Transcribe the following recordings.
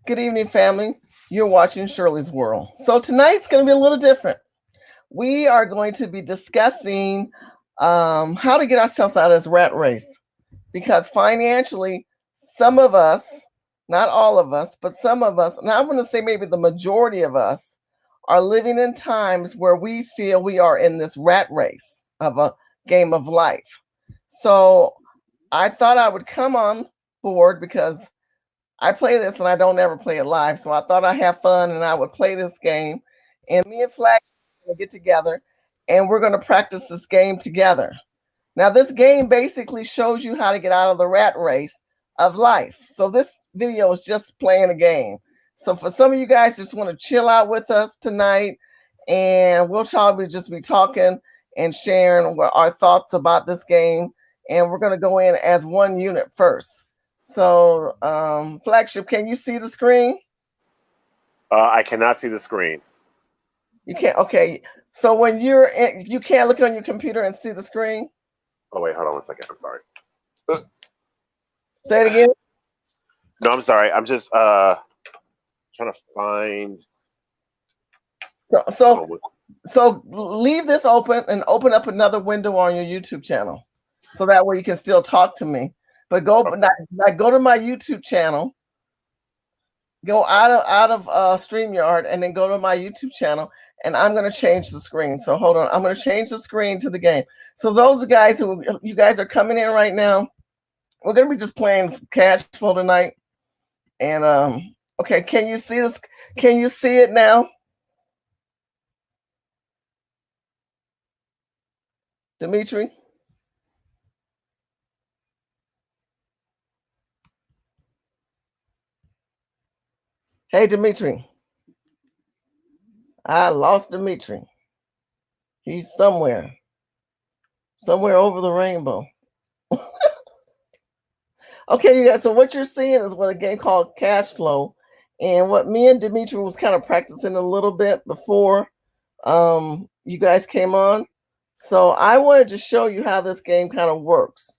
Good evening, family. You're watching Shirley's World. So tonight's going to be a little different. We are going to be discussing how to get ourselves out of this rat race because financially, some of us, not all of us, but some of us, and I'm going to say maybe the majority of us, are living in times where we feel we are in this rat race of a game of life. So I thought I would come on board because I play this and I don't ever play it live. So I thought I'd have fun and I would play this game. And me and Flag are going to get together and we're going to practice this game together. Now, this game basically shows you how to get out of the rat race of life. So this video is just playing a game. So for some of you guys just want to chill out with us tonight, and we'll probably just be talking and sharing our thoughts about this game. And we're going to go in as one unit first. So, Flagship, can you see the screen? I cannot see the screen. You can't. Okay. So when you're in, you can't look on your computer and see the screen. Oh wait, hold on one second. I'm sorry. Say it again. No, I'm sorry. I'm just trying to find. So leave this open and open up another window on your YouTube channel, so that way you can still talk to me. But go, okay. not go to my YouTube channel. Go out of StreamYard and then go to my YouTube channel, and I'm going to change the screen. So hold on, I'm going to change the screen to the game. So those guys who you guys are coming in right now, we're going to be just playing CashFlow tonight. And okay, can you see this? Can you see it now? Dimitri? Hey, Dimitri. I lost Dimitri. He's somewhere over the rainbow. Okay, you guys, so what you're seeing is what a game called CashFlow. And what me and Dimitri was kind of practicing a little bit before you guys came on. So I wanted to show you how this game kind of works.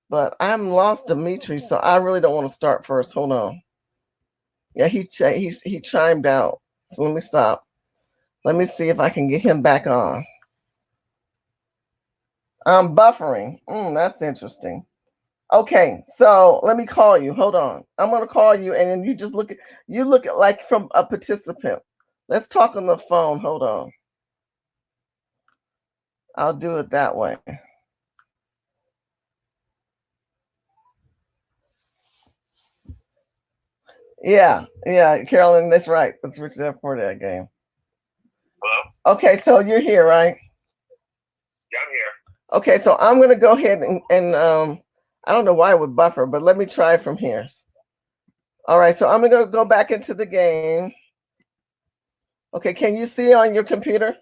But I'm lost Dimitri, so I really don't want to start first. Hold on. Yeah, he chimed out. So let me stop. Let me see if I can get him back on. I'm buffering. That's interesting. Okay, so let me call you. Hold on. I'm gonna call you, and then you just look at like from a participant. Let's talk on the phone. Hold on. I'll do it that way. Yeah, Carolyn, that's right. Let's switch that for that game. Hello? Okay, so you're here, right? Yeah, I'm here. Okay, so I'm gonna go ahead and I don't know why it would buffer, but let me try from here. All right, so I'm gonna go back into the game. Okay, can you see on your computer?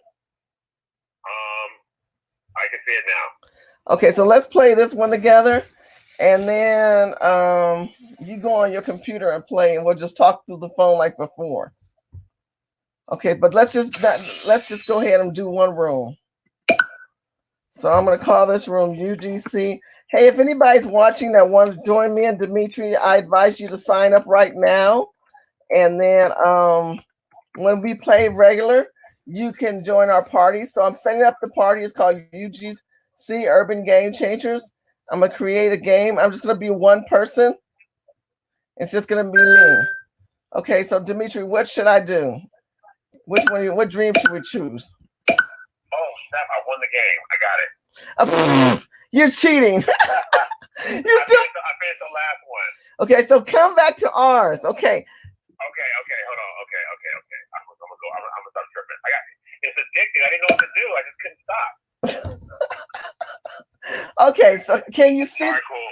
I can see it now. Okay, so let's play this one together, and then you go on your computer and play, and we'll just talk through the phone like before. Okay, but let's just go ahead and do one room. So I'm gonna call this room UGC. Hey, if anybody's watching that wants to join me and Dimitri, I advise you to sign up right now. And then when we play regular, you can join our party. So I'm setting up the party. It's called UGC Urban Game Changers. I'm gonna create a game. I'm just gonna be one person. It's just gonna be me. Okay, so Dimitri, what should I do? What dream should we choose? Oh snap! I won the game. I got it. You're cheating. I finished the last one. Okay, so come back to ours. Okay. Okay. Hold on. Okay. I'm gonna stop tripping. It's addicting. I didn't know what to do. I just couldn't stop. Okay, so can you see? All right, cool. All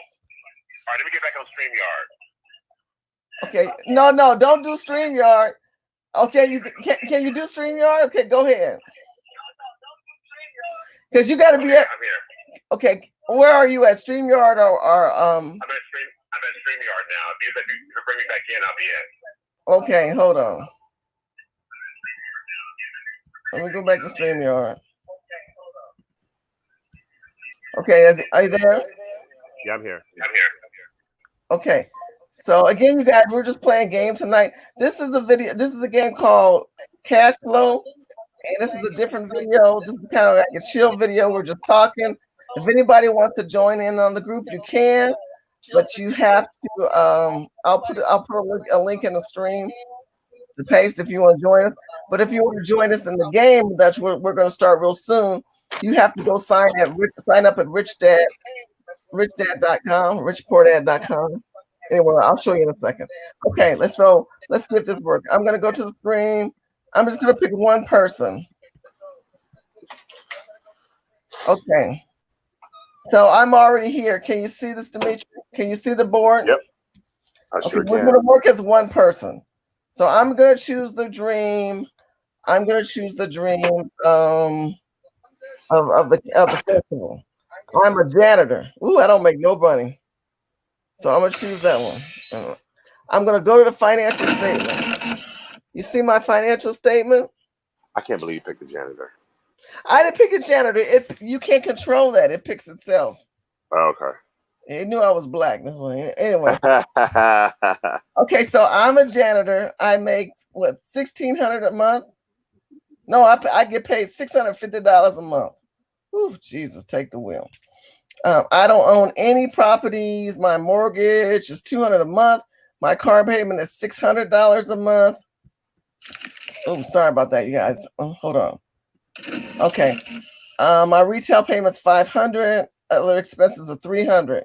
right, let me get back on StreamYard. Okay, no, don't do StreamYard. Okay, can you do StreamYard? Okay, go ahead. Because you got to be at. I'm here. Okay, where are you at? StreamYard or I'm at StreamYard now. If you bring me back in, I'll be in. Okay, hold on. Let me go back to StreamYard. Okay, are you there? Yeah, I'm here. Okay, So again, you guys, we're just playing game tonight. This is a video. This is a game called CashFlow, and this is a different video. This is kind of like a chill video. We're just talking. If anybody wants to join in on the group, you can, but you have to. I'll put a link in the stream to paste if you want to join us. But if you want to join us in the game, that's what we're going to start real soon. You have to go sign up at richdad.com, richpoordad.com. Anyway, I'll show you in a second. Okay, let's get this work. I'm gonna go to the screen. I'm just gonna pick one person. Okay. So I'm already here. Can you see this, Dimitri? Can you see the board? Yep. I sure We're can. gonna work as one person. So I'm gonna choose the dream. I'm gonna choose the dream of the festival. I'm a janitor. Ooh, I don't make no money. So I'm gonna choose that one. I'm gonna go to the financial statement. You see my financial statement? I can't believe you picked the janitor. I didn't pick a janitor. You can't control that. It picks itself. Oh, okay. It knew I was black. Anyway. Okay, so I'm a janitor. I make what, $1,600 a month? No, I get paid $650 a month. Ooh, Jesus, take the wheel. I don't own any properties. My mortgage is $200 a month. My car payment is $600 a month. Oh, sorry about that, you guys. Hold on. Okay. My retail payment's $500. Other expenses are $300.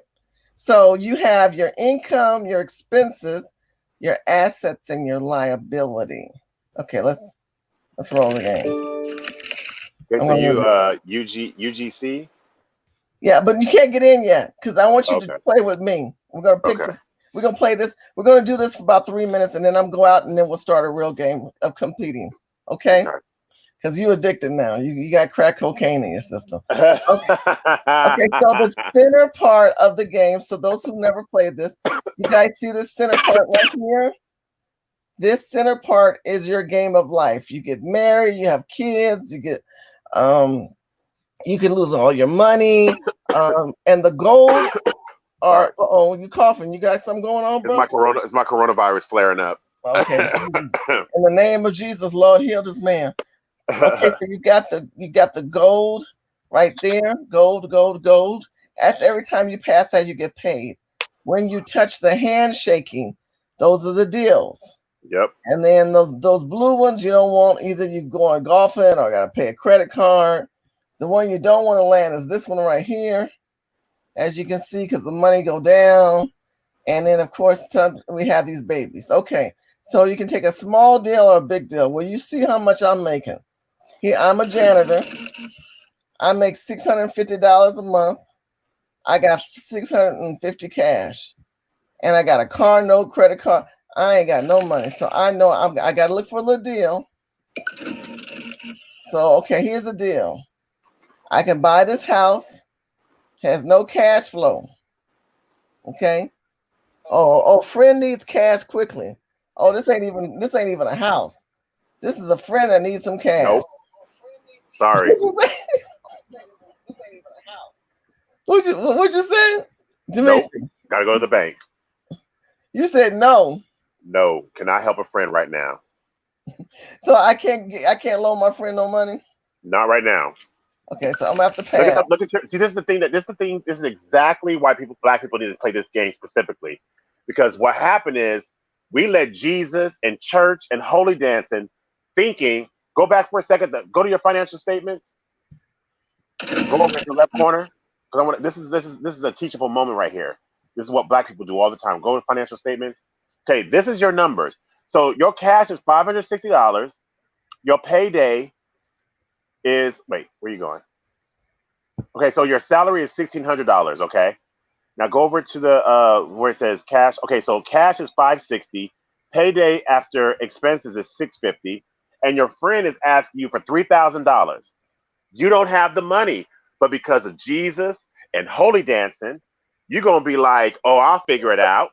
So you have your income, your expenses, your assets, and your liability. Okay, let's roll the game. Okay, so you UGC? Yeah, but you can't get in yet because I want you to play with me. We're gonna pick. Okay. We're gonna play this. We're gonna do this for about 3 minutes, and then I'm go out, and then we'll start a real game of competing. Okay? Because you're addicted now. You got crack cocaine in your system. Okay. Okay. So the center part of the game. So those who never played this, you guys see this center part right here. This center part is your game of life. You get married. You have kids. You get you can lose all your money. And the goal are you coughing? You got something going on, bro? It's my coronavirus flaring up. Okay. In the name of Jesus, Lord, heal this man. Okay, so you got the gold right there. Gold. That's every time you pass that, you get paid. When you touch the handshaking, those are the deals. Yep. And then those blue ones you don't want. Either you going golfing or gotta pay a credit card. The one you don't want to land is this one right here, as you can see, because the money go down. And then, of course, we have these babies. Okay, so you can take a small deal or a big deal. Well, you see how much I'm making. Here, I'm a janitor. I make $650 a month. I got $650 cash. And I got a car note, credit card. I ain't got no money. So I know I got to look for a little deal. So, okay, here's a deal. I can buy this house. Has no cash flow. Okay. Oh, friend needs cash quickly. Oh, this ain't even a house. This is a friend that needs some cash. Nope. Sorry. What'd you say? Nope. Gotta go to the bank. You said no. No. Can I help a friend right now? So I can't loan my friend no money? Not right now. Okay, so I'm gonna have to pay. See, this is exactly why black people need to play this game specifically. Because what happened is we let Jesus and church and holy dancing thinking, go back for a second, go to your financial statements. Go over to the left corner. Because this is a teachable moment right here. This is what black people do all the time. Go to financial statements. Okay, this is your numbers. So your cash is $560. Your payday is, wait, where are you going? Okay, so your salary is $1,600, okay? Now go over to the where it says cash. Okay, so cash is $560. Payday after expenses is $650. And your friend is asking you for $3,000. You don't have the money, but because of Jesus and holy dancing, you're going to be like, oh, I'll figure it out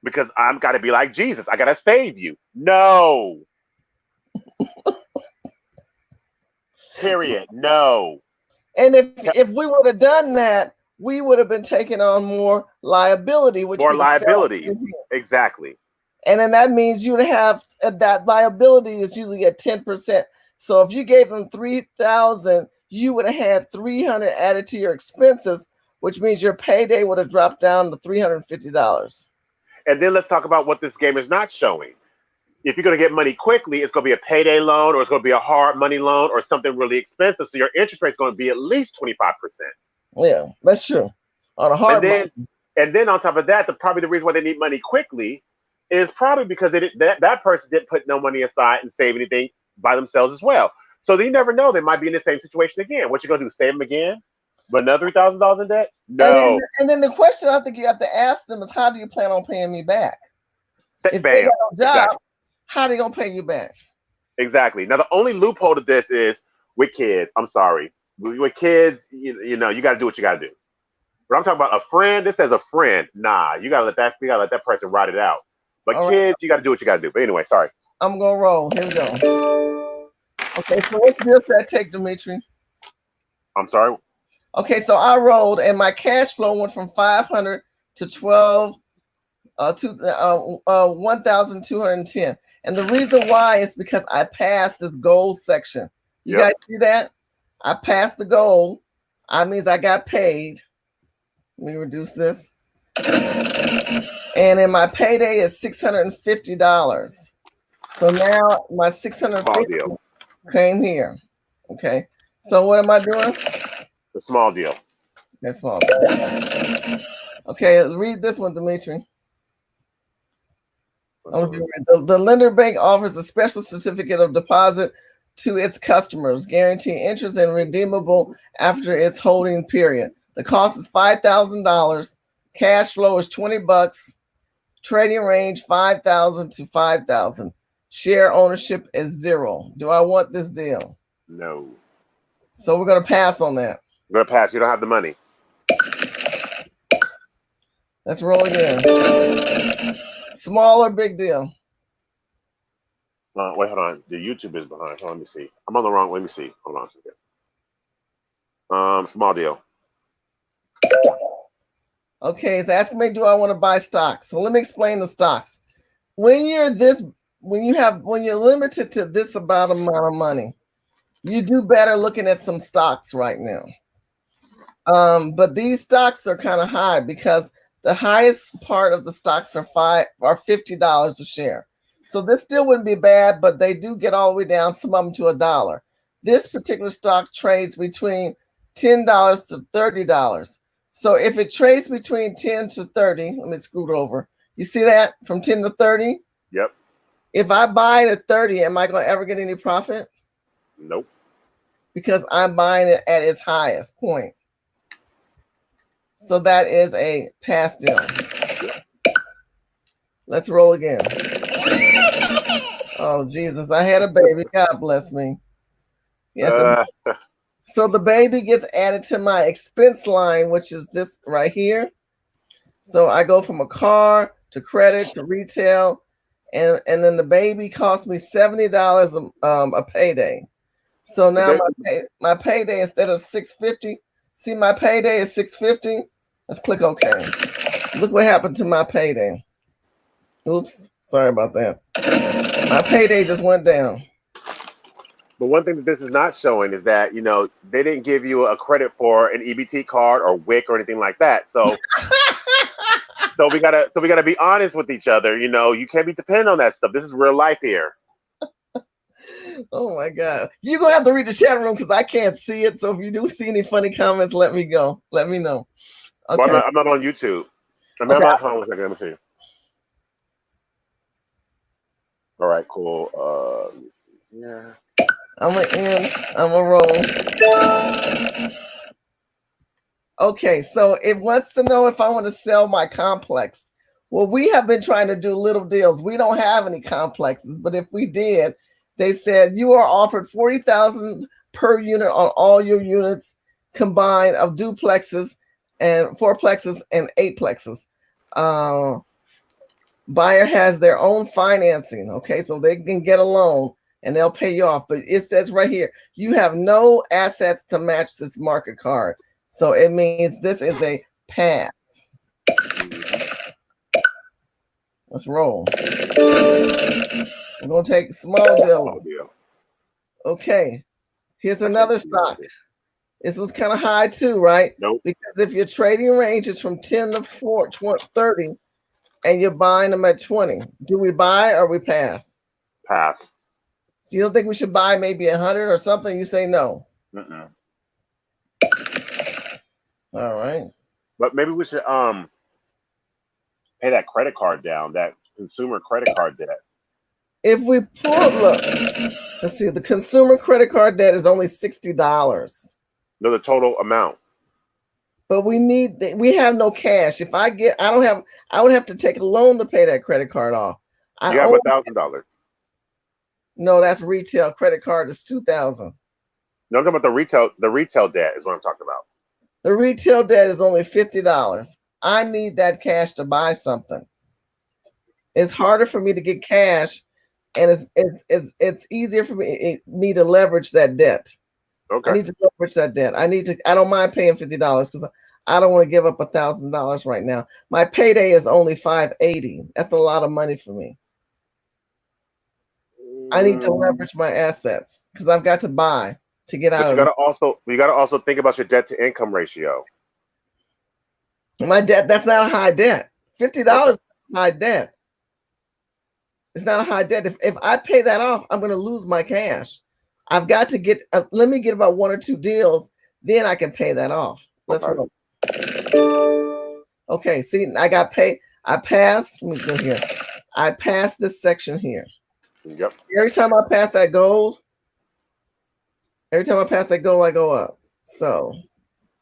because I'm got to be like Jesus. I got to save you. No. Period. No. And if we would have done that, we would have been taking on more liability, which More would have fell in liabilities. here. Exactly. And then that means you would have that liability is usually at 10%. So if you gave them 3,000, you would have had 300 added to your expenses, which means your payday would have dropped down to $350. And then let's talk about what this game is not showing. If you're going to get money quickly, it's going to be a payday loan, or it's going to be a hard money loan, or something really expensive. So your interest rate is going to be at least 25%. Yeah, that's true. On a And hard then, money. and then on top of that, probably the reason why they need money quickly is probably because that person didn't put no money aside and save anything by themselves as well. So you never know, they might be in the same situation again. What you gonna do? Save them again? But another $3,000 in debt? No. And then the question I think you have to ask them is, how do you plan on paying me back? If they Bam. got no job, Exactly. how are they gonna pay you back? Exactly. Now the only loophole to this is with kids. I'm sorry. With kids, you know, you got to do what you got to do. But I'm talking about a friend. This says a friend. Nah, you gotta let that person ride it out. But All right, kids, you got to do what you got to do. But anyway, sorry. I'm gonna roll. Here we go. Okay, so what's this that take, Dimitri? I'm sorry. Okay, so I rolled, and my cash flow went from 500 to 1,210. And the reason why is because I passed this goal section. You Yep. guys see that? I passed the goal. I means I got paid. Let me reduce this. And then my payday is $650. So now my Small 650 deal. came here. Okay. So what am I doing? The small deal. That's small. Okay, read this one, Dimitri. The lender bank offers a special certificate of deposit to its customers, guaranteeing interest and redeemable after its holding period. The cost is $5,000. Cash flow is $20. Trading range 5,000 to 5,000. Share ownership is 0. Do I want this deal? No. So we're gonna pass on that. You're gonna pass. You don't have the money. Let's roll again. Small or big deal? Wait, hold on. The YouTube is behind. Hold on, let me see. I'm on the wrong. Let me see. Hold on a second. Small deal. Okay, it's asking me, do I want to buy stocks? So let me explain the stocks. When you're limited to this amount of money, you do better looking at some stocks right now. But these stocks are kind of high because the highest part of the stocks are $50 a share. So this still wouldn't be bad, but they do get all the way down, some of them to $1. This particular stock trades between $10 to $30. So if it trades between 10 to 30, let me scoot over. You see that from 10 to 30? Yep. If I buy it at 30, am I going to ever get any profit? Nope. Because I'm buying it at its highest point. So that is a pass deal. Let's roll again. Oh, Jesus, I had a baby. God bless me. Yes. So the baby gets added to my expense line, which is this right here. So I go from a car to credit to retail, and then the baby cost me $70 a payday. So now my payday, instead of $650, see my payday is $650. Let's click OK. Look what happened to my payday. Oops, sorry about that. My payday just went down. But one thing that this is not showing is that, you know, they didn't give you a credit for an EBT card or WIC or anything like that. So so we gotta be honest with each other. You know, you can't be dependent on that stuff. This is real life here. Oh my God. You're gonna have to read the chat room because I can't see it. So if you do see any funny comments, let me know. Okay. Well, I'm not on YouTube. I'm not home. Let me see. All right, cool. Let me see. Yeah. I'm gonna roll. Okay, so it wants to know if I want to sell my complex. Well, we have been trying to do little deals. We don't have any complexes, but if we did, they said you are offered 40,000 per unit on all your units combined of duplexes and fourplexes and eightplexes. Buyer has their own financing, okay, so they can get a loan and they'll pay you off. But it says right here, you have no assets to match this market card. So it means this is a pass. Let's roll. We're gonna take small deal. Okay. Here's another stock. This was kind of high too, right? Nope. Because if your trading range is from 10 to 30 and you're buying them at 20, do we buy or we pass? Pass. So you don't think we should buy maybe 100 or something? You say no. Mm-mm. All right. But maybe we should pay that credit card down, that consumer credit card debt. If we pull, look, let's see, the consumer credit card debt is only $60. No, the total amount. But we have no cash. If I would have to take a loan to pay that credit card off. You have $1,000. No, that's retail. Credit card is $2,000. No, I'm talking about the retail debt is what I'm talking about. The retail debt is only $50. I need that cash to buy something. It's harder for me to get cash, and it's easier for me to leverage that debt. Okay. I need to leverage that debt. I don't mind paying $50 because I don't want to give up $1,000 right now. My payday is only $580. That's a lot of money for me. I need to leverage my assets because I've got to buy to get out But you gotta also think about your debt to income ratio. My debt, that's not a high debt. $50 is a high debt. It's not a high debt. If I pay that off, I'm going to lose my cash. I've got to let me get about 1 or 2 deals, then I can pay that off. Let's roll. Okay, see, I got paid. I passed. Let me go here. I passed this section here. Yep. Every time I pass that gold, I go up. So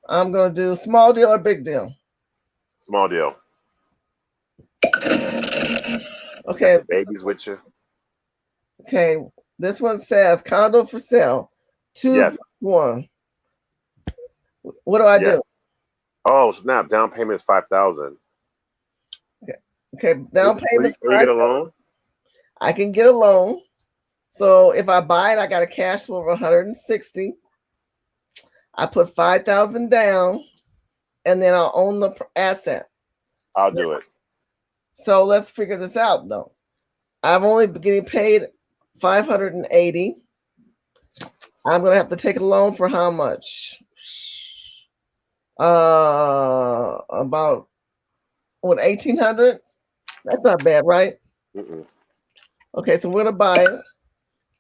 I'm going to do small deal or big deal. Small deal. Okay. Babies with you. Okay. This one says condo for sale. 2-1. What do I do? Oh, snap. Down payment is $5,000. Okay. Down payment. Will you get a loan? I can get a loan. So if I buy it, I got a cash flow of 160. I put 5,000 down, and then I'll own the asset. I'll do it. So let's figure this out, though. I'm only getting paid $580. I'm gonna have to take a loan for how much? About what, $1,800? That's not bad, right? Mm-mm. Okay, so we're gonna buy it.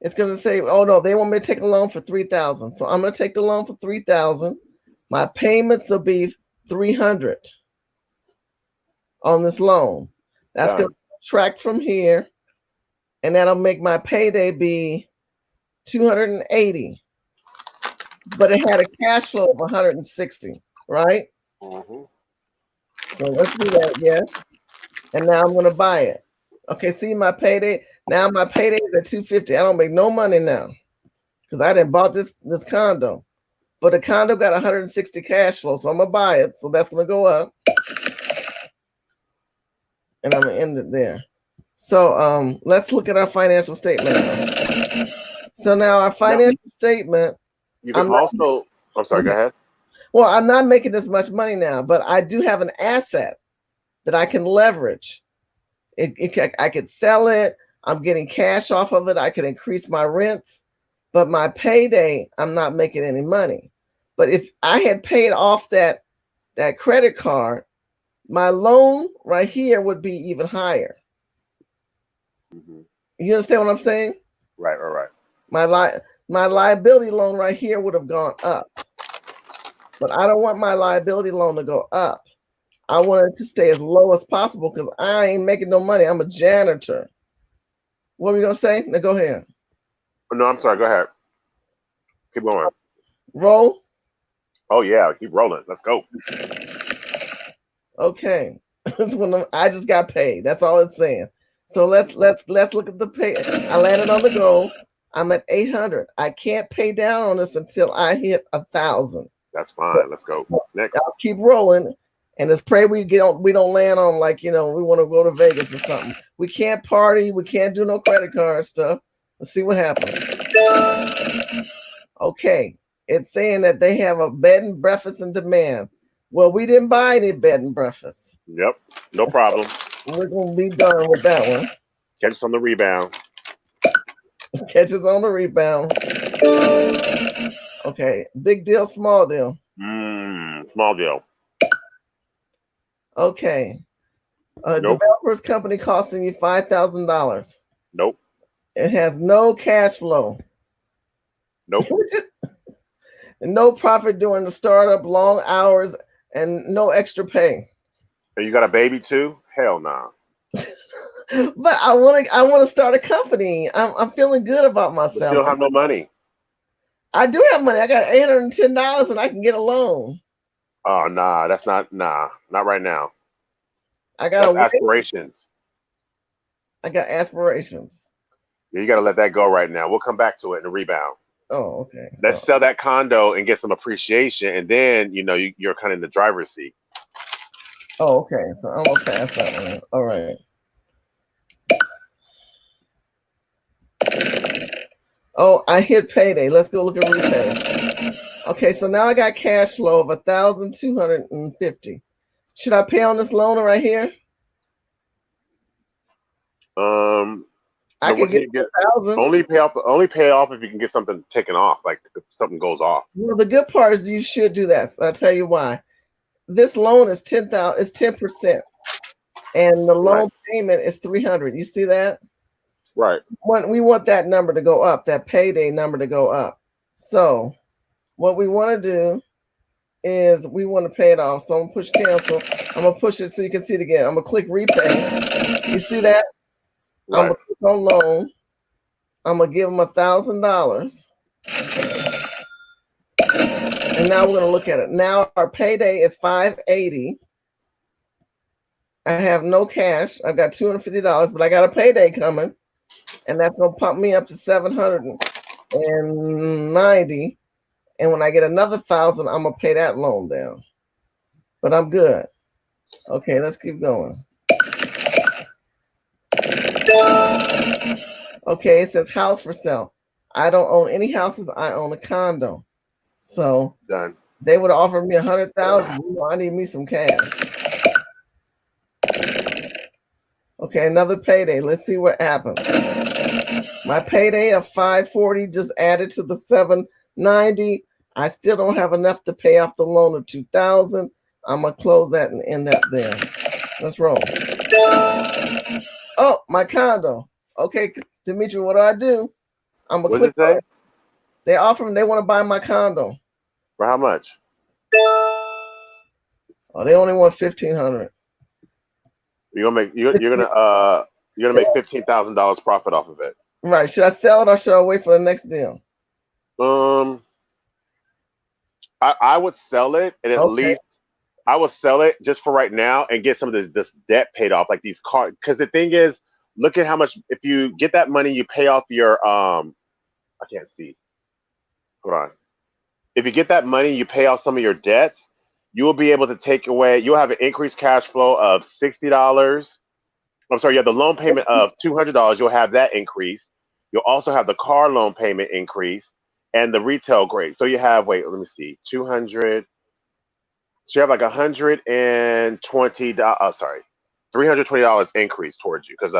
It's gonna say, oh no, they want me to take a loan for $3,000. So I'm gonna take the loan for $3,000. My payments will be $300 on this loan. That's gonna subtract from here, and that'll make my payday be $280. But it had a cash flow of 160, right? Mm-hmm. So let's do that, yes. And now I'm gonna buy it. Okay, see my payday. Now my payday is at $250. I don't make no money now because I didn't bought this condo. But the condo got 160 cash flow, so I'm gonna buy it. So that's gonna go up. And I'm gonna end it there. So let's look at our financial statement. So now our financial statement. You can I'm sorry, go ahead. Well, I'm not making this much money now, but I do have an asset that I can leverage. I could sell it. I'm getting cash off of it. I could increase my rents, but my payday, I'm not making any money. But if I had paid off that credit card, my loan right here would be even higher. Mm-hmm. You understand what I'm saying? Right. My liability loan right here would have gone up. But I don't want my liability loan to go up. I want it to stay as low as possible because I ain't making no money. I'm a janitor. What are we going to say? Now go ahead. No, I'm sorry. Go ahead. Keep going. Roll. Oh, yeah. Keep rolling. Let's go. Okay. I just got paid. That's all it's saying. So let's look at the pay. I landed on the goal. I'm at 800. I can't pay down on this until I hit 1,000. That's fine. Let's go. Next. I'll keep rolling. And let's pray we don't land on we want to go to Vegas or something. We can't party. We can't do no credit card stuff. Let's see what happens. Okay. It's saying that they have a bed and breakfast in demand. Well, we didn't buy any bed and breakfast. Yep. No problem. We're gonna be done with that one. Catch us on the rebound. Catches on the rebound. Okay, big deal, small deal. Small deal. Okay, a Nope. developer's company costing you $5,000. Nope. It has no cash flow. Nope. No profit during the startup, long hours, and no extra pay. And you got a baby too? Hell nah. But I want to start a company. I'm feeling good about But you myself. don't have no money. I do have money. I got $810 and I can get a loan. Oh nah, that's not right now. I got That's a wife. aspirations. I got aspirations. Yeah, you got to let that go right now. We'll come back to it in the rebound. Oh, okay. Let's sell that condo and get some appreciation, and then you're kind of in the driver's seat. Oh, okay. So I'm gonna pass that one. All right. Oh, I hit payday. Let's go look at repay. Okay, so now I got cash flow of 1,250. Should I pay on this loan right here? I can get 1,000. Only pay off if you can get something taken off, like if something goes off. Well, the good part is you should do that. So I'll tell you why. This loan is 10,000. It's 10%, and the loan payment is 300. You see that? Right. We want that number to go up. That payday number to go up. So what we want to do is we want to pay it off. So I'm gonna push cancel. I'm gonna push it so you can see it again. I'm gonna click repay. You see that? Right. I'm gonna click on loan. I'm gonna give them $1,000. And now we're gonna look at it. Now our payday is $580. I have no cash. I've got $250, but I got a payday coming, and that's gonna pump me up to $790. And when I get another 1,000, I'm gonna pay that loan down. But I'm good. Okay, let's keep going. Okay, it says house for sale. I don't own any houses. I own a condo. So done. They would have offered me 100,000. I need me some cash. Okay, another payday. Let's see what happens. My payday of 540 just added to the 790. I still don't have enough to pay off the loan of 2,000. I'm gonna close that and end up there. Let's roll. Oh, my condo. Okay, Dimitri, what do? I'm gonna click on it. They offer me. They want to buy my condo. For how much? Oh, they only want 1,500. You're gonna make $15,000 profit off of it. Right. Should I sell it or should I wait for the next deal? I would sell it, and at least I would sell it just for right now and get some of this debt paid off, like these cards. Because the thing is, look at how much. If you get that money, you pay off your I can't see. Hold on. If you get that money, you pay off some of your debts. You will be able to take away. You'll have an increased cash flow of $60. I'm sorry. You have the loan payment of $200. You'll have that increase. You'll also have the car loan payment increase and the retail grade. So you have. Wait, let me see. 200. So you have like $120. Oh, sorry, $320 increase towards you because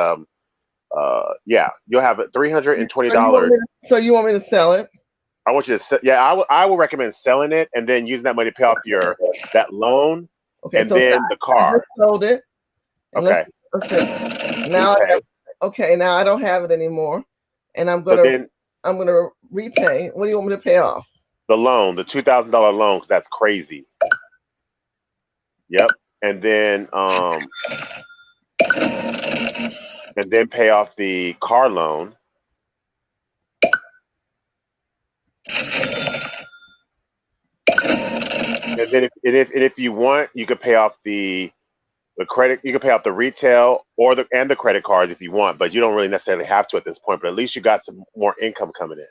yeah, you'll have $320. So you want me to sell it? I want you to I will recommend selling it and then using that money to pay off that loan. Okay, and so then the car. I just sold it. Okay. Now now I don't have it anymore, and I'm gonna repay. What do you want me to pay off? The loan, the $2,000 loan, because that's crazy. Yep, and then pay off the car loan. And then if you want, you could pay off the credit. You can pay off the retail or the credit cards if you want, but you don't really necessarily have to at this point. But at least you got some more income coming in.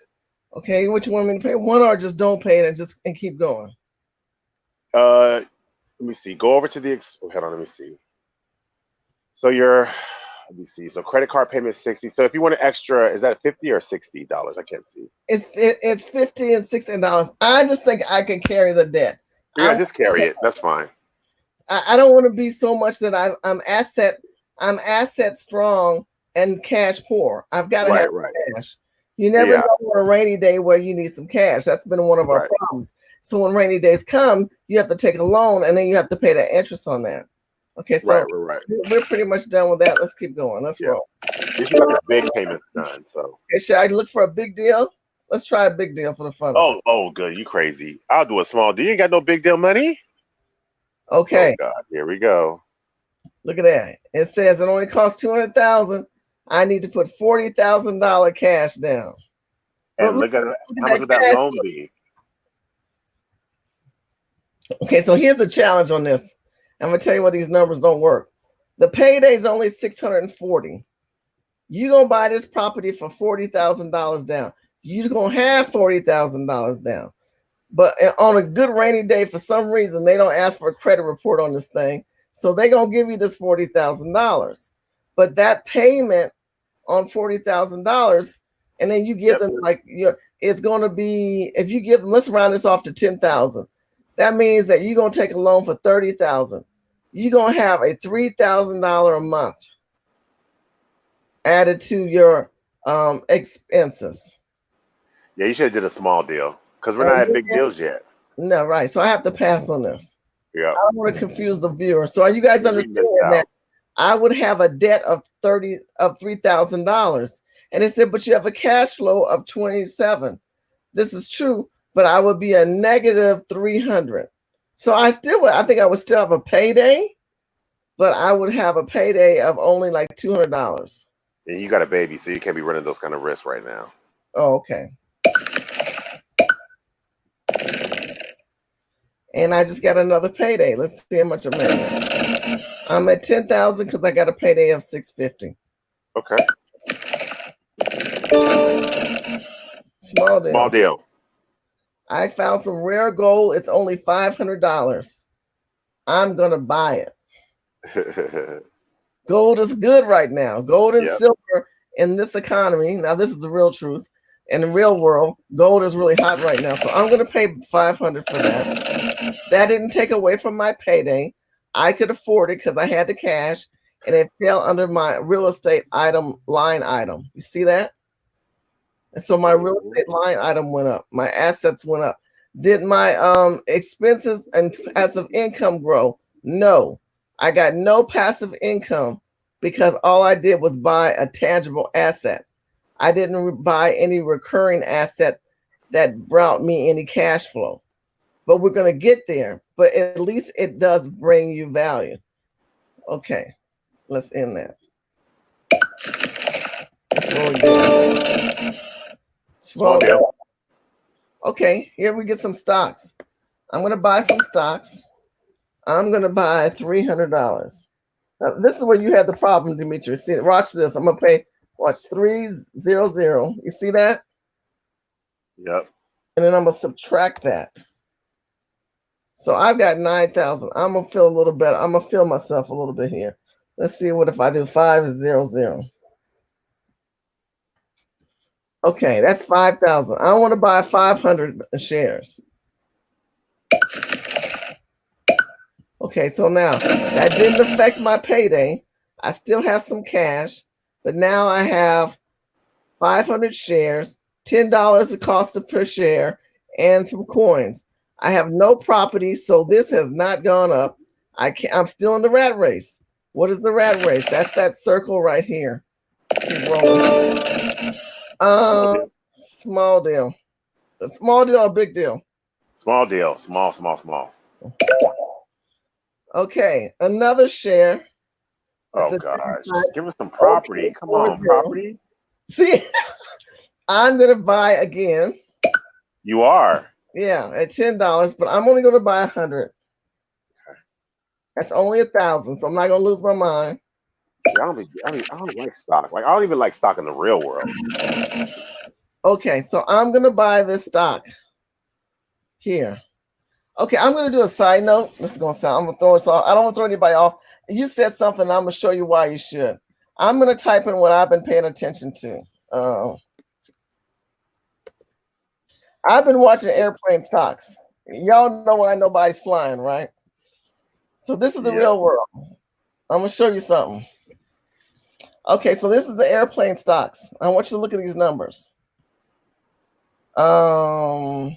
Okay, what you want me to pay? One or just don't pay it and keep going? Let me see. Go over to the. Hold on. Let me see. So Let me see. So credit card payment is 60. So if you want an extra, is that $50 or $60? I can't see. It's $50 and $16. I just think I can carry the debt. Yeah, just carry it. That's fine. I don't want to be so much that I'm asset strong and cash poor. I've got to have cash. You never know on a rainy day where you need some cash. That's been one of our problems. So when rainy days come, you have to take a loan and then you have to pay the interest on that. Okay, so we're pretty much done with that. Let's keep going. Let's roll. You should have big payments done. So should I look for a big deal? Let's try a big deal for the fun. Oh, good. You crazy. I'll do a small deal. You ain't got no big deal money? Okay. Oh God, here we go. Look at that. It says it only costs $200,000. I need to put $40,000 cash down. And look at how much would that loan be? Okay, so here's the challenge on this. I'm gonna tell you what these numbers don't work. The payday is only $640. You're gonna buy this property for $40,000 down. You're gonna have $40,000 down. But on a good rainy day, for some reason, they don't ask for a credit report on this thing. So they're gonna give you this $40,000. But that payment on $40,000, and then you give them it's gonna be, if you give them, let's round this off to $10,000. That means that you're gonna take a loan for $30,000. You're gonna have a $3,000 a month added to your expenses. Yeah, you should have did a small deal because we're not at big deals yet. No, right. So I have to pass on this. Yeah. I don't want to confuse the viewer. So are you guys understanding that I would have a debt of $3,000? And it said, but you have a cash flow of 27. This is true, but I would be a negative 300. So I think I would still have a payday, but I would have a payday of only like $200. And you got a baby, so you can't be running those kind of risks right now. Oh, okay. And I just got another payday. Let's see how much I'm at. I'm at 10,000 because I got a payday of $650. Okay. Small deal. Small deal. I found some rare gold. It's only $500. I'm gonna buy it. Gold is good right now. Gold and silver in this economy. Now, this is the real truth. In the real world, gold is really hot right now. So I'm going to pay $500 for that. That didn't take away from my payday. I could afford it because I had the cash, and it fell under my real estate line item. You see that? And so my real estate line item went up. My assets went up. Did my expenses and passive income grow? No. I got no passive income because all I did was buy a tangible asset. I didn't buy any recurring asset that brought me any cash flow. But we're going to get there. But at least it does bring you value. Okay, let's end that. Small deal. Okay, here we get some stocks. I'm going to buy some stocks. I'm going to buy $300. Now, this is where you had the problem, Dimitri. See, watch this. I'm going to pay, watch, 300. You see that? Yep. And then I'm going to subtract that. So I've got 9,000. I'm going to feel a little better. I'm going to feel myself a little bit here. Let's see what if I do 500. Okay, that's 5,000. I want to buy 500 shares. Okay, so now that didn't affect my payday. I still have some cash, but now I have 500 shares, $10 the cost per share, and some coins. I have no property, so this has not gone up. I'm still in the rat race. What is the rat race? That's that circle right here. Keep rolling. Small deal. A small deal or big deal? Small deal. Small. Okay, another share. Oh gosh, give us some property. Come on, property. See, I'm gonna buy again. You are? Yeah, at $10, but I'm only gonna buy 100. Okay. That's only 1,000, so I'm not gonna lose my mind. I don't like stock. Like I don't even like stock in the real world. Okay, so I'm gonna buy this stock here. Okay, I'm gonna do a side note. This is gonna sound. I'm gonna throw us off. I don't want to throw anybody off. You said something. I'm gonna show you why you should. I'm going to type in what I've been paying attention to. I've been watching airplane stocks. Y'all know why nobody's flying, right? So this is the real world. I'm going to show you something. Okay, so this is the airplane stocks. I want you to look at these numbers. The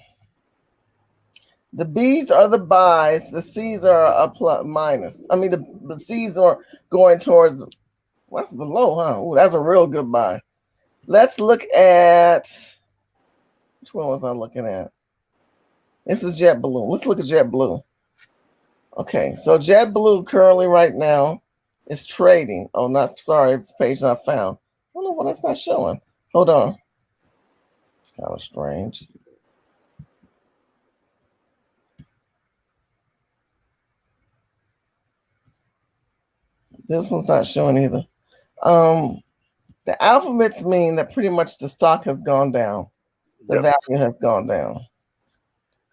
B's are the buys. The C's are a plus minus. I mean, the C's are going towards what's below, huh? Ooh, that's a real good buy. Let's look at which one was I looking at? This is JetBlue. Let's look at JetBlue. Okay, so JetBlue currently right now is trading. Oh, not sorry, it's page not found. I don't know why that's not showing. Hold on. It's kind of strange. This one's not showing either. The alphabets mean that pretty much the stock has gone down. The value has gone down.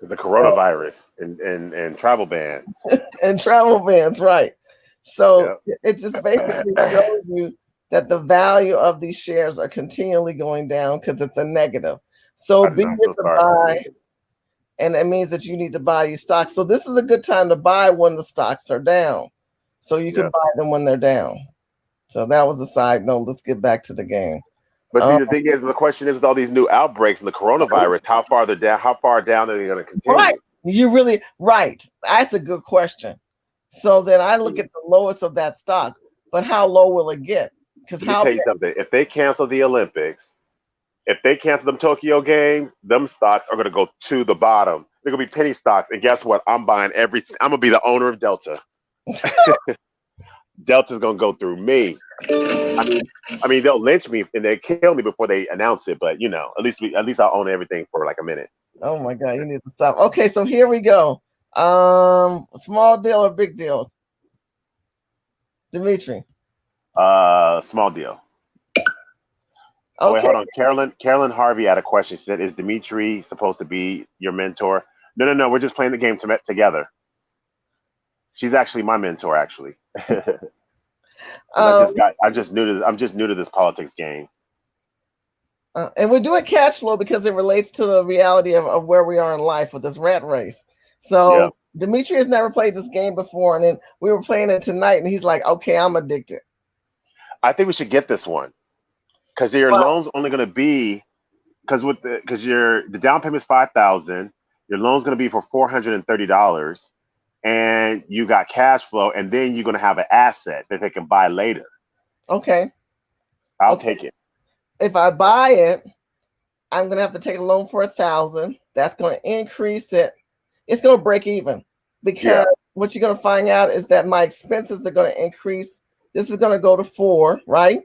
The coronavirus and travel bans. And travel bans, right. So it just basically shows you that the value of these shares are continually going down because it's a negative. So be it to buy, and it means that you need to buy these stocks. So this is a good time to buy when the stocks are down. So you can buy them when they're down. So that was a side note. Let's get back to the game. But see, the thing is, the question is, with all these new outbreaks and the coronavirus, how far down are they going to continue? Right. You're really right. That's a good question. So then I look at the lowest of that stock, but how low will it get? Because let me tell you something. If they cancel the Olympics, if they cancel them Tokyo games, them stocks are going to go to the bottom. They're going to be penny stocks. And guess what? I'm buying everything. I'm going to be the owner of Delta. Delta's going to go through me. I mean, they'll lynch me and they kill me before they announce it. But at least I'll own everything for like a minute. Oh my God, you need to stop. Okay, so here we go. Small deal or big deal? Dimitri. Small deal. Okay. Oh, wait, hold on. Carolyn Harvey had a question. She said, "Is Dimitri supposed to be your mentor?" No. We're just playing the game together. She's actually my mentor, actually. I'm just new to this politics game. And we're doing cash flow because it relates to the reality of where we are in life with this rat race. So Dimitri has never played this game before, and then we were playing it tonight, and he's like, "Okay, I'm addicted." I think we should get this one because your loan's only going to be because the down payment is $5,000. Your loan's going to be for $430. And you got cash flow, and then you're going to have an asset that they can buy later. Okay. I'll take it. If I buy it, I'm going to have to take a loan for $1,000. That's going to increase it. It's going to break even because what you're going to find out is that my expenses are going to increase. This is going to go to 4, right?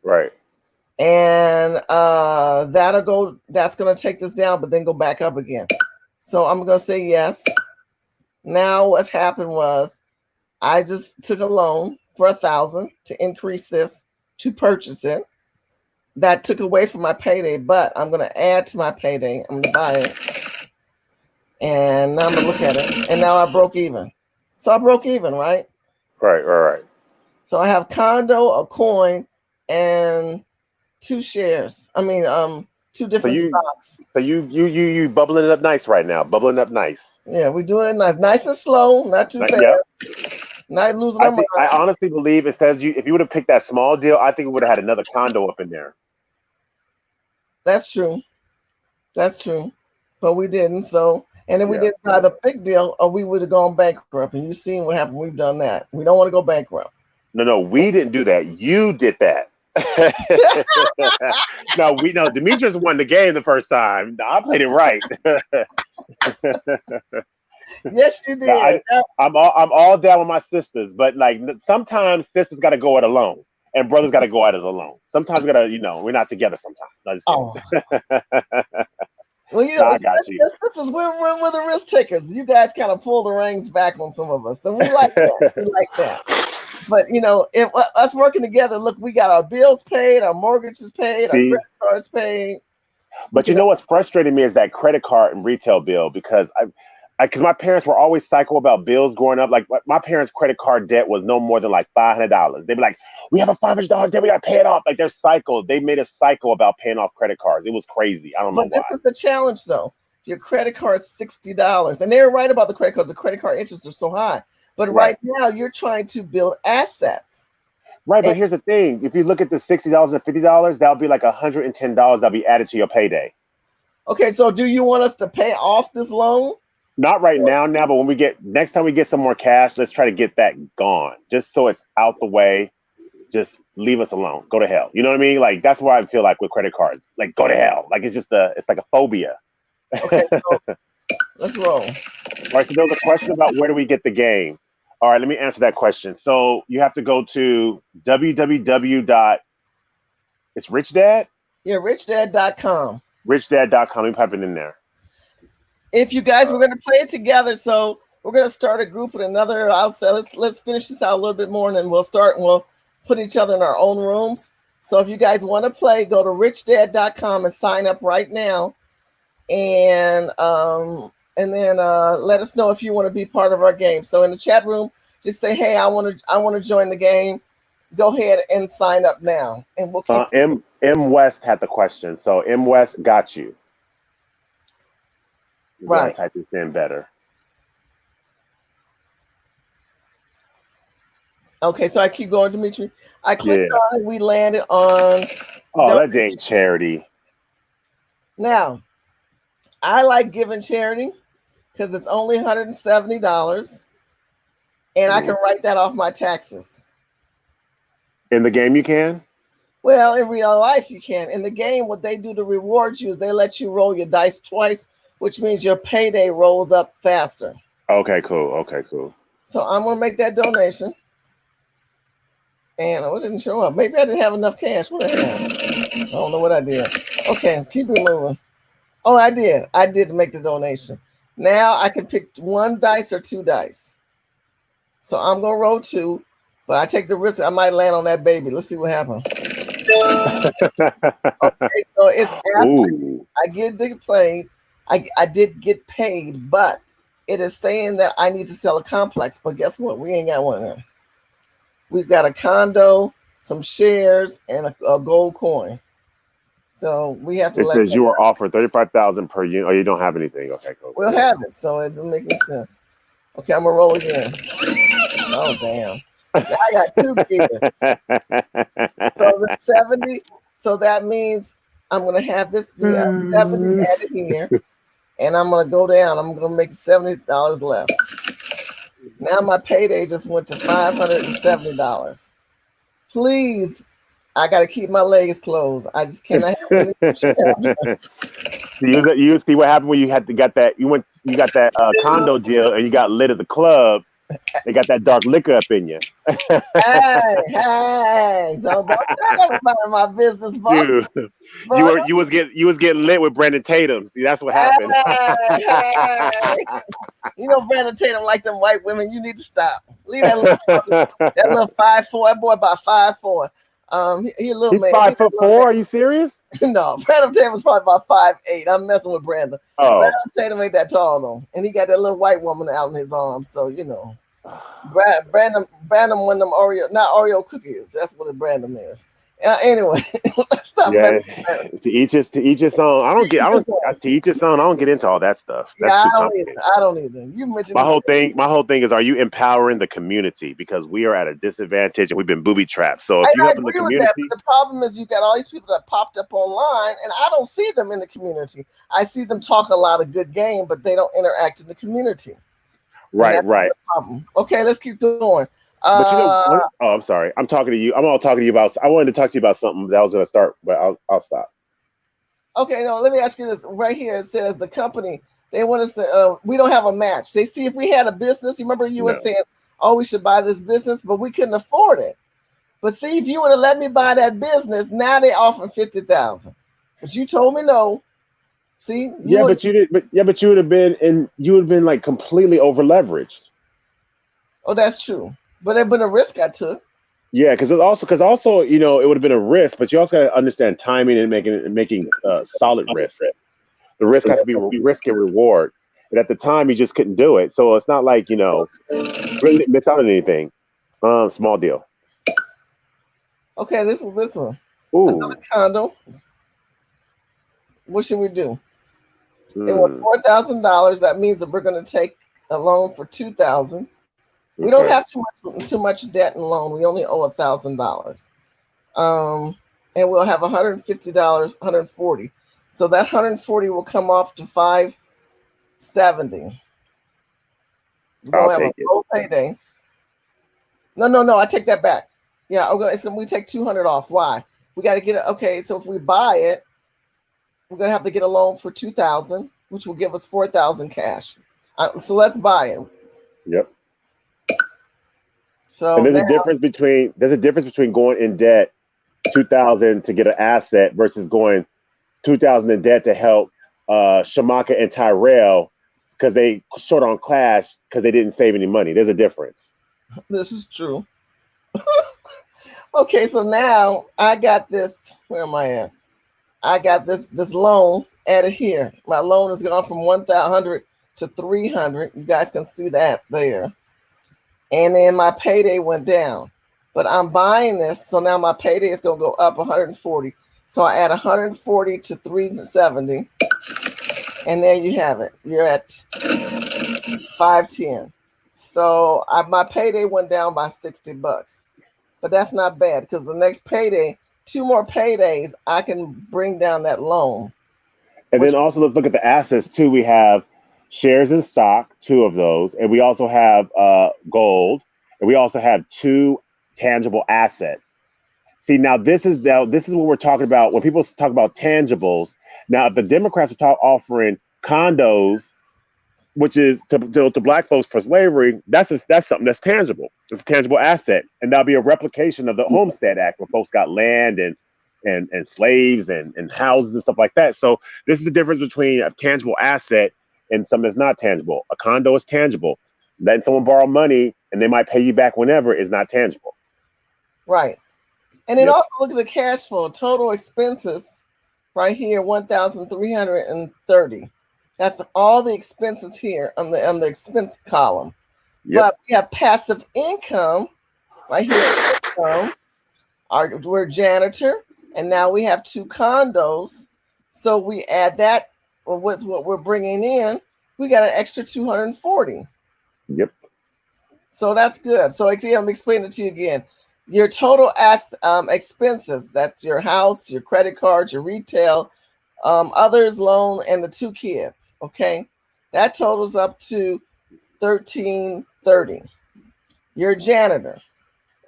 Right. And that's going to take this down, but then go back up again. So I'm going to say yes. Now what happened was I just took a loan for $1,000 to increase this to purchase it. That took away from my payday, but I'm going to add to my payday. I'm going to buy it. And now I'm going to look at it. And now I broke even. So I broke even, right? Right. So I have condo, a coin, and 2 shares. I mean, 2 different stocks. So you bubbling it up nice right now. Bubbling up nice. Yeah, we're doing it nice and slow, not too fast. Not losing our mind. I honestly believe if you would have picked that small deal, I think we would have had another condo up in there. That's true. But we didn't. So, and then we didn't buy the big deal, or we would have gone bankrupt. And you've seen what happened. We've done that. We don't want to go bankrupt. No, we didn't do that. You did that. No, Demetrius won the game the first time. I played it right. Yes, you did. I'm all down with my sisters, but like sometimes sisters got to go it alone, and brothers got to go at it alone. Sometimes we gotta, we're not together. Sometimes. Well, I got you. Sisters, we're the risk takers. You guys kind of pull the reins back on some of us, and we like that. But if us working together, look, we got our bills paid, our mortgages paid, our credit cards paid. But what's frustrating me is that credit card and retail bill because because my parents were always psycho about bills growing up. Like my parents' credit card debt was no more than like $500. They'd be like, "We have a $500 debt, we got to pay it off." Like they're psycho. They made us psycho about paying off credit cards. It was crazy. I don't know But why. this is the challenge, though. Your credit card's $60, and they're right about the credit cards. The credit card interests are so high. But right now, you're trying to build assets. Right, but here's the thing: if you look at the $60 and $50, that'll be like $110 that'll be added to your payday. Okay, so do you want us to pay off this loan? Not right now, but when we get next time we get some more cash, let's try to get that gone, just so it's out the way. Just leave us alone. Go to hell. You know what I mean? Like that's why I feel like with credit cards, like go to hell. Like it's like a phobia. Okay, so let's roll. All right. So there was a question about where do we get the game. All right, let me answer that question. So you have to go to www. It's Rich Dad? Yeah, richdad.com. Richdad.com. Let me type it in there. If you guys, we're going to play it together. So we're going to start a group with another. I'll say let's finish this out a little bit more, and then we'll start and we'll put each other in our own rooms. So if you guys want to play, go to richdad.com and sign up right now, and then let us know if you want to be part of our game. So in the chat room, just say, "Hey, I want to join the game." Go ahead and sign up now, and we'll keep. M West had the question, so M West got you. Right. Type this in better. Okay, so I keep going, Dimitri. I clicked on it. We landed on. Oh, that dang charity. Now, I like giving charity because it's only $170, and I can write that off my taxes. In the game, you can? Well, in real life, you can. In the game, what they do to reward you is they let you roll your dice twice, which means your payday rolls up faster. Okay, cool. So I'm going to make that donation. And it didn't show up. Maybe I didn't have enough cash. What the hell? I don't know what I did. Okay, keep it moving. Oh, I did. I did make the donation. Now I can pick one dice or two dice. So I'm going to roll two, but I take the risk I might land on that baby. Let's see what happens. Okay, so it's after I get paid. I did get paid, but it is saying that I need to sell a complex. But guess what? We ain't got one. We've got a condo, some shares, and a gold coin. So we have to. It says you are offered $35,000 per unit. Oh, you don't have anything. Okay, cool. We'll have it, so it doesn't make any sense. Okay, I'm gonna roll again. Oh damn! Now I got two kids. So the 70. So that means I'm gonna have this be 70 added here, and I'm gonna go down. I'm gonna make $70 less. Now my payday just went to $570. Please, I got to keep my legs closed. I just cannot have You see what happened when you got that condo deal and you got lit at the club. They got that dark liquor up in you. Hey, don't tell everybody my business, boy. You was getting lit with Brandon Tatum. See, that's what happened. Hey. You know Brandon Tatum like them white women. You need to stop. Leave that little 5'4". That boy about 5'4". He a little He's man. 5'4". Are you serious? No, Brandon Tatum's probably about 5'8". I'm messing with Brandon. Oh. Brandon Tatum ain't that tall though, and he got that little white woman out in his arms. So you know, Brandon one of them Oreo cookies. That's what a Brandon is. Anyway, let's stop. Yeah, to each his own. To each his own. I don't get into all that stuff. That's I too don't either. You mentioned my whole thing is, are you empowering the community? Because we are at a disadvantage and we've been booby trapped. So if you help in the community, the problem is you got all these people that popped up online, and I don't see them in the community. I see them talk a lot of good game, but they don't interact in the community. Right. Okay, let's keep going. But I'm sorry. I'm talking to you. I'm all talking to you about. I wanted to talk to you about something that I was going to start, but I'll stop. Okay, no. Let me ask you this. Right here, it says the company they want us to. We don't have a match. They see if we had a business. You remember you were saying, "Oh, we should buy this business," but we couldn't afford it. But see, if you would have let me buy that business, now they offering $50,000. But you told me no. See? But you did. But you would have been like completely over leveraged. Oh, that's true. But it been a risk I took. Yeah, because also, you know, it would have been a risk, but you also got to understand timing and making solid risk. The risk has to be risk and reward. And at the time, you just couldn't do it. So it's not like, really didn't miss out on anything. Small deal. Okay, this one. Another Ooh. condo. What should we do? It was Mm, $4,000. That means that we're going to take a loan for 2,000. We don't okay. have too much debt and loan. We only owe $1,000. And we'll have $150, 140. So that 140 will come off to 570. We're I'll gonna have a take it. low payday. No. I take that back. Yeah, we take 200 off. Why? We got to get it. Okay, so if we buy it, we're gonna have to get a loan for 2,000, which will give us 4,000 cash. So let's buy it. Yep. So And now, there's a difference between going in debt 2,000 to get an asset versus going 2,000 in debt to help Shamaka and Tyrell because they short on Clash because they didn't save any money. There's a difference. this is true. Okay, so now I got this. Where am I at? I got this loan added here. My loan has gone from 1,100 to 300. You guys can see that there. And then my payday went down. But I'm buying this, so now my payday is going to go up 140. So I add 140 to 370, and there you have it. You're at 510. So my payday went down by $60, but that's not bad because the next payday, 2 more paydays, I can bring down that loan. And Which then also let's look at the assets too. We have shares in stock, 2 of those, and we also have gold, and we also have 2 tangible assets. See, now this is what we're talking about when people talk about tangibles. Now, if the Democrats are offering condos, which is to black folks for slavery, that's something that's tangible. It's a tangible asset, and that'll be a replication of the Homestead Act, where folks got land and slaves and houses and stuff like that. So this is the difference between a tangible asset and something that's not tangible. A condo is tangible. Letting someone borrow money and they might pay you back whenever is not tangible. right. And then Yep. also look at the cash flow. Total expenses right here, 1,330. That's all the expenses here on the expense column. Yep. But we have passive income right here. Income. We're janitor, and now we have 2 condos. So we add that with what we're bringing in. We got an extra 240. Yep. So that's good. So again, let me explain it to you again. Your total expenses, that's your house, your credit cards, your retail, others loan, and the 2 kids. Okay. That totals up to 1,330. You're a janitor.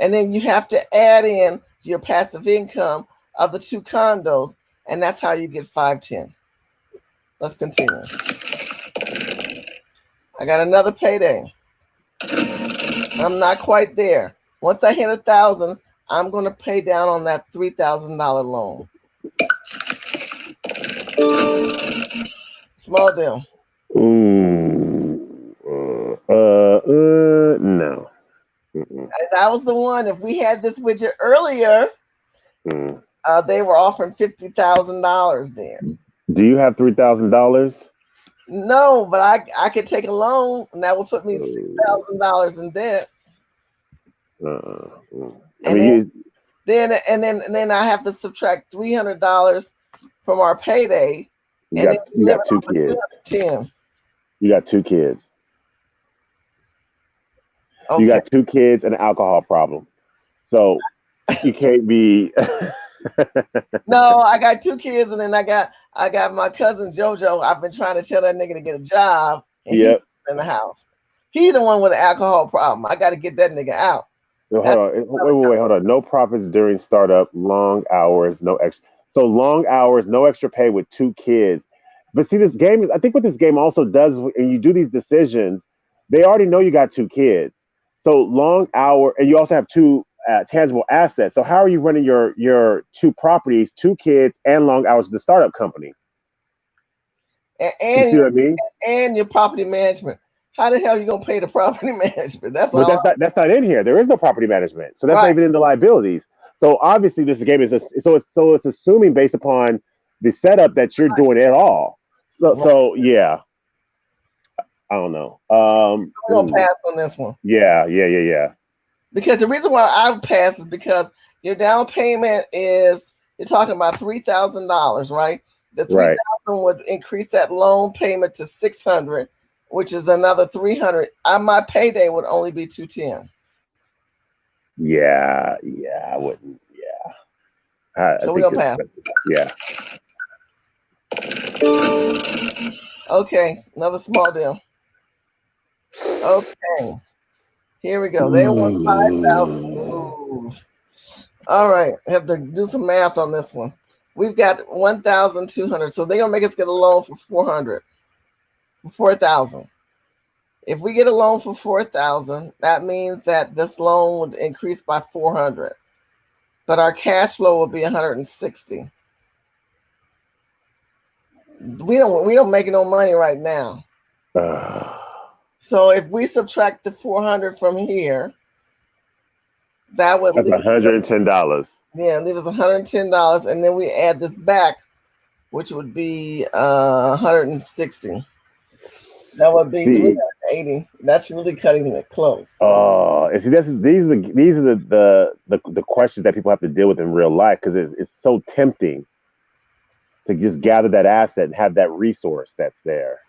And then you have to add in your passive income of the 2 condos, and that's how you get 510. Let's continue. I got another payday. I'm not quite there. Once I hit 1,000, I'm going to pay down on that $3,000 loan. Small deal. No. That was the one. If we had this widget earlier, they were offering $50,000 there. Do you have $3,000? No, but I could take a loan, and that would put me $6,000 in debt. And then I have to subtract $300 from our payday. You got 2 kids. 10. You got 2 kids. Okay. You got 2 kids and an alcohol problem. So you can't be. No, I got 2 kids, and then I got my cousin JoJo. I've been trying to tell that nigga to get a job, and he's in the house. He's the one with an alcohol problem. I got to get that nigga out. Hold on. No profits during startup, long hours, no extra. So long hours, no extra pay with 2 kids. But see, this game I think what this game also does, and you do these decisions, they already know you got 2 kids. So long hour, and you also have 2 tangible assets. So how are you running your 2 properties, 2 kids, and long hours of the startup company? And you see what I mean? And your property management. How the hell are you gonna pay the property management? That's not in here. There is no property management, so that's not even in the liabilities. So obviously, this game is it's assuming based upon the setup that you're doing it all. So yeah. I don't know. We're gonna pass on this one. Yeah. Because the reason why I would pass is because your down payment is, you're talking about $3,000, right? The 3,000 would increase that loan payment to 600, which is another 300. My payday would only be 210. Yeah, I wouldn't. Yeah, I So we're think gonna pass. yeah. Okay, another small deal. Okay, here we go. They want 5,000. All right, I have to do some math on this one. We've got 1,200, so they're gonna make us get a loan for 4,000. If we get a loan for 4,000, that means that this loan would increase by 400, but our cash flow would be 160. We don't make no money right now. So if we subtract the 400 from here, that would leave $110. Yeah, leave us $110, and then we add this back, which would be 160. That would be 380. That's really cutting it close. And see, these are the questions that people have to deal with in real life, because it's so tempting to just gather that asset and have that resource that's there.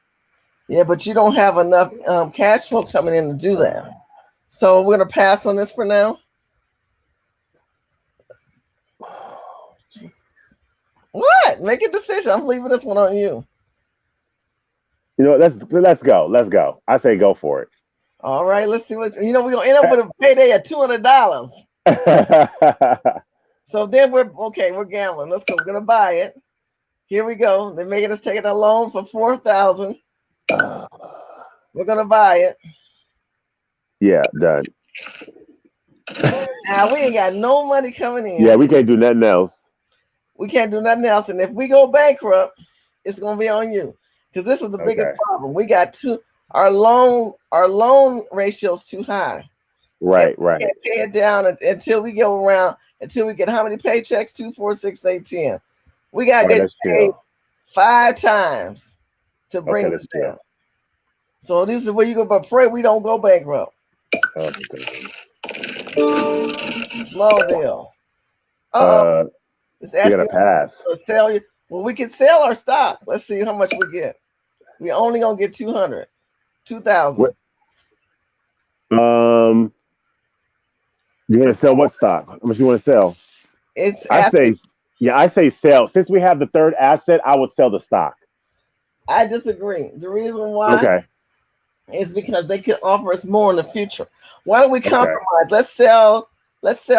Yeah, but you don't have enough cash flow coming in to do that. So we're gonna pass on this for now. Oh, jeez. What? Make a decision. I'm leaving this one on you. You know, let's go. I say go for it. All right, let's see what we're gonna end up with a payday of $200. So then we're gambling. Let's go. We're gonna buy it. Here we go. They're making us take a loan for 4,000. We're gonna buy it. Yeah, done. Now we ain't got no money coming in. Yeah, we can't do nothing else. We can't do nothing else. And if we go bankrupt, it's gonna be on you. Because this is the biggest problem. We got our loan ratio is too high. Right. We can't pay it down until we go around, until we get how many paychecks? 2, 4, 6, 8, 10. We gotta get paid 5 times to bring it down. So this is where you go, but pray we don't go bankrupt. Small deals. It's asking to pass. To sell you. Well, we can sell our stock. Let's see how much we get. We only gonna get 200, 2,000. You want to sell what stock? How much you want to sell? I say sell. Since we have the third asset, I would sell the stock. I disagree. The reason why is because they could offer us more in the future. Why don't we compromise? Let's sell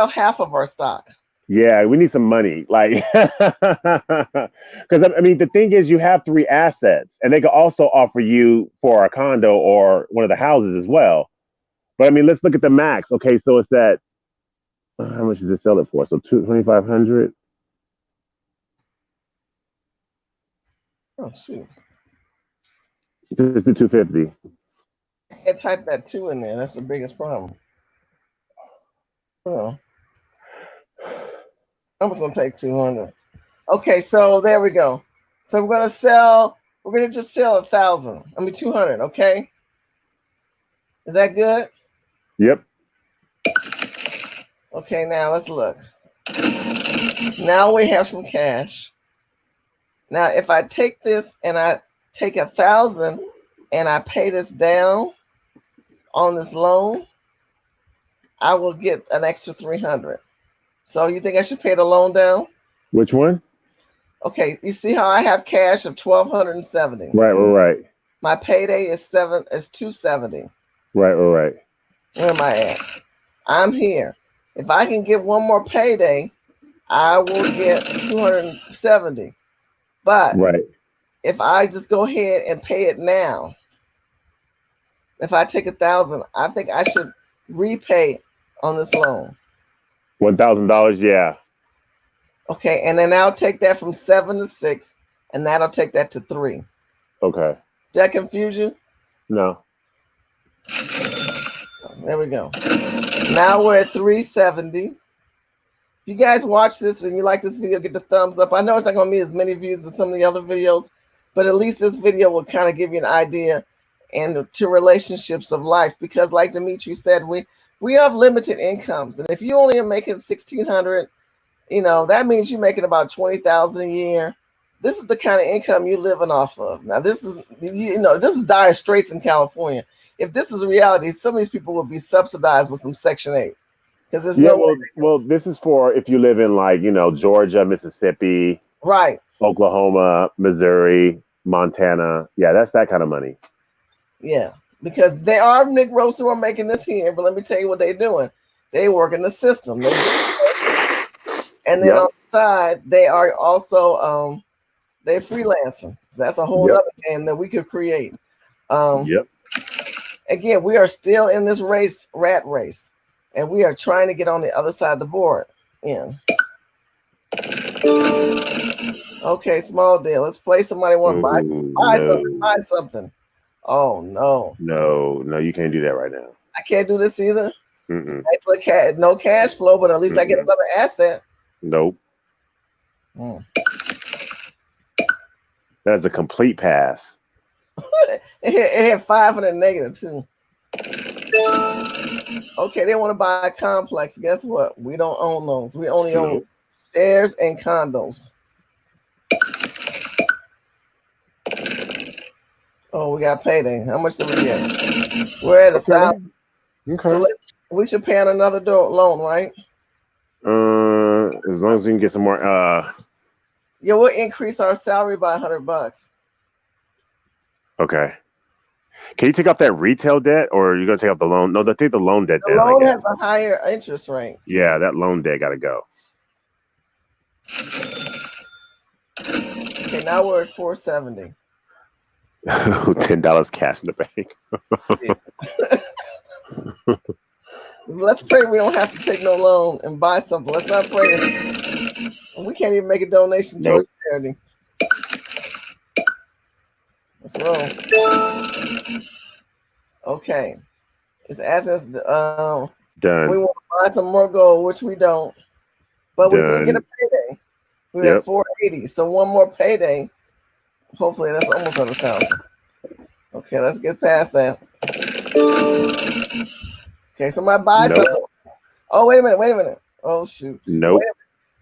half of our stock. Yeah, we need some money. Like, because I mean, the thing is, you have 3 assets, and they could also offer you for a condo or one of the houses as well. But I mean, let's look at the max. Okay, so it's that. How much does it sell it for? So 2,500. Oh shoot! Just do 250. I can't type that 2 in there. That's the biggest problem. Oh. I'm just gonna take 200. Okay, so there we go. So we're gonna just sell 1,000. 200. Okay. Is that good? Yep. Okay, now let's look. Now we have some cash. Now, if I take this and I take 1,000 and I pay this down on this loan, I will get an extra 300. So you think I should pay the loan down? Which one? Okay, you see how I have cash of 1,270. Right. My payday is 270. Right. Where am I at? I'm here. If I can get one more payday, I will get 270. But if I just go ahead and pay it now, if I take 1,000, I think I should repay on this loan. $1,000, yeah. Okay, and then I'll take that from 7 to 6, and that'll take that to 3. Okay. Did that confuse you? No. There we go. Now we're at 370. If you guys watch this and you like this video, get the thumbs up. I know it's not going to be as many views as some of the other videos, but at least this video will kind of give you an idea. and to relationships of life. Because, like Dimitri said, we have limited incomes, and if you only are making 1,600, that means you're making about 20,000 a year. This is the kind of income you're living off of. Now, this is this is dire straits in California. If this is a reality, some of these people will be subsidized with some Section 8 because there's Yeah, no way. well, this is for if you live in like Georgia, Mississippi, Right. Oklahoma, Missouri, Montana. Yeah, that's that kind of money. Yeah, because there are Negroes who are making this here, but let me tell you what they're doing. They work in the system. And then Yep. on the side, they are also they're freelancing. That's a whole Yep. other game that we could create. Yep. Again, we are still in this rat race, and we are trying to get on the other side of the board. Yeah. Okay, small deal. Let's play. Somebody want to buy something. Oh no. No, you can't do that right now. I can't do this either. Mm-mm. Nice little no cash flow, but at least I get another asset. Nope. That's a complete pass. It had 500 negative too. Okay, they want to buy a complex. Guess what? We don't own those. We only own shares and condos. Oh, we got payday. How much did we get? We're at 1,000. Okay. So we should pay on another loan, right? As long as we can get some more. Yeah, we'll increase our salary by $100. Okay. Can you take off that retail debt, or are you gonna take off the loan? No, take the loan debt. The loan has a higher interest rate. Yeah, that loan debt got to go. Okay, now we're at 470. $10 cash in the bank. Let's pray we don't have to take no loan and buy something. Let's not pray. We can't even make a donation towards charity. Let's roll. Okay. It's asking us done. We want to buy some more gold, which we don't. But we did get a payday. We had 480. So one more payday. Hopefully that's almost at 1,000. Okay, let's get past that. Okay, somebody buy something. Oh, wait a minute. Oh, shoot. Nope.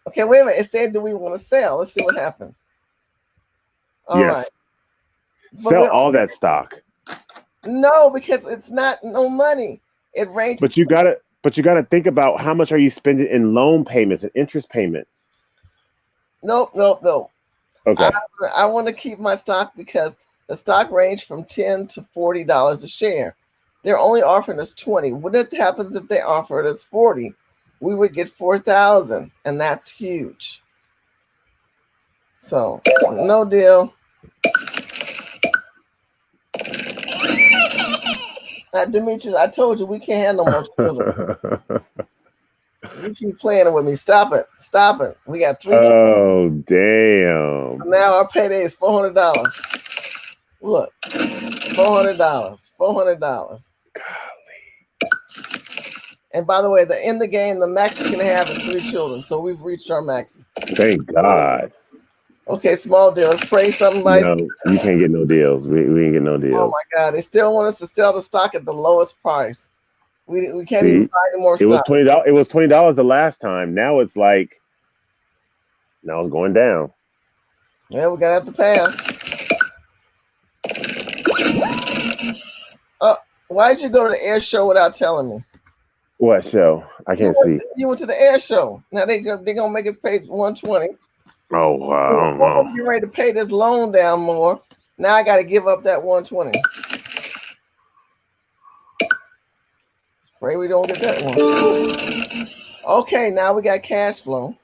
Okay, wait a minute. It said, do we want to sell? Let's see what happened. All right. Sell all that stock. No, because it's not no money. It ranges. But you gotta think about how much are you spending in loan payments and interest payments. Nope. Okay. I want to keep my stock because the stock range from $10 to $40 a share. They're only offering us 20. What happens if they offered us 40? We would get 4,000, and that's huge. So no deal. Demetrius, I told you we can't have no more children. You keep playing with me. Stop it. We got 3 kids. Oh, damn. So now our payday is $400. Look, $400. Golly. And by the way, in the game, the max you can have is 3 children. So we've reached our max. Thank God. Okay, small deal. Let's pray something. No, you can't get no deals. We ain't get no deals. Oh my God! They still want us to sell the stock at the lowest price. We can't even buy any more stock. It was $20 the last time. Now it's going down. Yeah, we're gonna have to pass. Why did you go to the air show without telling me? What show? I can't see. You went to the air show. Now they're gonna make us pay $120. Oh wow! You're ready to pay this loan down more. Now I got to give up that $120. Pray we don't get that one. Okay, now we got cash flow.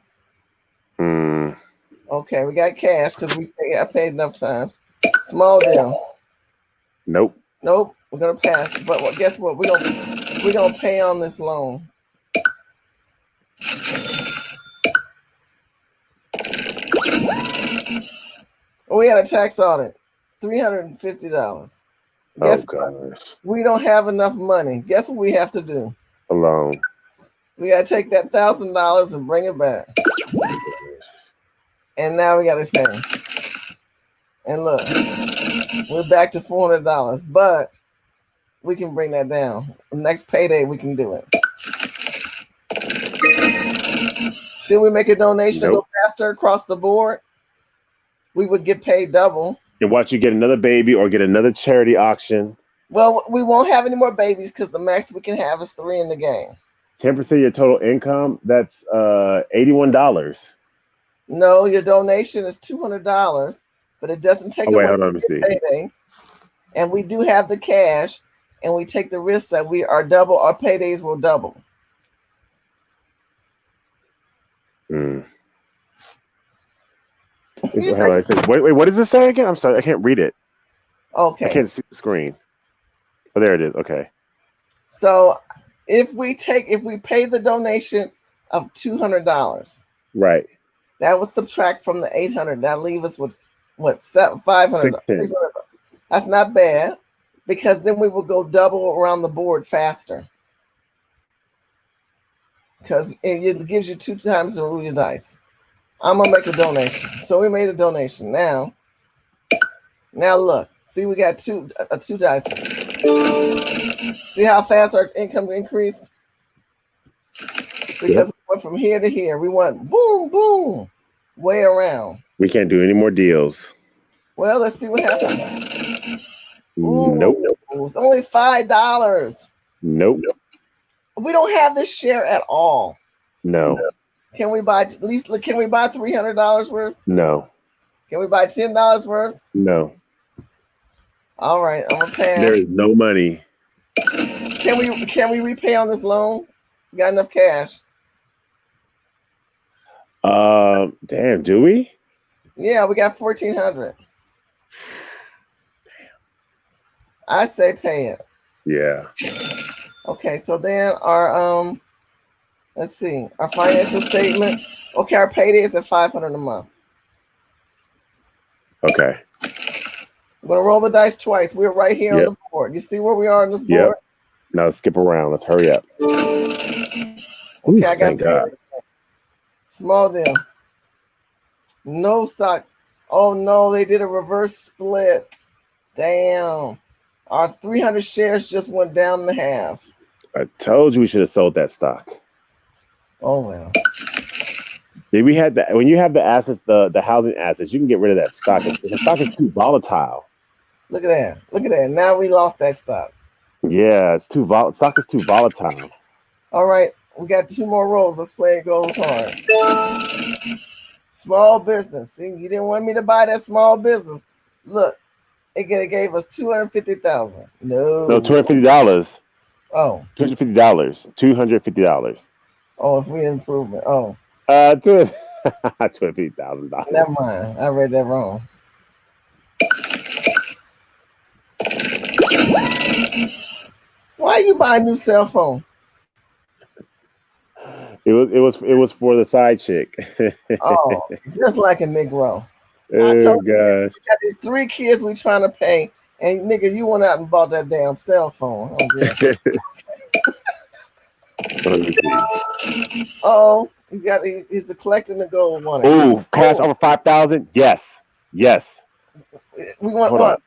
Okay, we got cash because I paid enough times. Small deal. Nope. We're gonna pass. But guess what? We're gonna pay on this loan. We had a tax audit, $350. Guess what? We don't have enough money. Guess what we have to do? A loan. We gotta take that $1,000 and bring it back. And now we gotta pay. And look, we're back to $400, but we can bring that down. Next payday, we can do it. Should we make a donation go faster across the board? We would get paid double. And watch you get another baby or get another charity auction. Well, we won't have any more babies because the max we can have is 3 in the game. 10% of your total income, that's $81. No, your donation is $200, but it doesn't take away your payday. And we do have the cash, and we take the risk that we are double. Our paydays will double. Wait, what does it say again? I'm sorry, I can't read it. Okay. I can't see the screen. Oh, there it is. Okay. So if we pay the donation of $200, right, that would subtract from the 800. That leave us with what, 500. That's not bad, because then we will go double around the board faster. Because it gives you 2 times the roll your dice. I'm gonna make a donation. So we made a donation. Now look, see, we got two dice. See how fast our income increased? Because we went from here to here. We went boom, boom, way around. We can't do any more deals. Well, let's see what happens. Nope. It's only $5. Nope. We don't have this share at all. No. Can we buy at least? Can we buy $300 worth? No. Can we buy $10 worth? No. All right, I'm gonna pass. There is no money. Can we repay on this loan? We got enough cash. Damn, do we? Yeah, we got $1,400. I say pay it. Yeah. Okay, so then our let's see, our financial statement. Okay, our payday is at $500 a month. Okay. I'm gonna roll the dice twice. We're right here on the board. You see where we are on this board? Yep. Now let's skip around. Let's hurry up. Okay, I got God. Small deal. No stock. Oh no, they did a reverse split. Damn. Our 300 shares just went down in half. I told you we should have sold that stock. Oh well. Yeah, we had that. When you have the assets, the housing assets, you can get rid of that stock. The stock is too volatile. Look at that. Look at that. Now we lost that stock. Yeah, it's too stock is too volatile. All right, we got 2 more rolls. Let's play it goes hard. Small business. See, you didn't want me to buy that small business. Look, it gave us $250,000. No, $250. Oh, $250. $250. Oh, if we improvement. Oh, $250,000. Never mind. I read that wrong. Why you buy a new cell phone? It was for the side chick. Oh, just like a Negro. Oh gosh. We got these 3 kids we trying to pay, and nigga, you went out and bought that damn cell phone. Oh, he's collecting the gold one. Oh, cash over 5,000. Yes. We want Hold on.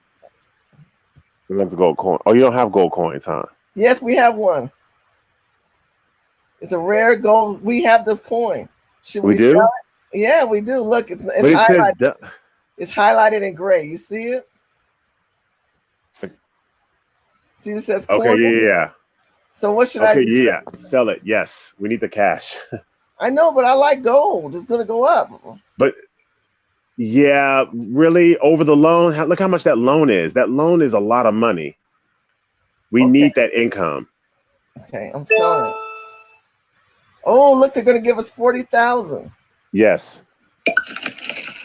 We want the gold coin. Oh, you don't have gold coins, huh? Yes, we have one. It's a rare gold. We have this coin. Should we do? sell it? Yeah, we do. Look, it's highlighted. It's highlighted in gray. You see it? See, it says coin. Okay, yeah. So what should I do? Yeah. Sell it. Yes. We need the cash. I know, but I like gold. It's going to go up. But yeah, really, over the loan, look how much that loan is. That loan is a lot of money. We need that income. Okay, I'm selling it. Oh, look, they're going to give us 40,000. Yes.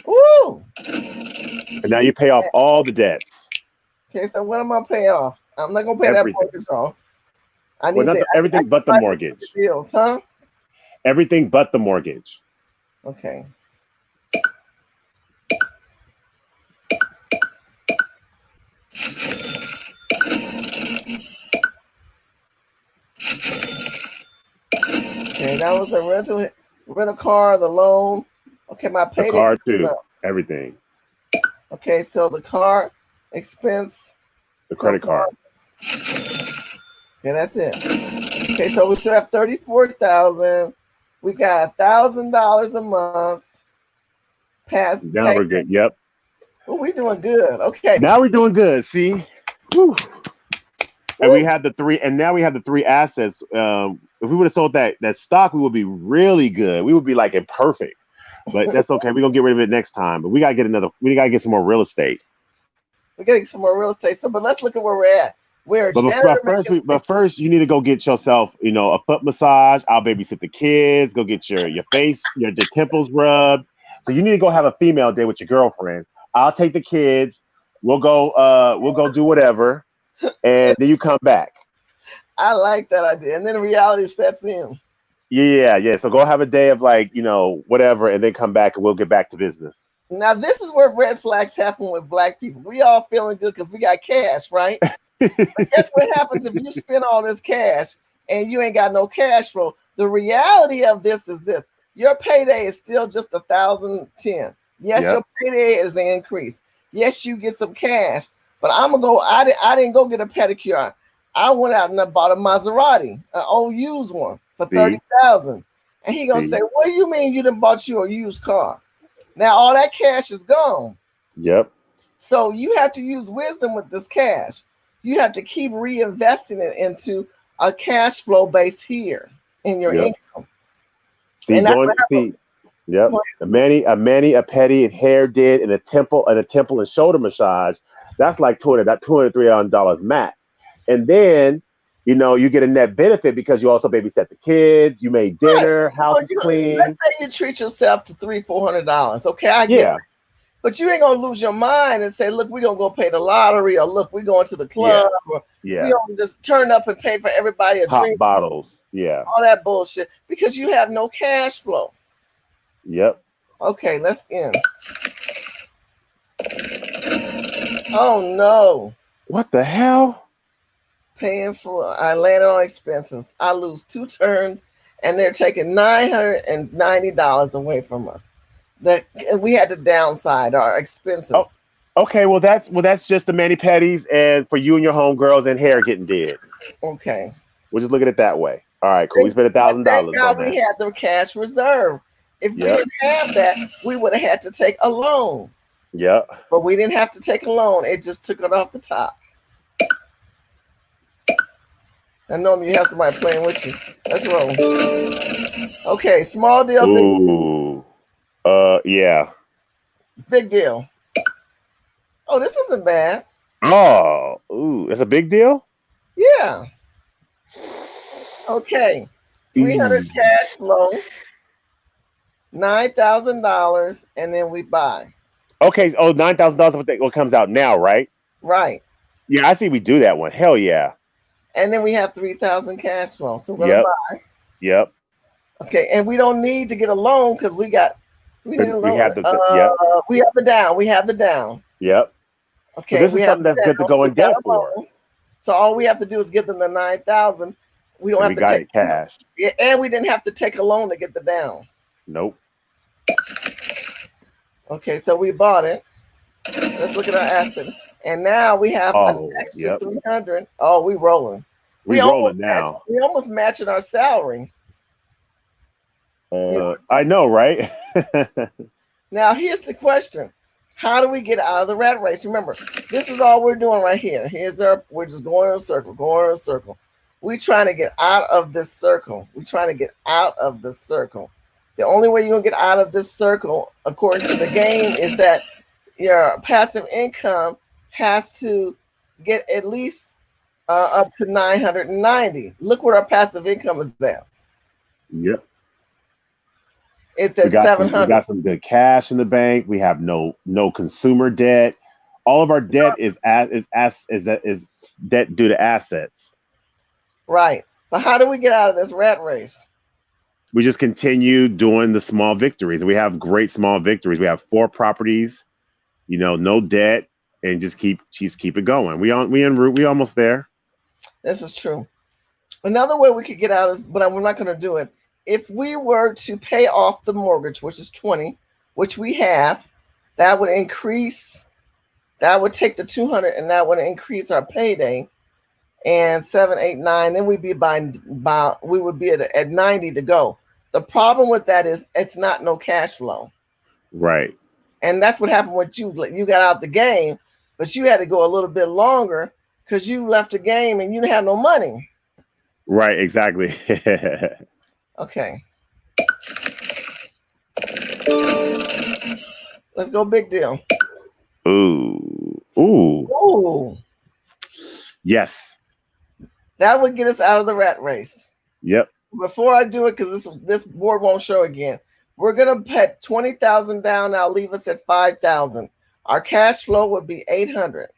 Woo! And now you pay off all the debts. Okay, so what am I pay off? I'm not going to pay that mortgage off. I need everything but the mortgage. Deals, huh? Everything but the mortgage. Okay. Okay, that was a rental car, the loan. Okay, my payday. The car too. Everything. Okay, so the car expense The so credit far. card. Yeah, that's it. Okay, so we still have 34,000. We got $1,000 a month past Now pay. we're good. Yep. Well, we doing good. Okay. Now we're doing good. See. Whew. And we Woo. have the three, and now we have the three assets. If we would have sold that stock, we would be really good. We would be like imperfect, but that's okay. We're gonna get rid of it next time. But we gotta get another. We gotta get some more real estate. We're getting some more real estate. So, but let's look at where we're at. We're a But, janitor making but 60. first, you need to go get yourself, a foot massage. I'll babysit the kids. Go get your face, your temples rubbed. So you need to go have a female day with your girlfriends. I'll take the kids. We'll go do whatever, and then you come back. I like that idea. And then reality sets in. Yeah. So go have a day of like, whatever, and then come back and we'll get back to business. Now, this is where red flags happen with black people. We all feeling good because we got cash, right? But guess what happens if you spend all this cash and you ain't got no cash flow? The reality of this is this: your payday is still just 1,010. Yes, Yep. your payday is an increase. Yes, you get some cash, but I'm gonna go. I didn't go get a pedicure. I went out and I bought a Maserati, an old used one for See, 30,000. And he gonna see. say, "What do you mean you done bought you a used car?" Now all that cash is gone. Yep. So you have to use wisdom with this cash. You have to keep reinvesting it into a cash flow base here in your Yep. income. See, And that's what happens. see. Yep. A mani, a hair did, and a temple and shoulder massage. That's like $200, $300 max. And then, you get a net benefit because you also babysit the kids. You made Right. dinner, house Well, is let's clean. say you treat yourself to $300, $400. Okay, I get it. Yeah. But you ain't gonna lose your mind and say, look, we're gonna go pay the lottery, or look, we're going to the club, Yeah. or we Yeah. gonna just turn up and pay for everybody a Pop drink, bottles. Yeah. all that bullshit, because you have no cash flow. Yep. Okay, let's end. Oh no. What the hell? Paying for I landed on expenses. I lose 2 turns and they're taking $990 away from us. That we had to downside our Oh, expenses. okay. Well, that's just the mani pedis and for you and your homegirls and hair getting did. Okay. We'll just look at it that way. All right, cool. We spent a But thousand thank dollars God on we that. had the cash reserve. If we Yep. didn't have that, we would have had to take a loan. Yep. But we didn't have to take a loan. It just took it off the top. I know you have somebody playing with you. Let's roll. Okay, small deal, Ooh. Yeah. big deal. Oh, this isn't bad. Oh. Ooh. It's a big deal. Yeah. Okay. 300 Eee. cash flow, $9,000, and then we buy. Okay. Oh, $9,000. What comes out now, right? Right. Yeah, I see. We do that one. Hell yeah. And then we have 3,000 cash flow. So we're gonna Yep. buy. Yep. Okay. And we don't need to get a loan because we need a We loan. have yep. We have the down. We have the down. Yep. So Okay. this We is have something the that's good to down. go We in got debt a for, loan. So all we have to do is give them the 9,000. We don't and have we to got take it cash. and we didn't have to take a loan to get the down. Nope. Okay, so we bought it. Let's look at our asset. And now we have an Oh, extra yep. 300. Oh, we rolling. We rolling now. We almost matching our salary. I know, right? Now here's the question. How do we get out of the rat race? Remember, this is all we're doing right here. We're just going in a circle, going in a circle. We're trying to get out of this circle. We're trying to get out of this circle. The only way you're gonna get out of this circle, according to the game, is that your passive income has to get at least up to 990. Look what our passive income is at. Yep. It's We at got we 700. got some good cash in the bank. We have no consumer debt. All of our debt is debt due to assets. Right. But how do we get out of this rat race? We just continue doing the small victories. We have great small victories. We have 4 properties, no debt, and just keep it going. We en route. We almost there. This is true. Another way we could get out is, but we're not going to do it. If we were to pay off the mortgage, which is 20, which we have, that would increase That would take the 200, and that would increase our payday. And 7, 8, 9, then we'd be by we would be at 90 to go. The problem with that is it's not no cash flow. Right. And that's what happened with you. You got out the game, but you had to go a little bit longer because you left the game and you didn't have no money. Right, exactly. Okay. Let's go big deal. Ooh. Ooh. Ooh. Yes. That would get us out of the rat race. Yep. Before I do it, because this board won't show again, we're gonna put 20,000 down. I'll leave us at 5,000. Our cash flow would be 800.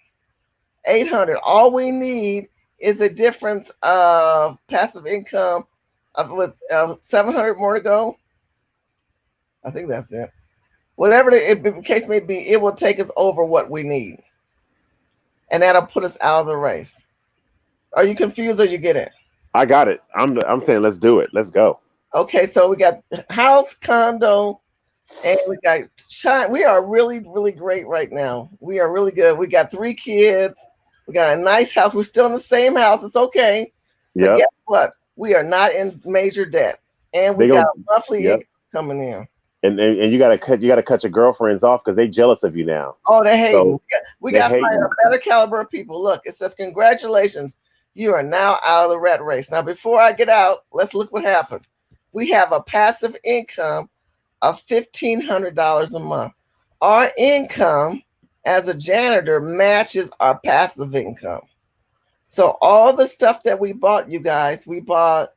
800. All we need is a difference of passive income of 700 more to go. I think that's it. Whatever the case may be, it will take us over what we need, and that'll put us out of the race. Are you confused or you get it? I got it. I'm saying let's do it. Let's go. Okay, so we got house, condo, and we got China. We are really, really great right now. We are really good. We got 3 kids. We got a nice house. We're still in the same house. It's okay. But Yep. guess what? We are not in major debt, and we got roughly income coming in. And you gotta cut your girlfriends off because they jealous of you now. Oh, they're hating. So we got to find a better caliber of people. Look, it says congratulations. You are now out of the rat race. Now, before I get out, let's look what happened. We have a passive income of $1,500 a month. Our income as a janitor matches our passive income. So all the stuff that we bought, you guys, we bought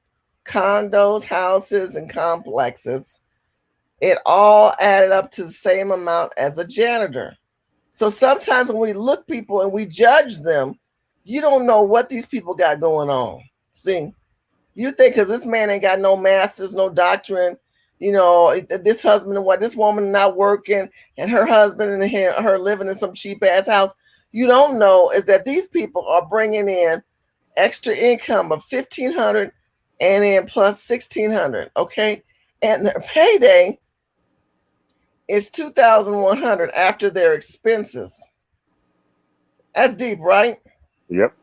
condos, houses, and complexes. It all added up to the same amount as a janitor. So sometimes when we look people and we judge them, you don't know what these people got going on. See, you think because this man ain't got no masters, no doctrine, you know, this husband and what, this woman not working, and her husband and her living in some cheap ass house. You don't know is that these people are bringing in extra income of $1,500 and then plus $1,600. Okay, and their payday is $2,100 after their expenses. That's deep, right? Yep.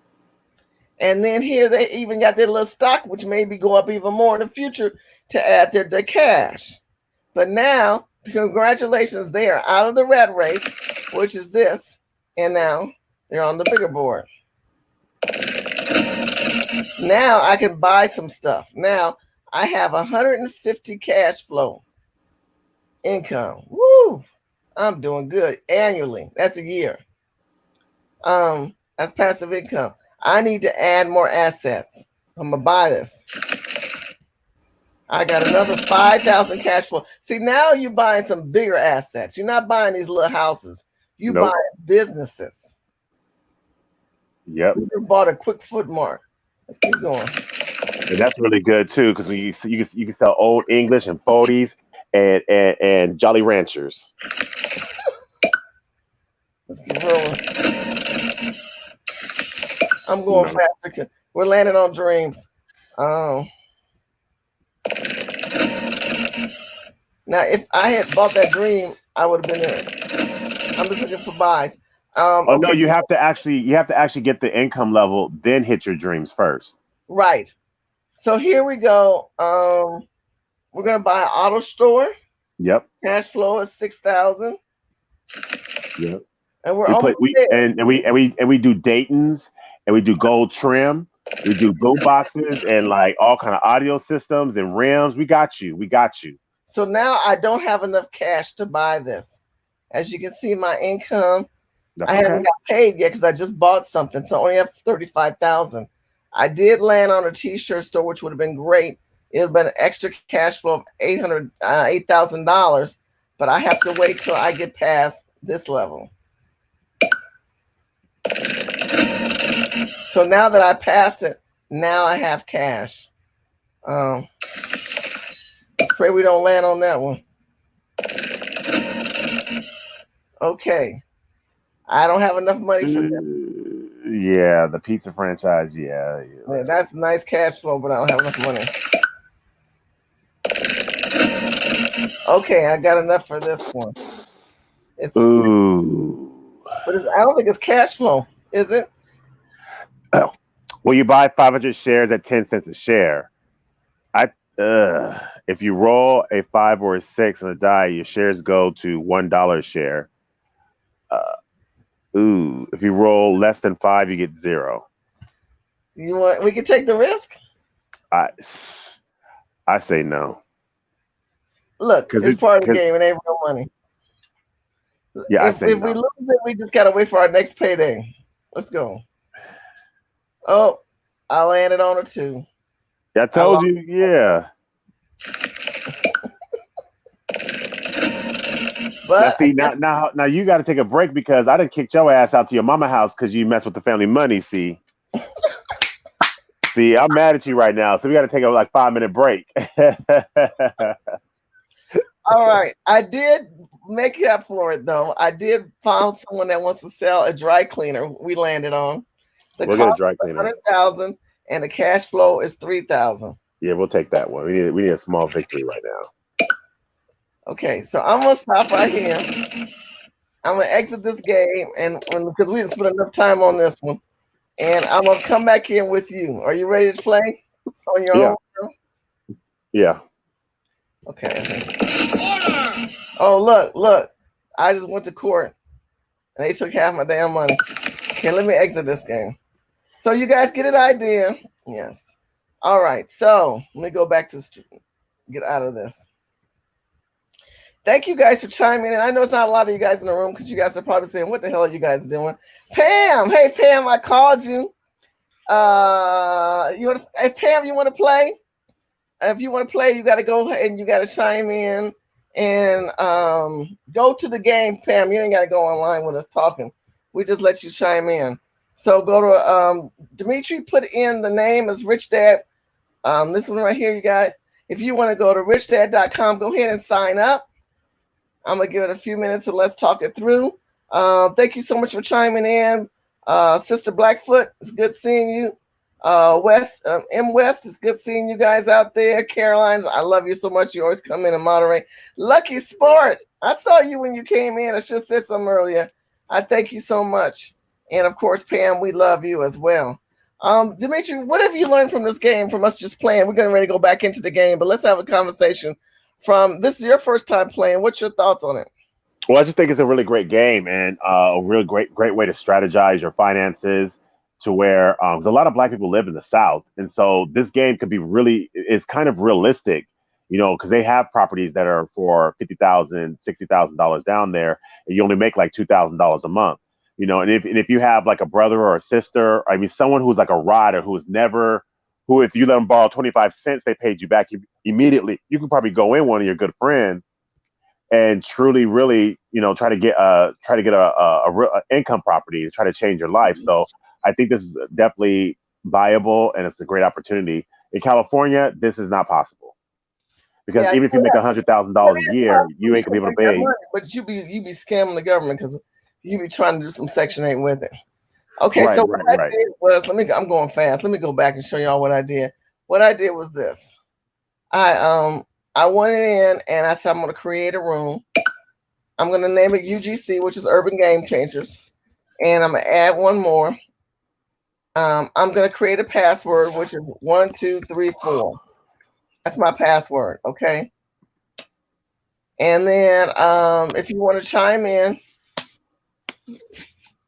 And then here they even got their little stock, which maybe go up even more in the future to add their cash. But now, congratulations, they are out of the rat race, which is this, and now they're on the bigger board. Now I can buy some stuff. Now I have 150 cash flow income. Woo! I'm doing good annually. That's a year. That's passive income. I need to add more assets. I'm gonna buy this. I got another 5,000 cash flow. See, now you're buying some bigger assets. You're not buying these little houses. You buying businesses. Yep. You bought a quick foot mark. Let's keep going. And that's really good too, because when you can sell Old English and 40s and Jolly Ranchers. Let's keep rolling. I'm going faster. We're landing on dreams. Now, if I had bought that dream, I would have been in it. I'm just looking for buys. Okay. No, you have to actually get the income level, then hit your dreams first. Right. So here we go. We're gonna buy an auto store. Yep. Cash flow is 6,000. Yep. And we're almost there. we do Dayton's, and we do gold trim. We do boom boxes and like all kind of audio systems and rims. We got you. So now I don't have enough cash to buy this. As you can see, my income, I haven't got paid yet because I just bought something. So I only have 35,000. I did land on a t-shirt store, which would have been great. It would have been an extra cash flow of $8,000, but I have to wait till I get past this level. So now that I passed it, now I have cash. Let's pray we don't land on that one. Okay. I don't have enough money for that. Yeah, the pizza franchise. Yeah, that's nice cash flow, but I don't have enough money. Okay, I got enough for this one. Ooh. But I don't think it's cash flow, is it? Well, you buy 500 shares at 10 cents a share. I if you roll a 5 or a 6 on the die, your shares go to $1 a share. Uh, if you roll less than 5, you get 0. You want? We can take the risk. I I say no Look, because it's part of the game. It ain't real money. yeah, I If say we no. lose it, we just gotta wait for our next payday. Let's go. Oh, I landed on a 2. I I told lost. you, yeah. Now But I see, guess now you got to take a break because I didn't kick your ass out to your mama house because you mess with the family money. See, I'm mad at you right now, so we got to take a like 5 minute break. all right. I did make up for it though. I did found someone that wants to sell a dry cleaner. We landed on the We'll get a cost dry is cleaner. 100,000 and the cash flow is 3,000. Yeah, we'll take that one. We need a small victory right now. Okay, so I'm gonna stop right here. I'm gonna exit this game and because we didn't spend enough time on this one, and I'm gonna come back in with you. Are you ready to play on your Yeah, own? yeah. Okay. Oh look! I just went to court and they took half my damn money. Okay, let me exit this game. So you guys get an idea? Yes. All right. So let me go back to get out of this. Thank you guys for chiming in. I know it's not a lot of you guys in the room because you guys are probably saying, "What the hell are you guys doing?" Pam, hey Pam, I called you. Hey Pam, you want to play? If you want to play, you got to go ahead and you got to chime in and go to the game. Pam, you ain't got to go online with us talking. We just let you chime in. So go to Dimitri. Put in the name as Rich Dad. This one right here, you got. If you want to go to richdad.com, go ahead and sign up. I'm gonna give it a few minutes and let's talk it through. Thank you so much for chiming in, Sister Blackfoot. It's good seeing you. West M West, it's good seeing you guys out there. Caroline, I love you so much. You always come in and moderate. Lucky Sport, I saw you when you came in. I should have said something earlier. I thank you so much, and of course, Pam, we love you as well. Dimitri, what have you learned from this game? From us just playing, we're getting ready to go back into the game, but let's have a conversation from this is your first time playing. What's your thoughts on it? Well, I just think it's a really great game and a real great way to strategize your finances to where 'cause a lot of black people live in the South, and so this game could be really it's kind of realistic, because they have properties that are for $50,000, $60,000 down there, and you only make like $2,000 a month. And if you have like a brother or a sister, I mean, someone who's like a rider who's never who if you let them borrow 25 cents, they paid you back immediately. You can probably go in one of your good friends and truly really try to get a real income property to try to change your life. So I think this is definitely viable and it's a great opportunity. In California, this is not possible because Yeah, even if you make $100,000 a year, you ain't gonna be able to pay. but you be scamming the government because you be trying to do some Section 8 with it. Okay, Right, so right, what I right. did was I'm going fast. Let me go back and show y'all what I did. What I did was this. I went in and I said I'm gonna create a room. I'm gonna name it UGC, which is Urban Game Changers, and I'm gonna add one more. I'm gonna create a password, which is 1234. That's my password, okay? And then if you want to chime in,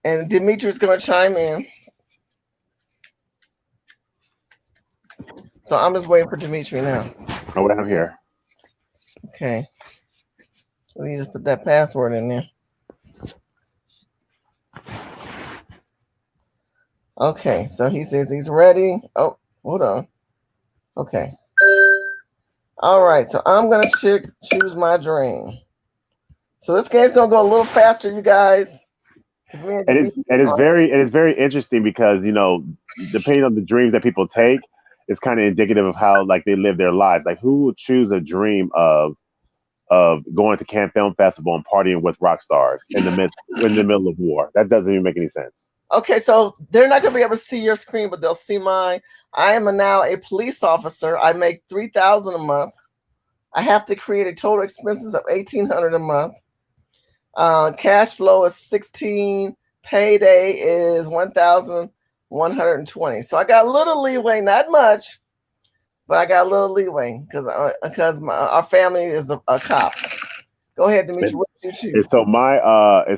and Dimitri's gonna chime in. So I'm just waiting for Dimitri now. Oh, what I'm here. Okay. So you just put that password in there. Okay, so he says he's ready. Oh, hold on. Okay. All right, so I'm gonna choose my dream. So this game's gonna go a little faster, you guys. Because me and And Dimitri it's and it's very and it's very interesting because depending on the dreams that people take, it's kind of indicative of how like they live their lives. Like who would choose a dream of going to Cannes Film Festival and partying with rock stars in the middle of war? That doesn't even make any sense. Okay, so they're not gonna be able to see your screen, but they'll see mine. I am now a police officer. I make 3,000 a month. I have to create a total expenses of 1,800 a month. Cash flow is 16 Payday is 1,120. So I got a little leeway, not much, but I got a little leeway because our family is a cop. Go ahead, Dimitri. What did you And choose?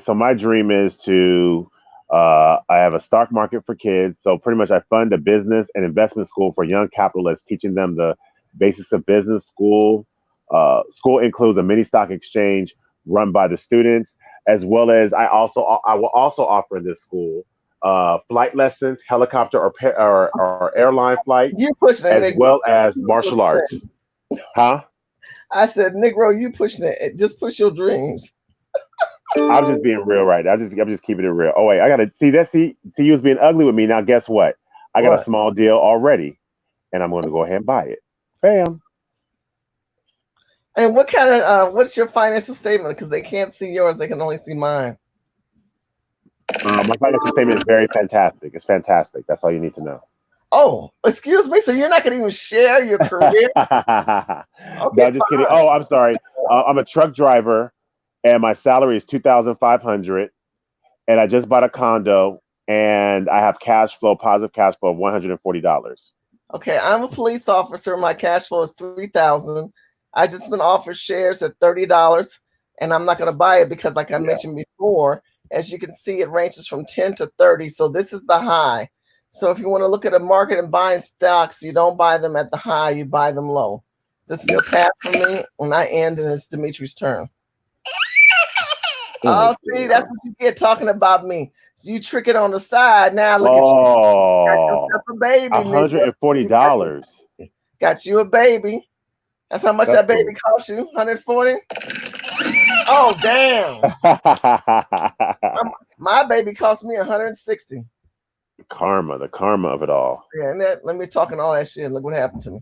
so my dream is to I have a stock market for kids. So pretty much I fund a business and investment school for young capitalists, teaching them the basics of business school. School includes a mini stock exchange run by the students, as well as I will also offer in this school flight lessons, helicopter or airline flights, You pushing it, as Negro. well as martial arts. Huh? I said, Negro, you pushing it. Just push your dreams. I'm just being real right now. I'm just keeping it real. Oh wait, I gotta see that. See you was being ugly with me. Now guess what? I got a What? small deal already, and I'm going to go ahead and buy it. Bam. And what kind of what's your financial statement? Because they can't see yours, they can only see mine. My financial statement is very fantastic. It's fantastic. That's all you need to know. Oh, excuse me. So you're not gonna even share your career? Okay, No, just kidding. fine. Oh, I'm sorry. I'm a truck driver, and my salary is 2,500. And I just bought a condo, and I have positive cash flow of $140. Okay, I'm a police officer. My cash flow is 3,000. I just been offered shares at $30, and I'm not gonna buy it because, like I Yeah. mentioned before, as you can see, it ranges from 10 to 30. So this is the high. So if you want to look at a market and buying stocks, you don't buy them at the high, you buy them low. This is a pass for me. When I end, and it's Dimitri's turn. Oh, see, that's what you get talking about me. So you trick it on the side. Now look at you. Got yourself Oh, a baby, nigga. $140. Got you a baby. That's how much That's that baby cool. cost you? 140? Oh, damn. My baby cost me 160. The karma of it all. Yeah, and let me talking all that shit. Look what happened to me.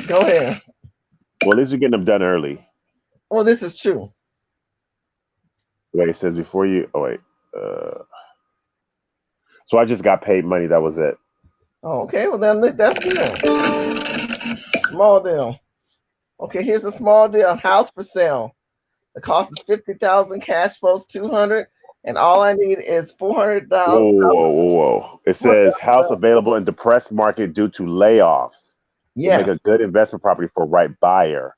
Go ahead. Well, at least you're getting them done early. Well, this is true. Wait, it says before you. Oh wait. So I just got paid money. That was it. Oh, okay, well then that's good. Small deal. Okay, here's a small deal. House for sale. The cost is 50,000. Cash flows 200, and all I need is 400,000. Whoa. It says house available in depressed market due to layoffs. Will make Yes, a good investment property for right buyer.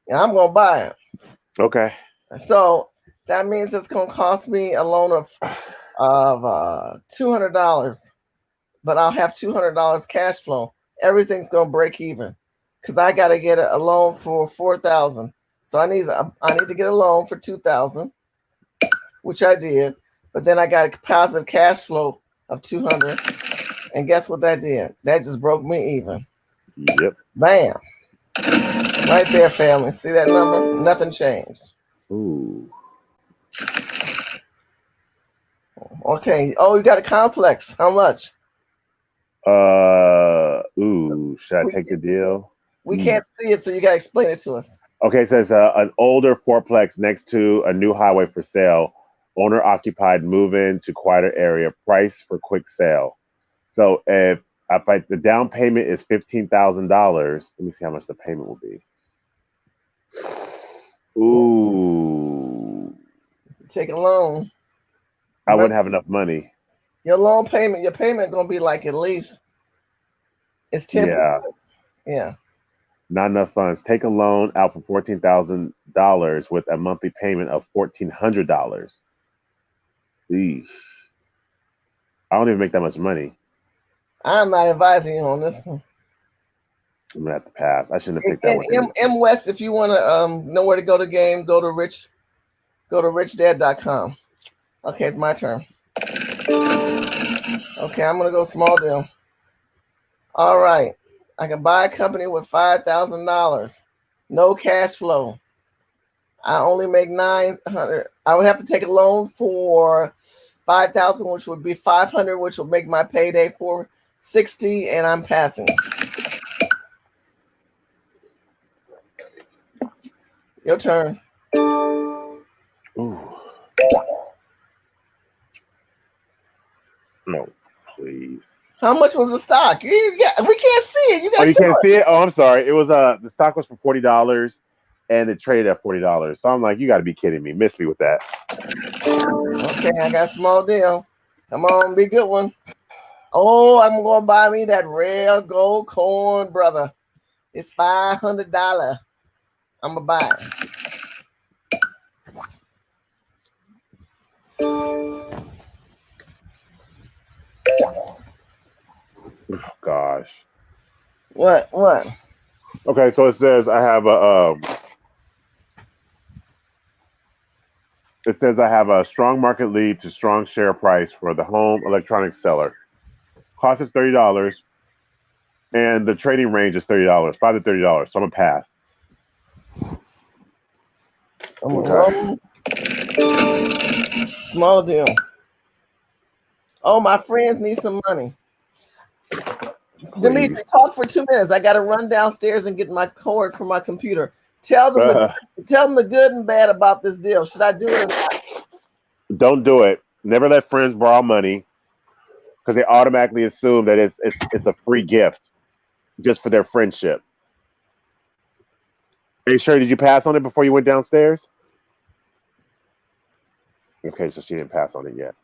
and I'm gonna buy it. Okay. So that means it's gonna cost me a loan of $200, but I'll have $200 cash flow. Everything's gonna break even because I got to get a loan for 4,000. So I need to get a loan for 2,000, which I did. But then I got a positive cash flow of 200, and guess what that did? That just broke me even. Yep. Bam! Right there, family. See that number? Nothing changed. Ooh. Okay. Oh, you got a complex. How much? Should I take the deal? We can't see it, so you got to explain it to us. Okay, it says an older fourplex next to a new highway for sale. Owner occupied, move in to quieter area. Price for quick sale. So if the down payment is $15,000, let me see how much the payment will be. Ooh, Take a loan. I wouldn't have enough money. Your payment gonna be like at least it's 10%. Yeah, Yeah. not enough funds. Take a loan out for $14,000 with a monthly payment of $1,400. Eesh. I don't even make that much money. I'm not advising you on this one. I'm gonna have to pass. I shouldn't have picked that And one. M West, if you want to know where to go to game, go to richdad.com. Okay, it's my turn. Okay, I'm gonna go small deal. All right. I can buy a company with $5,000. No cash flow. I only make 900. I would have to take a loan for 5,000, which would be 500, which would make my payday 460, and I'm passing. Your turn. Ooh. No, please. How much was the stock? We can't see it. You got you can't see it? Oh, I'm sorry. It was the stock was for $40, and it traded at $40. So I'm like, you got to be kidding me. Miss me with that. Okay, I got a small deal. Come on, be a good one. Oh, I'm gonna buy me that rare gold coin, brother. It's $500. I'm gonna buy it. Oh, gosh. What? Okay, so it says I have a strong market lead to strong share price for the home electronics seller. Cost is $30, and the trading range is $30, $5 to $30. So I'm gonna pass. I'm gonna Okay. roll. Small deal. Oh, my friends need some money. Please. Dimitri, talk for 2 minutes. I got to run downstairs and get my cord for my computer. Tell them the good and bad about this deal. Should I do it or not? Don't do it. Never let friends borrow money because they automatically assume that it's a free gift just for their friendship. Are you sure? Did you pass on it before you went downstairs? Okay, so she didn't pass on it yet.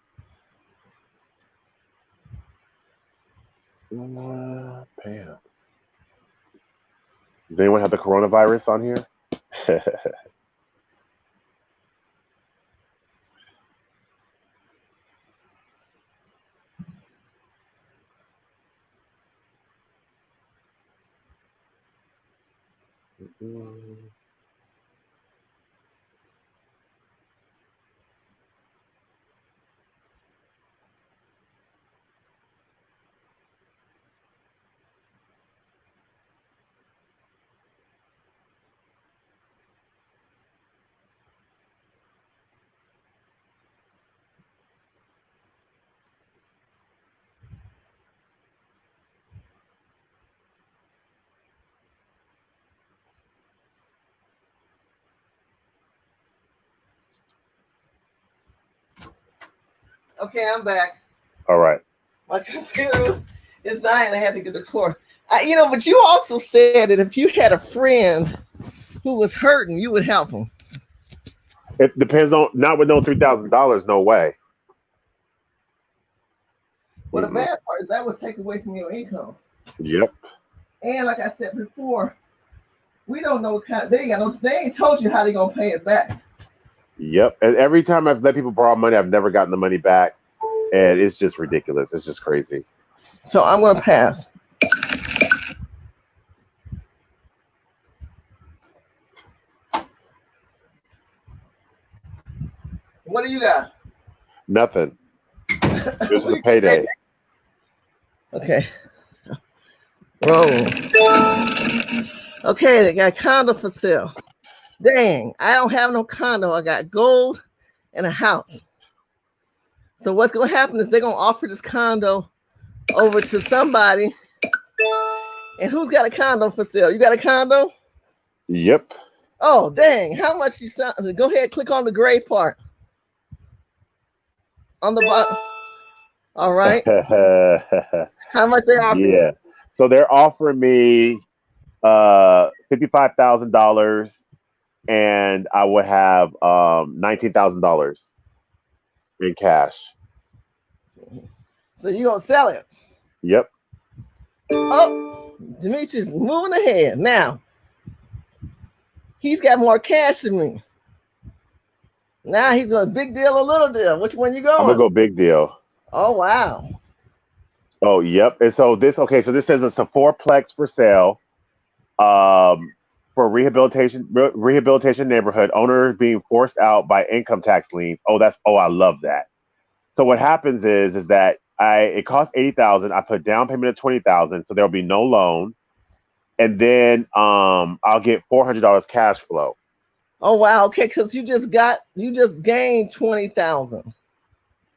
Pam. Does anyone have the coronavirus on here? Okay, I'm back. All right. My computer is dying. I had to get the cord. But you also said that if you had a friend who was hurting, you would help him. It depends on not with no $3,000. No way. Well, the bad part is that would take away from your income. Yep. And like I said before, we don't know what kind. They ain't told you how they gonna pay it back. Yep. And every time I've let people borrow money, I've never gotten the money back, and it's just ridiculous. It's just crazy. So I'm gonna pass. What do you got? Nothing. This is a payday. Okay. Roll. Okay, they got a condo for sale. Dang, I don't have no condo. I got gold and a house. So what's gonna happen is they're gonna offer this condo over to somebody. And who's got a condo for sale? You got a condo? Yep. Oh, dang. How much you sound? Go ahead, click on the gray part. On the bottom. All right. How much they offering? Yeah. So they're offering me $55,000, and I would have $19,000 in cash. So you gonna sell it? Yep. Oh, Demetrius moving ahead now. He's got more cash than me. Now he's going big deal or little deal. Which one you going? I'm gonna go big deal. Oh wow. Oh yep. And so this says it's a fourplex for sale. For rehabilitation neighborhood, owner being forced out by income tax liens. I love that. So what happens is that it costs $80,000. I put down payment of $20,000, so there'll be no loan, and then I'll get $400 cash flow. Oh wow, okay, because you just gained 20,000.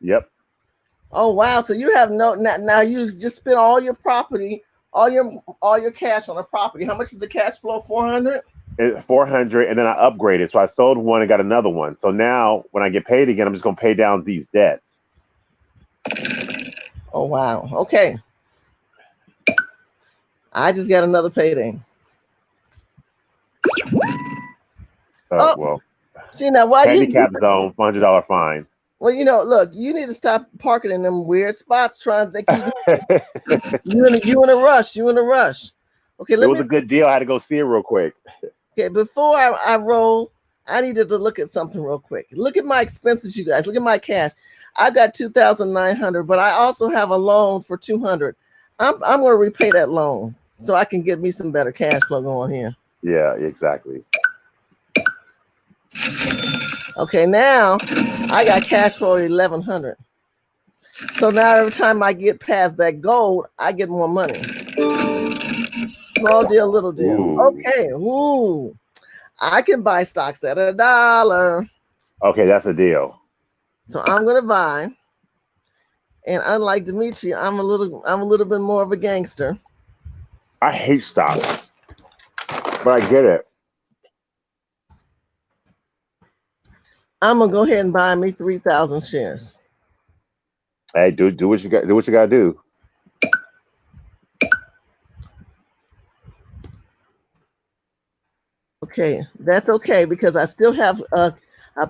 Yep. Oh wow, so you have now you just spent all your property, all your cash on a property. How much is the cash flow? 400? 400, and then I upgraded. So I sold one and got another one. So now when I get paid again, I'm just gonna pay down these debts. Oh wow. Okay. I just got another payday. Oh, Oh, well, see now why handicap zone, $100 fine. well, look, you need to stop parking in them weird spots trying to think you in a rush. You in a rush. Okay, It was a good deal. I had to go see it real quick. okay, before I roll, I needed to look at something real quick. Look at my expenses, you guys. Look at my cash. I've got 2,900, but I also have a loan for 200. I'm going to repay that loan so I can get me some better cash flow going here. Yeah, exactly. Okay, now I got cash flow 1,100. So now every time I get past that goal, I get more money. Small deal, little deal. Ooh. Okay, ooh, I can buy stocks at $1. Okay, that's a deal. So I'm gonna buy. And unlike Dimitri, I'm a little bit more of a gangster. I hate stocks, but I get it. I'm gonna go ahead and buy me 3,000 shares. Hey, do what you got. Do what you got to do. Okay, that's okay because I still have a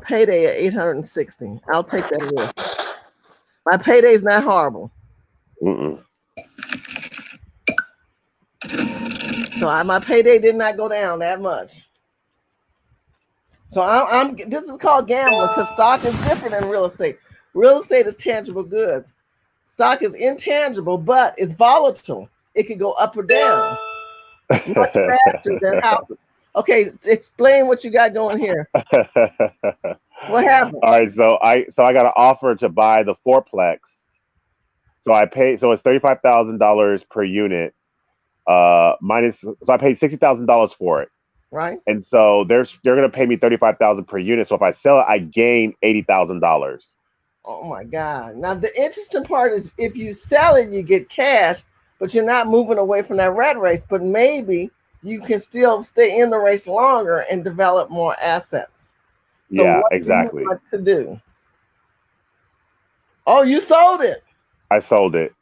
payday at 860. I'll take that risk. My payday is not horrible. Mm-mm. So my payday did not go down that much. So this is called gambling because stock is different than real estate. Real estate is tangible goods. Stock is intangible, but it's volatile. It can go up or down much faster than houses. Okay, explain what you got going here. What happened? All right, so I got an offer to buy the fourplex. So I paid. So it's $35,000 per unit. Minus. So I paid $60,000 for it. Right. And so they're gonna pay me $35,000 per unit. So if I sell it, I gain $80,000. Oh my God! Now the interesting part is if you sell it, you get cash, but you're not moving away from that rat race. But maybe you can still stay in the race longer and develop more assets. So Yeah, what exactly. do you want to do? Oh, you sold it. I sold it.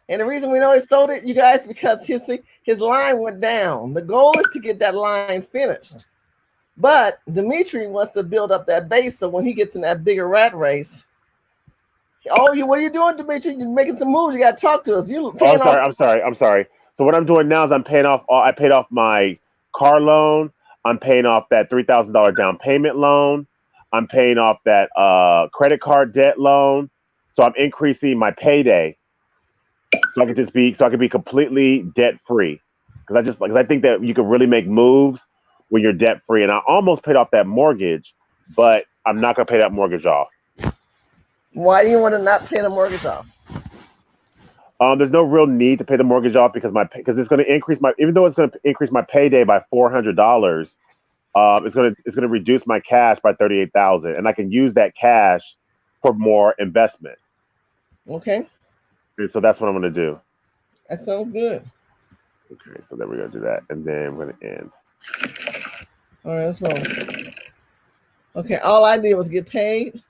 And the reason we know he sold it, you guys, because his line went down. The goal is to get that line finished. But Dimitri wants to build up that base so when he gets in that bigger rat race. Oh, what are you doing, Dimitri? You're making some moves. You got to talk to us. I'm sorry. So what I'm doing now is I paid off my car loan. I'm paying off that $3,000 down payment loan. I'm paying off that credit card debt loan. So I'm increasing my payday. So I can be completely debt free. Because I think that you can really make moves when you're debt free. And I almost paid off that mortgage, but I'm not gonna pay that mortgage off. Why do you want to not pay the mortgage off? There's no real need to pay the mortgage off because it's going to increase even though it's going to increase my payday by $400. It's going to reduce my cash by $38,000, and I can use that cash for more investment. Okay. And so that's what I'm going to do. That sounds good. Okay, so then we're going to do that, and then we're going to end. All right, let's roll. Okay, all I did was get paid.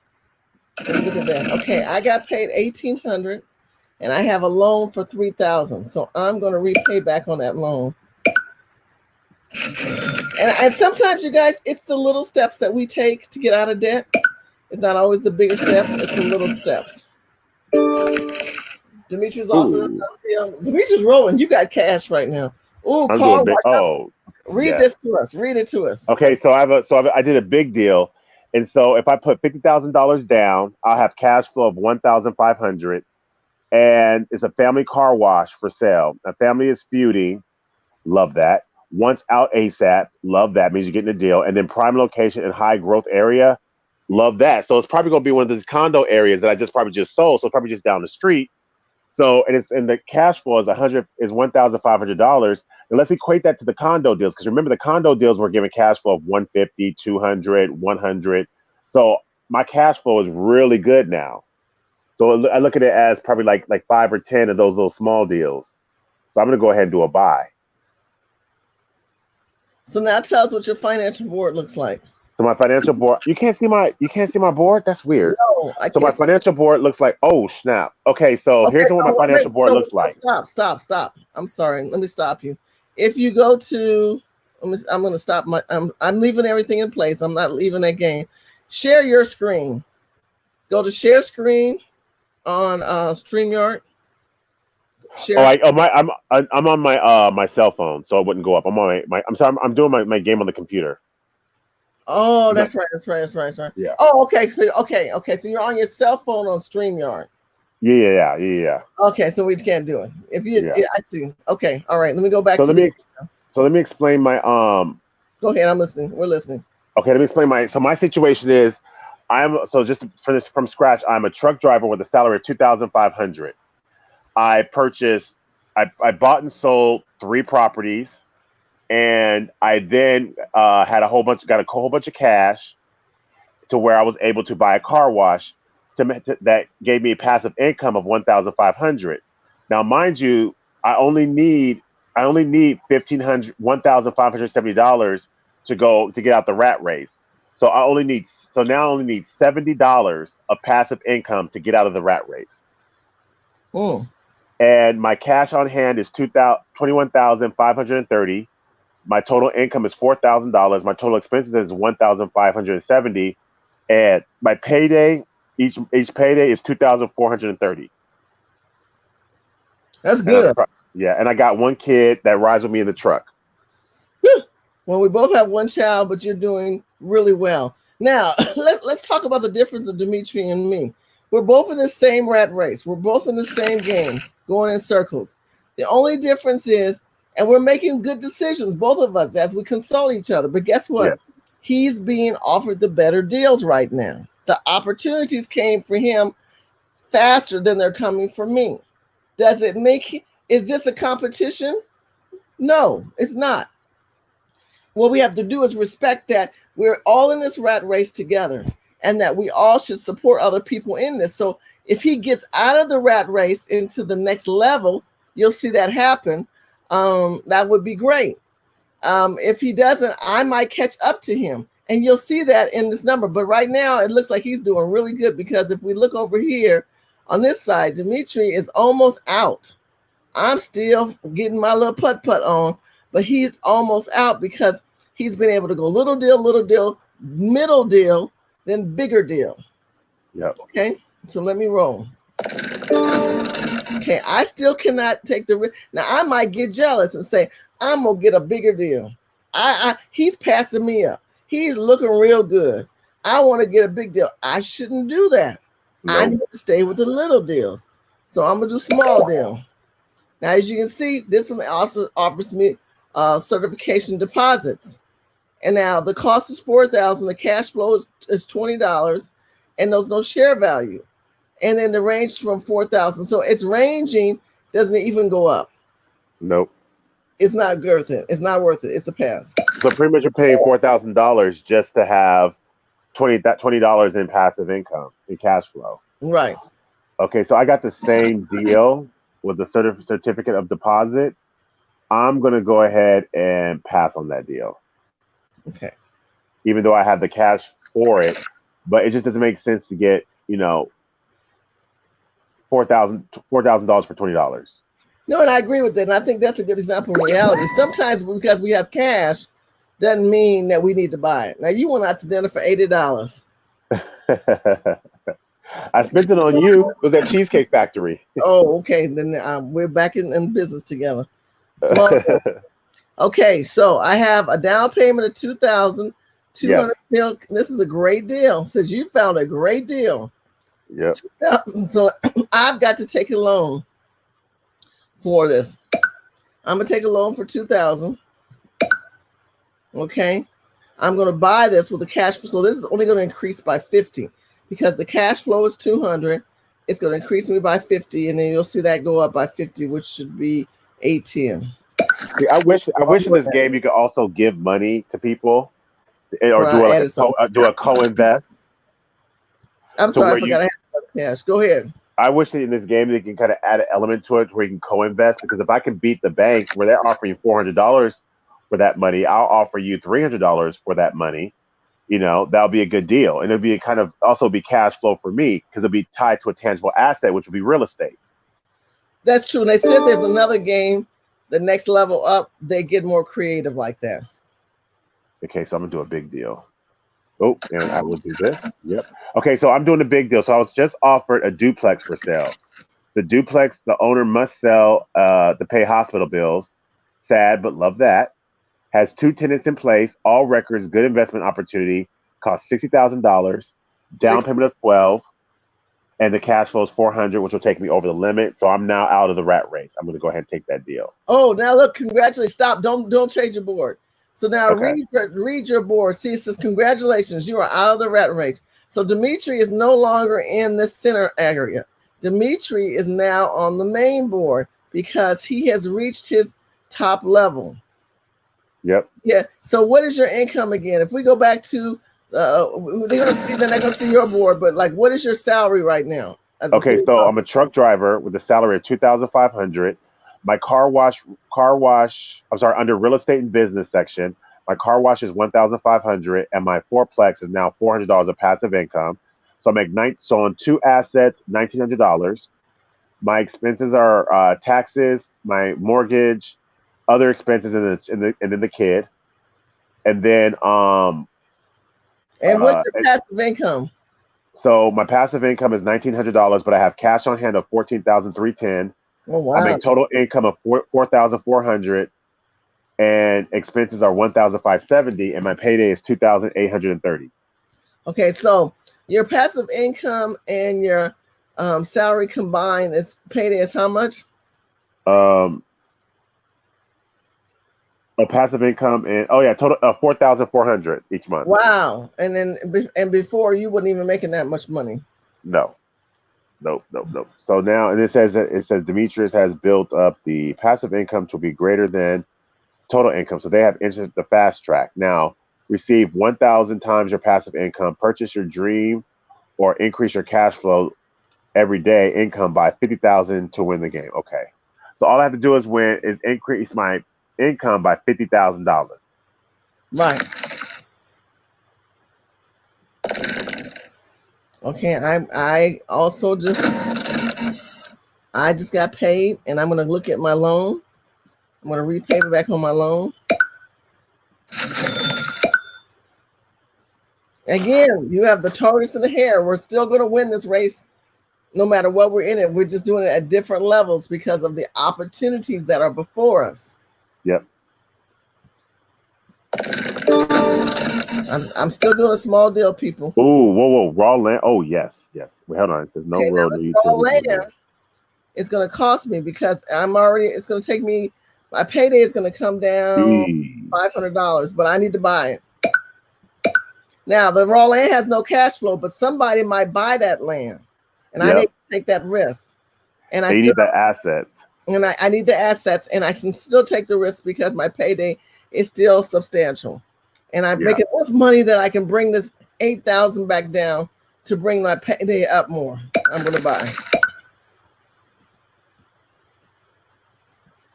Look at that. Okay, I got paid $1,800, and I have a loan for $3,000. So I'm going to repay back on that loan. And sometimes, you guys, it's the little steps that we take to get out of debt. It's not always the bigger steps; it's the little steps. Dimitri's offering. Dimitri's rolling. You got cash right now. Ooh, Carl. Read this to us. Read it to us. Okay, so I did a big deal. And so if I put $50,000 down, I'll have cash flow of $1,500, and it's a family car wash for sale. A family is feuding, love that. Once out ASAP, love that. Means you're getting a deal. And then prime location in high growth area, love that. So it's probably going to be one of these condo areas that I probably just sold. So it's probably just down the street. So and the cash flow is $1,500. And let's equate that to the condo deals, because remember the condo deals were giving cash flow of 150, 200, 100. So my cash flow is really good now. So I look at it as probably like 5 or 10 of those little small deals. So I'm going to go ahead and do a buy. So now tell us what your financial board looks like. So my financial board, you can't see my board? That's weird. No, so my financial board looks like, oh snap. Okay, so here's what my financial board looks like. Stop. I'm sorry. Let me stop you. If you go to I'm gonna stop my. I'm leaving everything in place. I'm not leaving that game. Share your screen. Go to share screen on StreamYard. Oh, Share. I'm on my cell phone, so it wouldn't go up. I'm on my I'm sorry, I'm doing my game on the computer. Oh, My, that's right. That's right. That's right. That's right. yeah. Oh, okay. So okay. So you're on your cell phone on StreamYard. Yeah. Okay, so we can't do it. If you, Yeah. yeah, I see. Okay, all right. Let me go back So to let the me game. so let me explain my Go ahead. I'm listening. We're listening. okay, let me explain my situation is I'm so just for this from scratch, I'm a truck driver with a salary of 2,500. I purchased I bought and sold 3 properties, and I then had got a whole bunch of cash to where I was able to buy a car wash that gave me a passive income of 1,500. Now, mind you, I only need $1,570 to get out the rat race. So now I only need $70 of passive income to get out of the rat race. Mm. And my cash on hand is 21,530. My total income is $4,000. My total expenses is 1,570, and my payday each payday is 2,430. That's And good. yeah, and I got one kid that rides with me in the truck. Well, we both have one child, but you're doing really well. Now, let's talk about the difference of Dimitri and me. We're both in the same rat race. We're both in the same game, going in circles. The only difference is, and we're making good decisions, both of us, as we consult each other. But guess what? Yes. He's being offered the better deals right now. The opportunities came for him faster than they're coming for me. Does it make, is this a competition? No, it's not. What we have to do is respect that we're all in this rat race together and that we all should support other people in this. So if he gets out of the rat race into the next level, you'll see that happen. That would be great. If he doesn't, I might catch up to him and you'll see that in this number. But right now, it looks like he's doing really good because if we look over here on this side, Dimitri is almost out. I'm still getting my little putt on, but he's almost out because he's been able to go little deal, middle deal, then bigger deal. Yep. Okay, so let me roll. Okay, I still cannot take the risk. Now I might get jealous and say I'm gonna get a bigger deal. He's passing me up. He's looking real good. I want to get a big deal. I shouldn't do that. I Nope. need to stay with the little deals. So I'm gonna do small deal. Now, as you can see, this one also offers me certification deposits. And now the cost is $4,000. The cash flow is $20, and there's no share value. And then the range from 4,000. So it's ranging, doesn't even go up. Nope. It's not worth it. It's not worth it. It's a pass. So pretty much you're paying $4,000 just to have $20 in passive income in cash flow. Right. Okay, so I got the same deal with the certificate of deposit. I'm gonna go ahead and pass on that deal. Okay. Even though I have the cash for it, but it just doesn't make sense to get $4,000 for $20. No, and I agree with that. And I think that's a good example of reality. Sometimes because we have cash doesn't mean that we need to buy it. Now you went out to dinner for $80. I spent it on you. It was at Cheesecake Factory. Oh, okay. Then we're back in business together. Small. Okay, so I have a down payment of $2,200. Yes. This is a great deal. Says you found a great deal. Yep. So I've got to take a loan for this. I'm gonna take a loan for $2,000. Okay, I'm gonna buy this with the cash. So this is only going to increase by 50 because the cash flow is 200. It's going to increase me by 50, and then you'll see that go up by 50, which should be 810. See, I wish in this game you could also give money to people, or Well, I added something. do a co-invest. I'm to sorry, I where forgot I had cash. Go ahead. I wish that in this game they can kind of add an element to it where you can co-invest, because if I can beat the banks where they're offering you $400 for that money, I'll offer you $300 for that money. That'll be a good deal, and it'll be a kind of also be cash flow for me because it'll be tied to a tangible asset, which will be real estate. That's true. And they said there's another game, the next level up, they get more creative like that. Okay, so I'm gonna do a big deal. Oh, and I will do this. Yep. Okay, so I'm doing a big deal. So I was just offered a duplex for sale. The duplex, the owner must sell to pay hospital bills. Sad, but love that. Has two tenants in place, all records, good investment opportunity. Cost $60,000. Down Six. payment of 12, and the cash flow is 400, which will take me over the limit. So I'm now out of the rat race. I'm going to go ahead and take that deal. Oh, now look, congratulations. Stop. Don't change your board. So now Okay. read your board. See, it says congratulations, you are out of the rat race. So Dimitri is no longer in the center area. Dimitri is now on the main board because he has reached his top level. Yep. Yeah. So what is your income again? If we go back to they're gonna see your board, but like what is your salary right now? Okay, so I'm a truck driver with a salary of 2,500. My car wash. I'm sorry, under real estate and business section, my car wash is 1,500, and my fourplex is now $400 of passive income. So I make so on two assets, $1,900. My expenses are taxes, my mortgage, other expenses, and then the kid, and then and what's your passive income? So my passive income is $1,900, but I have cash on hand of $14,310. Oh wow! I make total income of 4,400, and expenses are 1,570, and my payday is 2,830. Okay, so your passive income and your salary combined is payday is how much? Passive income and total 4,400 each month. Wow! And then before you wouldn't even making that much money. No. Nope. So now, and it says Demetrius has built up the passive income to be greater than total income. So they have entered the fast track. Now, receive 1,000 times your passive income, purchase your dream, or increase your cash flow every day income by 50,000 to win the game. Okay. So all I have to do is increase my income by $50,000. Right. Okay, I also just got paid, and I'm gonna look at my loan. I'm gonna repay back on my loan. Again, you have the tortoise and the hare. We're still gonna win this race, no matter what we're in it. We're just doing it at different levels because of the opportunities that are before us. Yep. I'm still doing a small deal, people. Oh, whoa, raw land. Oh, yes. Wait, hold on. It says no road, no utility. It's going to cost me because it's going to take me, my payday is going to come down $500, but I need to buy it. Now, the raw land has no cash flow, but somebody might buy that land, and I need to take that risk. And I need the assets. And I need the assets, and I can still take the risk because my payday is still substantial. And I make enough money that I can bring this 8,000 back down to bring my payday up more. I'm going to buy.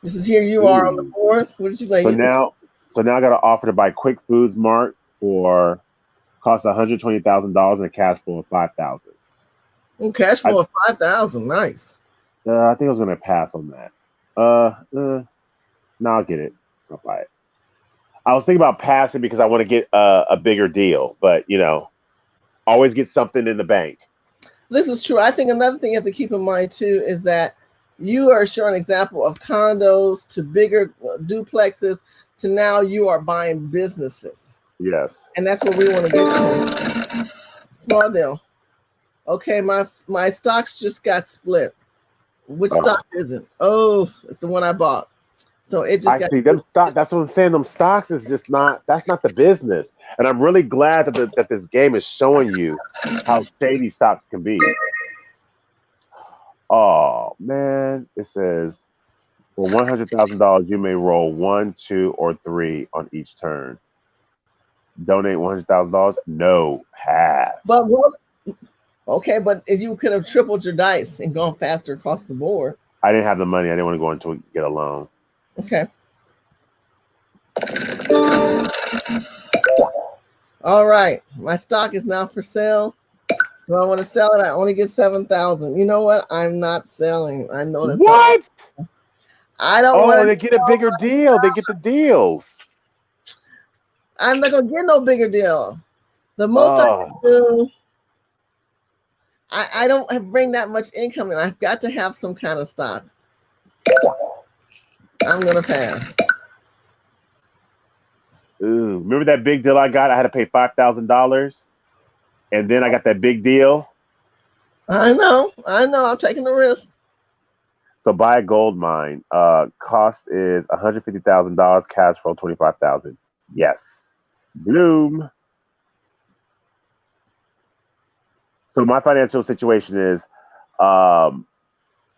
This is here. You are on the board. What did you lay? So now I got an offer to buy Quick Foods Mart for cost $120,000 and a cash flow of $5,000. Cash flow of $5,000. Nice. I think I was going to pass on that. No, I'll get it. I'll buy it. I was thinking about passing because I want to get a bigger deal, but always get something in the bank. This is true. I think another thing you have to keep in mind too is that you are showing an example of condos to bigger duplexes to now you are buying businesses. Yes. And that's what we want to get to. Small deal. Okay, my stocks just got split. Which stock is it? Oh, it's the one I bought. So it just see them stock. That's what I'm saying. Them stocks is just not. That's not the business. And I'm really glad that this game is showing you how shady stocks can be. Oh man, it says for $100,000 you may roll 1, 2, or 3 on each turn. Donate $100,000. No, pass. But okay, but if you could have tripled your dice and gone faster across the board. I didn't have the money. I didn't want to go into get a loan. Okay. All right. My stock is now for sale. Do I want to sell it? I only get 7,000. You know what? I'm not selling. I know that's what. I don't want. They get a bigger deal. They get the deals. I'm not gonna get no bigger deal. The most I Oh, can do, I don't bring that much income in. I've got to have some kind of stock. I'm gonna pass. ooh, remember that big deal I got? I had to pay $5,000, and then I got that big deal. I know. I'm taking the risk. So buy a gold mine. Cost is $150,000. Cash flow 25,000. Yes. Bloom. So my financial situation is, um,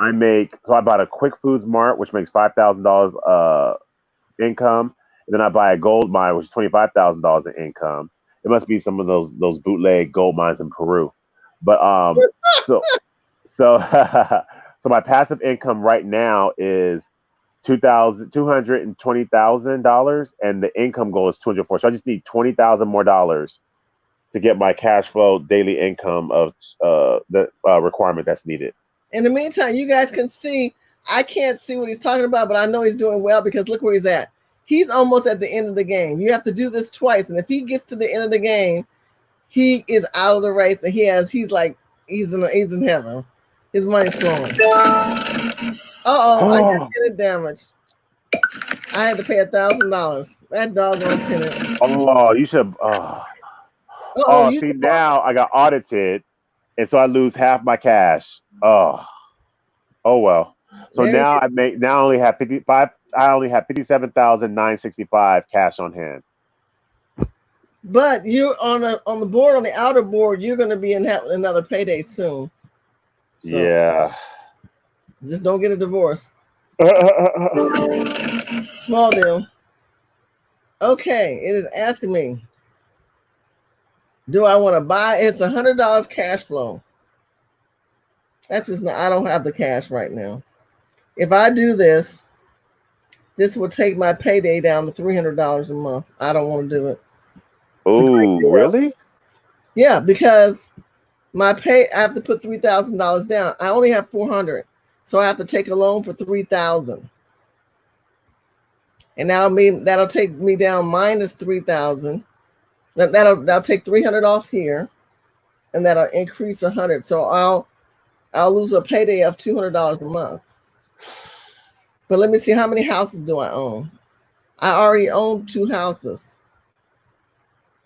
I bought a Quick Foods Mart, which makes $5,000 income, and then I buy a gold mine, which is $25,000 in income. It must be some of those bootleg gold mines in Peru, but so so so my passive income right now is $220,000, and the income goal is 204. So I just need $20,000 more dollars to get my cash flow daily income of the requirement that's needed. In the meantime, you guys can see, I can't see what he's talking about, but I know he's doing well because look where he's at. He's almost at the end of the game. You have to do this twice. And if he gets to the end of the game, he is out of the race and he's in heaven. His money's flowing. I got Oh, tenant damage. I had to pay $1,000. That doggone tenant. oh, you should. You See, now I got audited, and so I lose half my cash. Oh well. So there you now I only have 55. I only have 57,965 cash on hand. But you're on the board, on the outer board, you're gonna be in another payday soon. So Yeah. just don't get a divorce. Small deal. Okay, it is asking me, do I want to buy? It's $100 cash flow. That's just not, I don't have the cash right now. If I do this will take my payday down to $300 a month. I don't want to do it. Oh, really? Yeah, because I have to put $3,000 down. I only have 400, so I have to take a loan for 3,000, and that'll take me down minus 3,000. That'll take 300 off here, and that'll increase 100. So I'll lose a payday of $200 a month. But let me see, how many houses do I own? I already own 2 houses,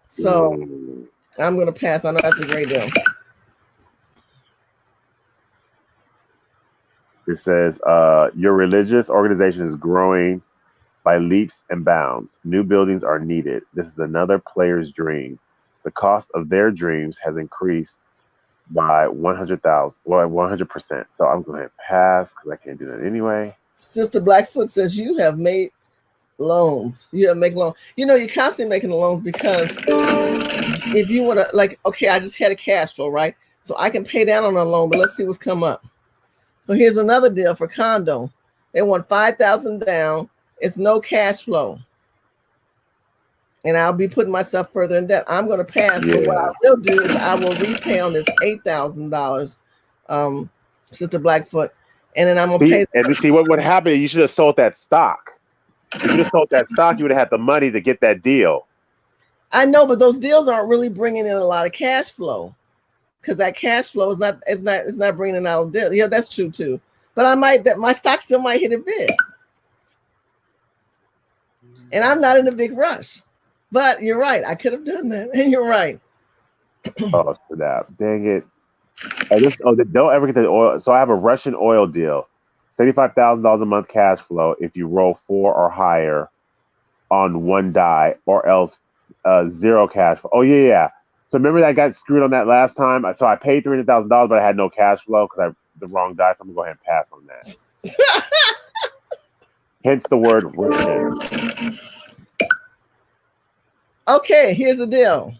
so I'm gonna pass. I know that's a great deal. It says, your religious organization is growing by leaps and bounds. New buildings are needed. This is another player's dream. The cost of their dreams has increased by 100,000, well, 100%. So I'm going to pass because I can't do that anyway. Sister Blackfoot says you have made loans. You have make loans. You're constantly making the loans because if you want to, okay, I just had a cash flow, right? So I can pay down on a loan, but let's see what's come up. So here's another deal for condo. They want $5,000 down. It's no cash flow. And I'll be putting myself further in debt. I'm going to pass. Yeah. But what I will do is I will repay on this $8,000, Sister Blackfoot. And then I'm going to pay. And see what would happen. You should have sold that stock. If you just sold that stock, you would have had the money to get that deal. I know, but those deals aren't really bringing in a lot of cash flow, because that cash flow is not bringing out a deal. Yeah, that's true too. But my stock still might hit a bid, and I'm not in a big rush. But you're right, I could have done that, and you're right. Oh snap! Dang it! Don't ever get the oil. So I have a Russian oil deal, $75,000 a month cash flow if you roll 4 or higher on one die, or else 0 cash flow. Oh yeah. So remember that I got screwed on that last time. So I paid $300,000, but I had no cash flow because I had the wrong die. So I'm gonna go ahead and pass on that. Hence the word Russian. Okay, here's the deal.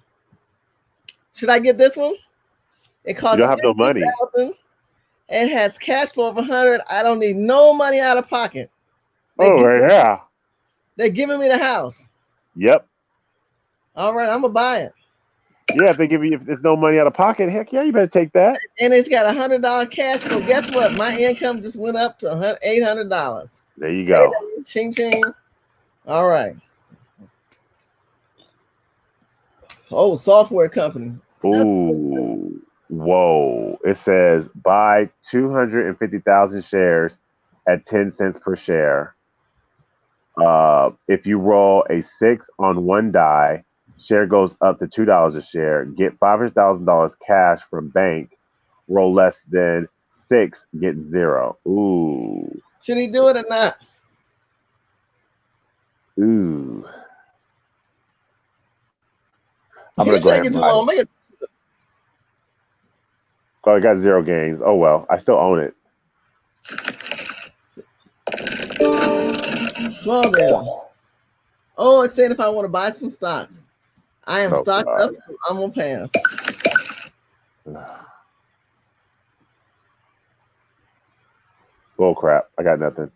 Should I get this one? It costs. You don't have no money. It has cash flow of 100. I don't need no money out of pocket. Yeah. They're giving me the house. Yep. All right, I'm gonna buy it. Yeah, if there's no money out of pocket, heck yeah, you better take that. And it's got $100 cash flow. Guess what? My income just went up to $800. There you go. Ching ching. All right. Oh, software company. Ooh, whoa. It says buy 250,000 shares at 10 cents per share. If you roll a 6 on one die, share goes up to $2 a share. Get $500,000 cash from bank. Roll less than 6, get 0. Ooh. Should he do it or not? Ooh. I'm You gonna go ahead taking and too buy long. it. Make it Oh, I got 0 gains. Oh well, I still own it. slow down. Oh, it said if I want to buy some stocks. I am Oh stocked up, God. so I'm gonna pass. Bull crap. I got nothing.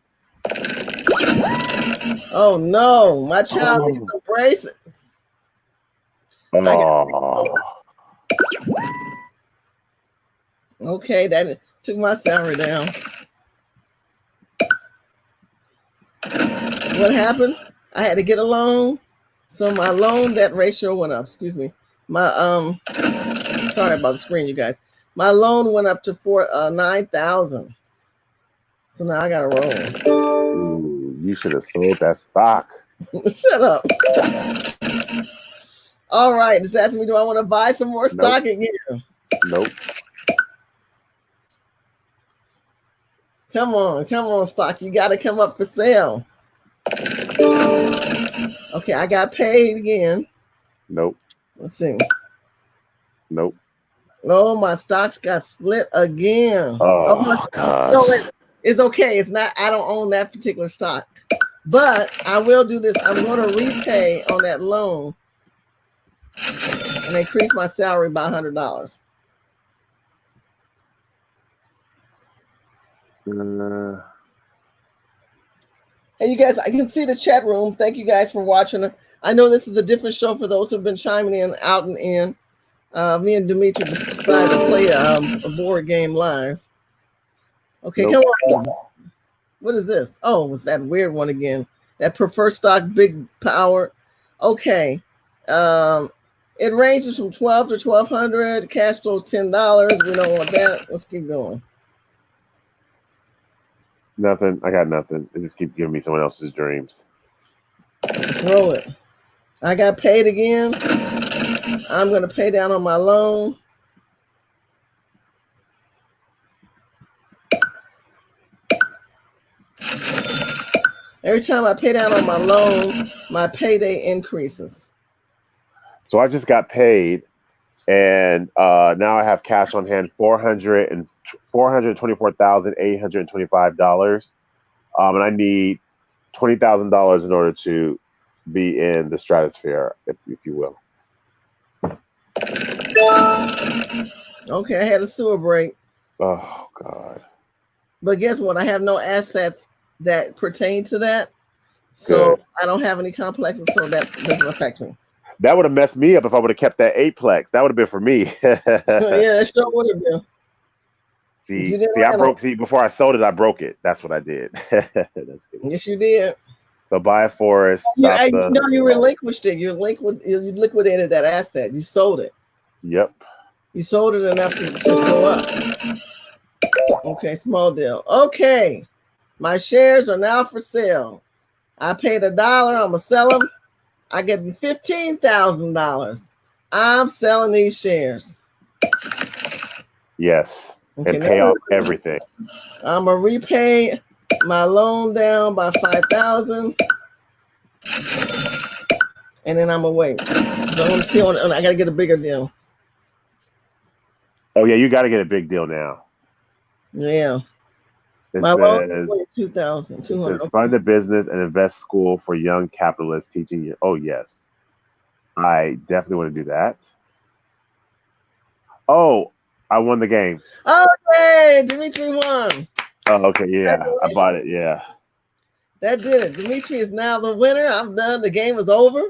Oh no, my child needs Oh. some braces. Okay, that took my salary down. What happened? I had to get a loan, so my loan debt ratio went up. Excuse me. My sorry about the screen, you guys. My loan went up to 9,000. So now I gotta roll. Ooh, you should have sold that stock. Shut up. All right, it's asking me, do I want to buy some more stock again? Nope. Come on, stock. You got to come up for sale. Okay, I got paid again. Nope. Let's see. Nope. Oh, my stocks got split again. Oh gosh. No, it's okay. It's not. I don't own that particular stock, but I will do this. I'm going to repay on that loan and increase my salary by $100. Hey, you guys, I can see the chat room. Thank you guys for watching. I know this is a different show for those who've been chiming in, out and in. Me and Dimitri decided to play a board game live. Okay, come on. What is this? Oh, it's that weird one again. That preferred stock, big power. Okay. It ranges from 12 to 1,200. Cash flow is $10. We don't want that. Let's keep going. Nothing. I got nothing. They just keep giving me someone else's dreams. Throw it. I got paid again. I'm going to pay down on my loan. Every time I pay down on my loan, my payday increases. So I just got paid, and now I have cash on hand $424,825. And I need $20,000 in order to be in the stratosphere, if you will. Okay, I had a sewer break. Oh God. But guess what? I have no assets that pertain to that. So good. I don't have any complexes, so that doesn't affect me. That would have messed me up if I would have kept that 8plex. That would have been for me. Yeah, it sure would have been. See, before I sold it, I broke it. That's what I did. That's good. Yes, you did. So buy a forest. You relinquished it. You liquidated that asset. You sold it. Yep. You sold it enough to go up. Okay, small deal. Okay, my shares are now for sale. I paid $1. I'm gonna sell them. I get $15,000. I'm selling these shares. Yes, okay, and pay off everything. I'm gonna repay my loan down by $5,000, and then I'm gonna wait. So I want to see. I gotta get a bigger deal. Oh yeah, you got to get a big deal now. Yeah. My loan is $2,200. Fund a business and invest school for young capitalists teaching you. Oh yes, I definitely want to do that. Oh, I won the game. Okay, Dimitri won. Oh, okay, yeah, I bought it. Yeah, that did it. Dimitri is now the winner. I'm done. The game is over.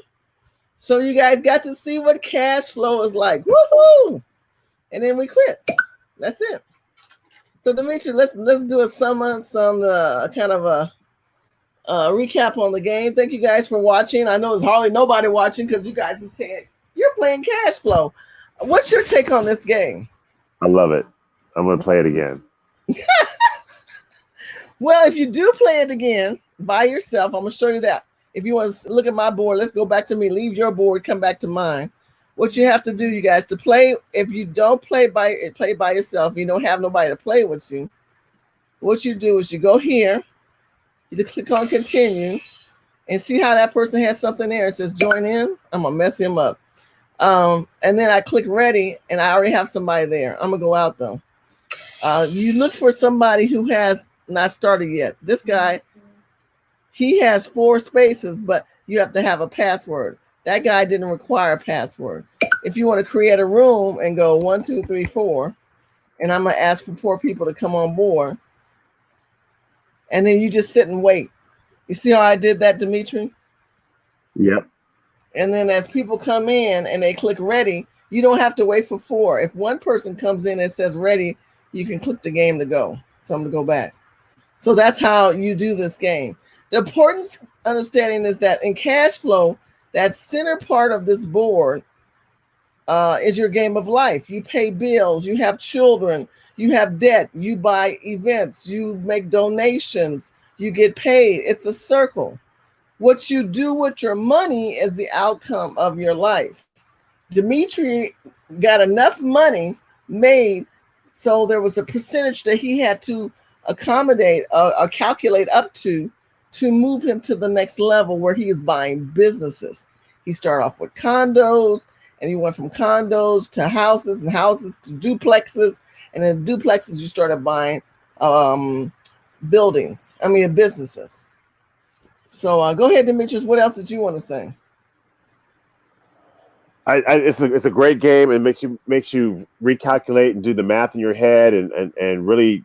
So you guys got to see what cash flow is like. Woohoo! And then we quit. That's it. So Dimitri, let's do a kind of a recap on the game. Thank you guys for watching. I know there's hardly nobody watching because you guys are saying, You're playing cash flow. What's your take on this game? I love it. I'm gonna play it again. Well, if you do play it again by yourself, I'm gonna show you that. If you want to look at my board, let's go back to me. Leave your board, come back to mine. What you have to do, you guys, to play. If you don't play by yourself, you don't have nobody to play with you. What you do is you go here, you just click on continue, and see how that person has something there. It says join in. I'm gonna mess him up. And then I click ready, and I already have somebody there. I'm gonna go out though. You look for somebody who has not started yet. This guy, he has 4 spaces, but you have to have a password. That guy didn't require a password. If you want to create a room and go 1, 2, 3, 4, and I'm gonna ask for 4 people to come on board, and then you just sit and wait. You see how I did that, Dimitri? Yep. And then as people come in and they click ready, you don't have to wait for 4. If one person comes in and says ready, you can click the game to go. So I'm gonna go back. So that's how you do this game. The important understanding is that in cash flow, that center part of this board is your game of life. You pay bills, you have children, you have debt, you buy events, you make donations, you get paid. It's a circle. What you do with your money is the outcome of your life. Dimitri got enough money made, so there was a percentage that he had to accommodate or calculate up to move him to the next level where he is buying businesses. He started off with condos, and he went from condos to houses and houses to duplexes, and in duplexes you started buying businesses. So go ahead, Demetrius. What else did you want to say? It's a great game. It makes you recalculate and do the math in your head and really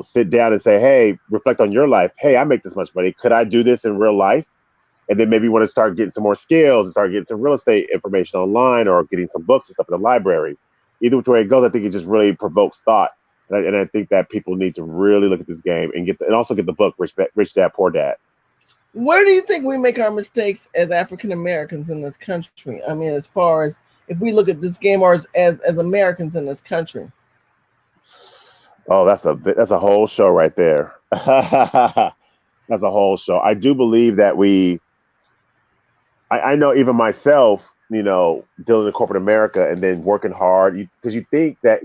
sit down and say, hey, reflect on your life. Hey, I make this much money. Could I do this in real life? And then maybe you want to start getting some more skills and start getting some real estate information online or getting some books and stuff in the library. Either which way it goes, I think it just really provokes thought. And I think that people need to really look at this game and also get the book Rich Dad Poor Dad. Where do you think we make our mistakes as African Americans in this country? I mean, as far as if we look at this game or as Americans in this country. Oh, that's a whole show right there. That's a whole show. I do believe that I know even myself, dealing in corporate America and then working hard, because you think that,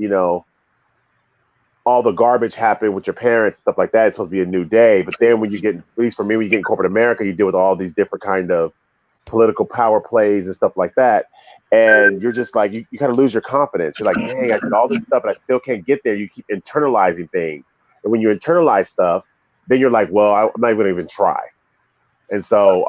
all the garbage happened with your parents, stuff like that. It's supposed to be a new day. But then when you get, at least for me, when you get in corporate America, you deal with all these different kind of political power plays and stuff like that. And you're just like, you kind of lose your confidence. You're like, dang, I did all this stuff and I still can't get there. You keep internalizing things. And when you internalize stuff, then you're like, well, I'm not going to even try. And so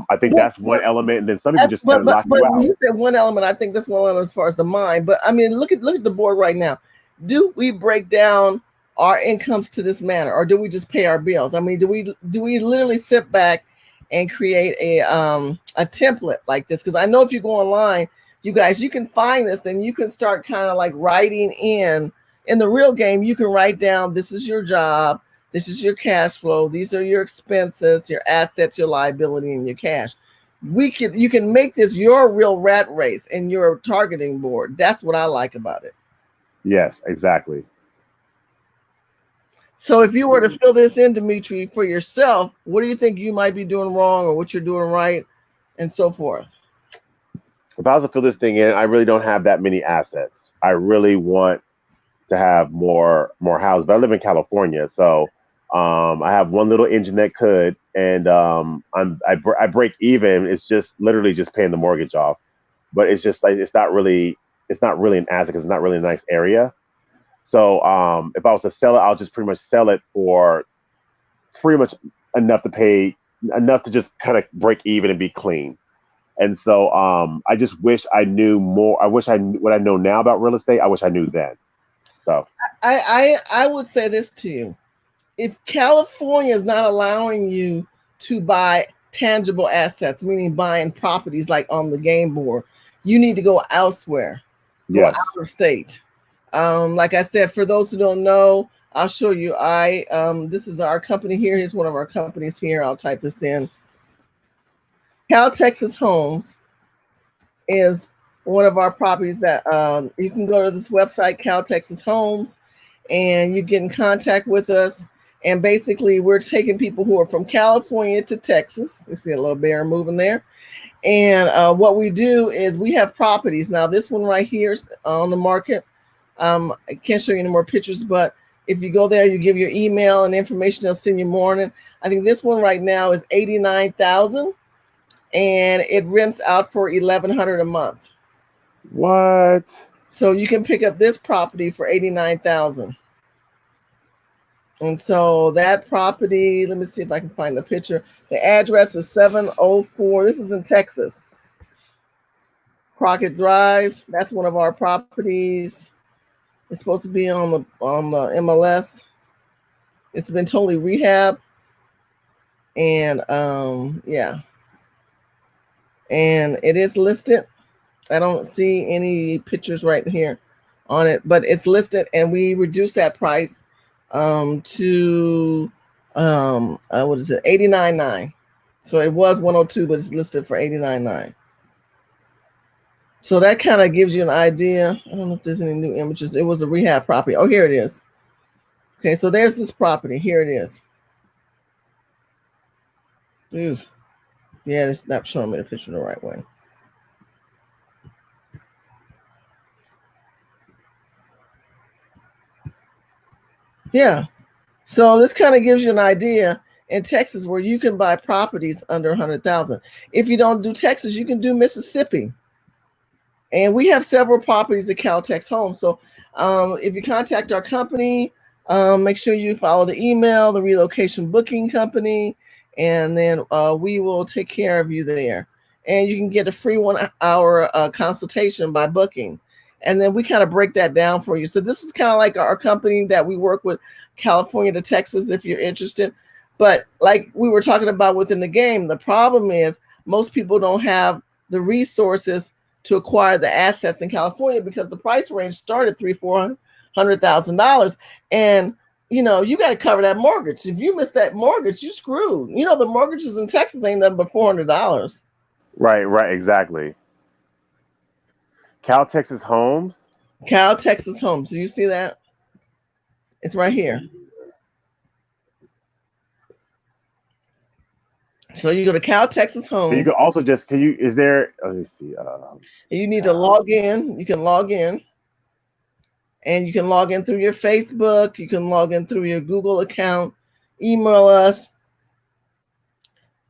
I think that's one element. And then some people just kind of knock you out. You said one element. I think that's one element as far as the mind. But I mean, look at the board right now. Do we break down our incomes to this manner, or do we just pay our bills? I mean, do we literally sit back and create a template like this? Because I know if you go online, you guys, you can find this and you can start kind of like writing in the real game. You can write down, this is your job, this is your cash flow, these are your expenses, your assets, your liability, and your cash. You can make this your real rat race and your targeting board. That's what I like about it. Yes, exactly. So if you were to fill this in, Dimitri, for yourself, what do you think you might be doing wrong or what you're doing right and so forth? If I was to fill this thing in, I really don't have that many assets. I really want to have more houses. But I live in California, so I have one little engine that could, and I break even. It's just literally just paying the mortgage off. But it's just like it's not really an asset because it's not really a nice area. So if I was to sell it, I'll just pretty much sell it for pretty much enough to just kind of break even and be clean. And so I just wish I knew more. I wish what I know now about real estate, I wish I knew then. So I would say this to you. If California is not allowing you to buy tangible assets, meaning buying properties like on the game board, you need to go elsewhere. Go out of state. Like I said, for those who don't know, I'll show you. This is our company here. Here's one of our companies here. I'll type this in. Cal Texas Homes is one of our properties that you can go to this website, Cal Texas Homes, and you get in contact with us. And basically, we're taking people who are from California to Texas. You see a little bear moving there. And what we do is we have properties. Now, this one right here is on the market. I can't show you any more pictures, but if you go there, you give your email and information, they'll send you morning. I think this one right now is 89,000, and it rents out for 1,100 a month. What? So you can pick up this property for 89,000. And so that property, let me see if I can find the picture. The address is 704. This is in Texas. Crockett Drive. That's one of our properties. It's supposed to be on the MLS. It's been totally rehab. And yeah. And it is listed. I don't see any pictures right here on it, but it's listed, and we reduced that price to what is it, 89.9. So it was 102, but it's listed for 89.9. So that kind of gives you an idea. I don't know if there's any new images. It was a rehab property. Oh, here it is. Okay, so there's this property. Here it is. Ooh. Yeah, it's not showing me the picture the right way. Yeah. So this kind of gives you an idea in Texas where you can buy properties under 100,000. If you don't do Texas, you can do Mississippi. And we have several properties at Caltex Homes. So if you contact our company, make sure you follow the email, the relocation booking company, and then we will take care of you there. And you can get a free 1 hour consultation by booking. And then we kind of break that down for you. So this is kind of like our company that we work with, California to Texas, if you're interested. But like we were talking about within the game, the problem is most people don't have the resources to acquire the assets in California because the price range started $300,000-$400,000, and you got to cover that mortgage. If you miss that mortgage, you screwed. The mortgages in Texas ain't nothing but $400. Right, exactly. Cal Texas Homes. Cal Texas Homes. Do you see that? It's right here. So you go to Cal Texas Homes. So you can also just is there? Let me see. You need to log in. You can log in, and you can log in through your Facebook. You can log in through your Google account. Email us.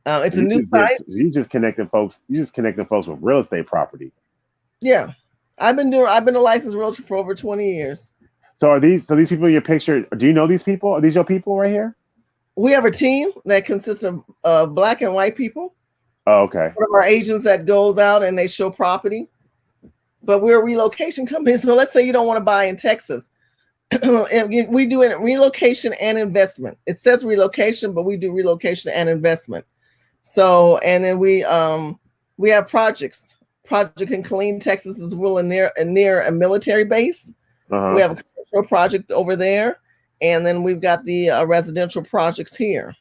It's a new site. You just connecting folks. You just connecting folks with real estate property. Yeah, I've been a licensed realtor for over 20 years. So these people in your picture? Do you know these people? Are these your people right here? We have a team that consists of Black and white people. Oh, okay. One of our agents that goes out and they show property. But we're a relocation company. So let's say you don't want to buy in Texas. We do relocation and investment. It says relocation, but we do relocation and investment. So, and then we have projects. Project in Killeen, Texas is well near a military base. Uh-huh. We have a commercial project over there. And then we've got the residential projects here.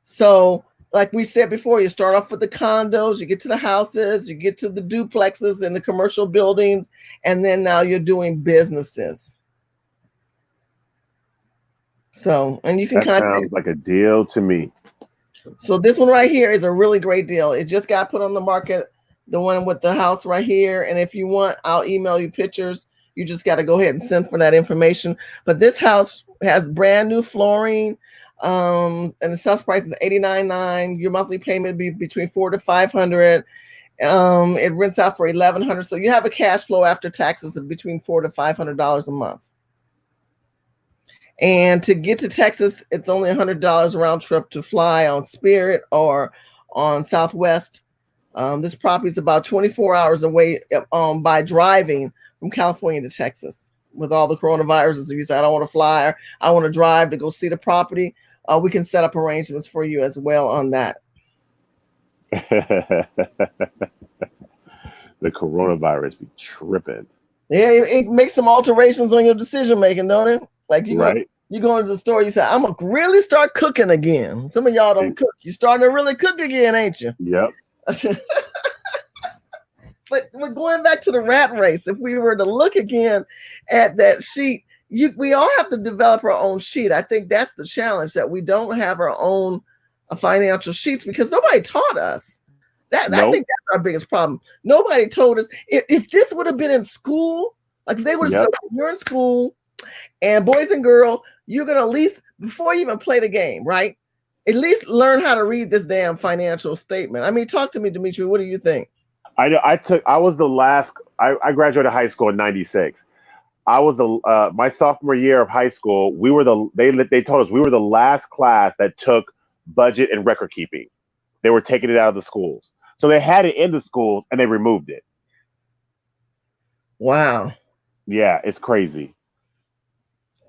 So, like we said before, you start off with the condos, you get to the houses, you get to the duplexes and the commercial buildings, and then now you're doing businesses. So, and you can sounds like a deal to me. So this one right here is a really great deal. It just got put on the market, the one with the house right here. And if you want, I'll email you pictures. You just got to go ahead and send for that information. But this house has brand new flooring, and the sales price is $89,900. Your monthly payment would be between $400 to $500. It rents out for $1,100. So you have a cash flow after taxes of between $400 to $500 a month. And to get to Texas, it's only $100 round trip to fly on Spirit or on Southwest. This property is about 24 hours away by driving from California to Texas. With all the coronaviruses, if you say, I don't want to fly, or I want to drive to go see the property, we can set up arrangements for you as well on that. The coronavirus be tripping. Yeah, it makes some alterations on your decision making, don't it? Like you go into the store, you say, I'm gonna really start cooking again. Some of y'all don't cook. You're starting to really cook again, ain't you? Yep. But we're going back to the rat race. If we were to look again at that sheet, we all have to develop our own sheet. I think that's the challenge, that we don't have our own financial sheets because nobody taught us. I Nope. think that's our biggest problem. Nobody told us. If this would have been in school, like if they would have said, you're in school and boys and girls, you're going to at least, before you even play the game, right? At least learn how to read this damn financial statement. I mean, talk to me, Dimitri. What do you think? I was the last. I graduated high school in '96. I was my sophomore year of high school. We were they told us we were the last class that took budget and record keeping. They were taking it out of the schools, so they had it in the schools and they removed it. Wow. Yeah, it's crazy.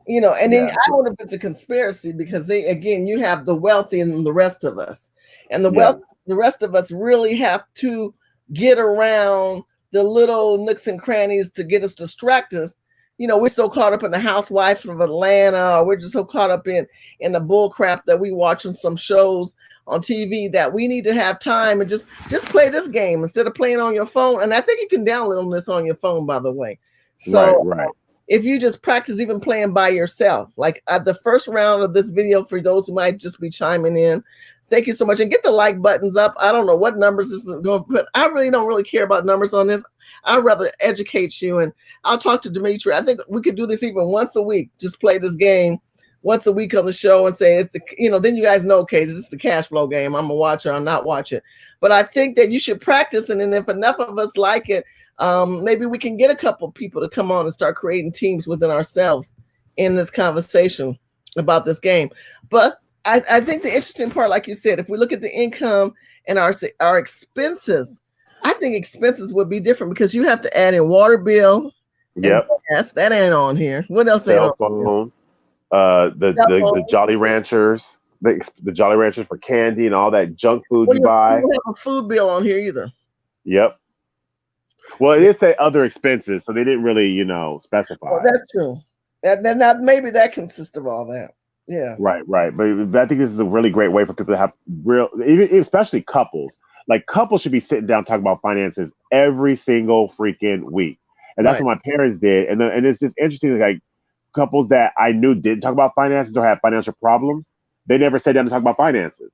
You know, and then I don't know if it's a conspiracy because you have the wealthy and the rest of us, and the rest of us really have to get around the little nooks and crannies to get us distracted. You know, we're so caught up in the Housewife of Atlanta, or we're just so caught up in the bull crap that we watch on some shows on TV that we need to have time and just play this game instead of playing on your phone. And I think you can download this on your phone, by the way. So right. If you just practice even playing by yourself, like at the first round of this video, for those who might just be chiming in, thank you so much. And get the like buttons up. I don't know what numbers this is going to put. I really don't really care about numbers on this. I'd rather educate you. And I'll talk to Dimitri. I think we could do this even once a week. Just play this game once a week on the show and say then you guys know, okay, this is the cash flow game. I'm going to watch it or not watch it. But I think that you should practice. And then if enough of us like it, maybe we can get a couple people to come on and start creating teams within ourselves in this conversation about this game. But I think the interesting part, like you said, if we look at the income and our expenses, I think expenses would be different because you have to add in water bill. Yep. Yes, that ain't on here. What else? Cell phone. The Jolly Ranchers, the Jolly Ranchers for candy and all that junk food you buy. You don't have a food bill on here either. Yep. Well, it did say other expenses, so they didn't really, specify. Well, that's true. That maybe that consists of all that. Yeah. Right. But I think this is a really great way for people to have especially couples. Like couples should be sitting down talking about finances every single freaking week, and that's what my parents did. And it's just interesting, like couples that I knew didn't talk about finances or had financial problems. They never sat down to talk about finances.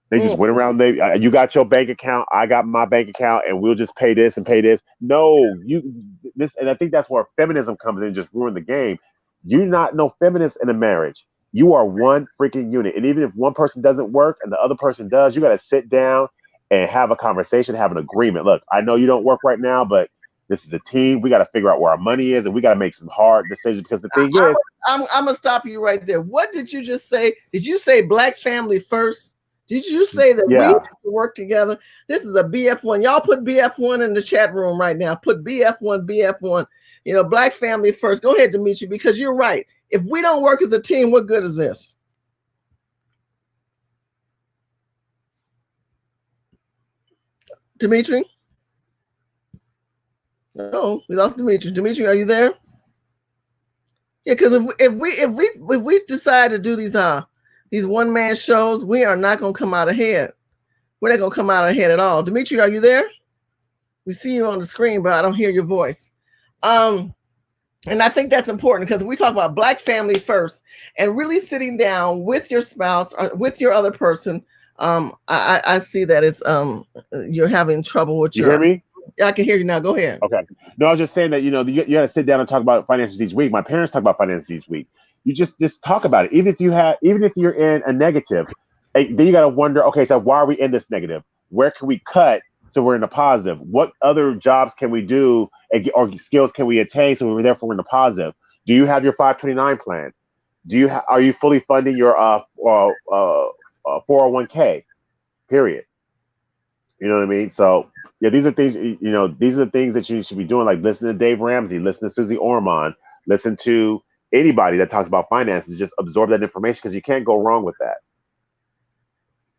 They just went around. You got your bank account, I got my bank account, and we'll just pay this and pay this. No, and I think that's where feminism comes in, and just ruin the game. You're not no feminist in a marriage. You are one freaking unit, and even if one person doesn't work and the other person does, you got to sit down and have a conversation, have an agreement. Look, I know you don't work right now, but this is a team. We got to figure out where our money is, and we got to make some hard decisions because the thing is, I'm gonna stop you right there. What did you just say? Did you say black family first? Did you say that we have to work together? This is a BF1. Y'all put BF1 in the chat room right now. Put BF1. Black family first. Go ahead, Dimitri, because you're right. If we don't work as a team, what good is this? Dimitri? No, we lost Dimitri. Dimitri, are you there? Yeah, because if we decide to do these one-man shows, we are not going to come out ahead. We're not going to come out ahead at all. Dimitri, are you there? We see you on the screen, but I don't hear your voice. And I think that's important because we talk about black family first and really sitting down with your spouse or with your other person. I see that it's you're having trouble with your. You hear me? I can hear you now. Go ahead. Okay. No, I was just saying that you got to sit down and talk about finances each week. My parents talk about finances each week. You just talk about it. Even if you're in a negative, then you got to wonder. Okay, so why are we in this negative? Where can we cut so we're in a positive? What other jobs can we do or skills can we attain so we're therefore in the positive? Do you have your 529 plan? Are you fully funding your 401k? Period. You know what I mean? So yeah, these are things. These are the things that you should be doing. Like listen to Dave Ramsey, listen to Susie Orman, listen to anybody that talks about finances. Just absorb that information because you can't go wrong with that.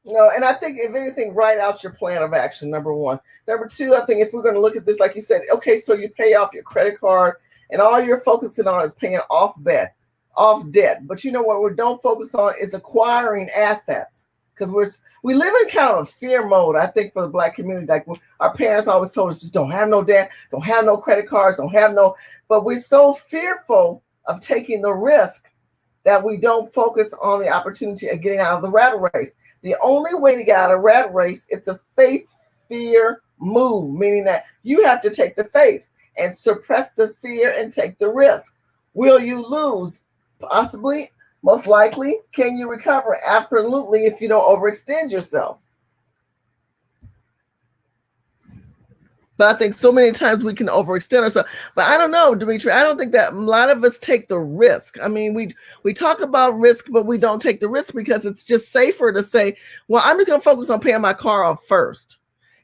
No, and I think if anything, write out your plan of action, number one. Number two, I think if we're going to look at this, like you said, okay, so you pay off your credit card and all you're focusing on is paying off debt. But what we don't focus on is acquiring assets. because we live in kind of a fear mode. I think for the Black community, like our parents always told us, just don't have no debt, don't have no credit cards, don't have no. But we're so fearful of taking the risk that we don't focus on the opportunity of getting out of the rat race. The only way to get out of rat race, it's a faith fear move, meaning that you have to take the faith and suppress the fear and take the risk. Will you lose? Possibly, most likely. Can you recover? Absolutely, if you don't overextend yourself. But I think so many times we can overextend ourselves. But I don't know, Dimitri. I don't think that a lot of us take the risk. I mean, we talk about risk, but we don't take the risk because it's just safer to say, well, I'm just going to focus on paying my car off first.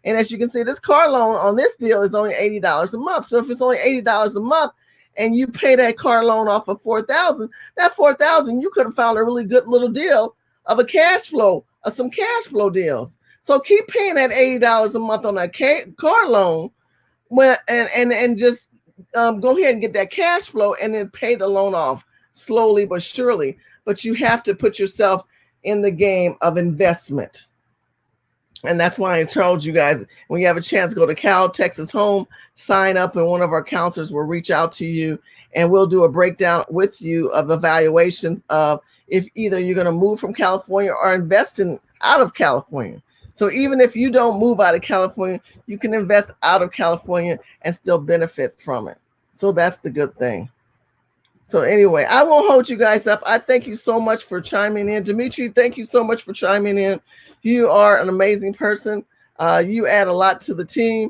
And as you can see, this car loan on this deal is only $80 a month. So if it's only $80 a month and you pay that car loan off of $4,000, that $4,000 you could have found a really good little deal of a cash flow, of some cash flow deals. So keep paying that $80 a month on that car loan, and just go ahead and get that cash flow and then pay the loan off slowly but surely. But you have to put yourself in the game of investment. And that's why I told you guys, when you have a chance, go to Cal Texas Home, sign up, and one of our counselors will reach out to you, and we'll do a breakdown with you of evaluations of if either you're going to move from California or invest in out of California. So even if you don't move out of California, you can invest out of California and still benefit from it. So that's the good thing. So anyway, I won't hold you guys up. I thank you so much for chiming in. Dimitri, thank you so much for chiming in. You are an amazing person. You add a lot to the team.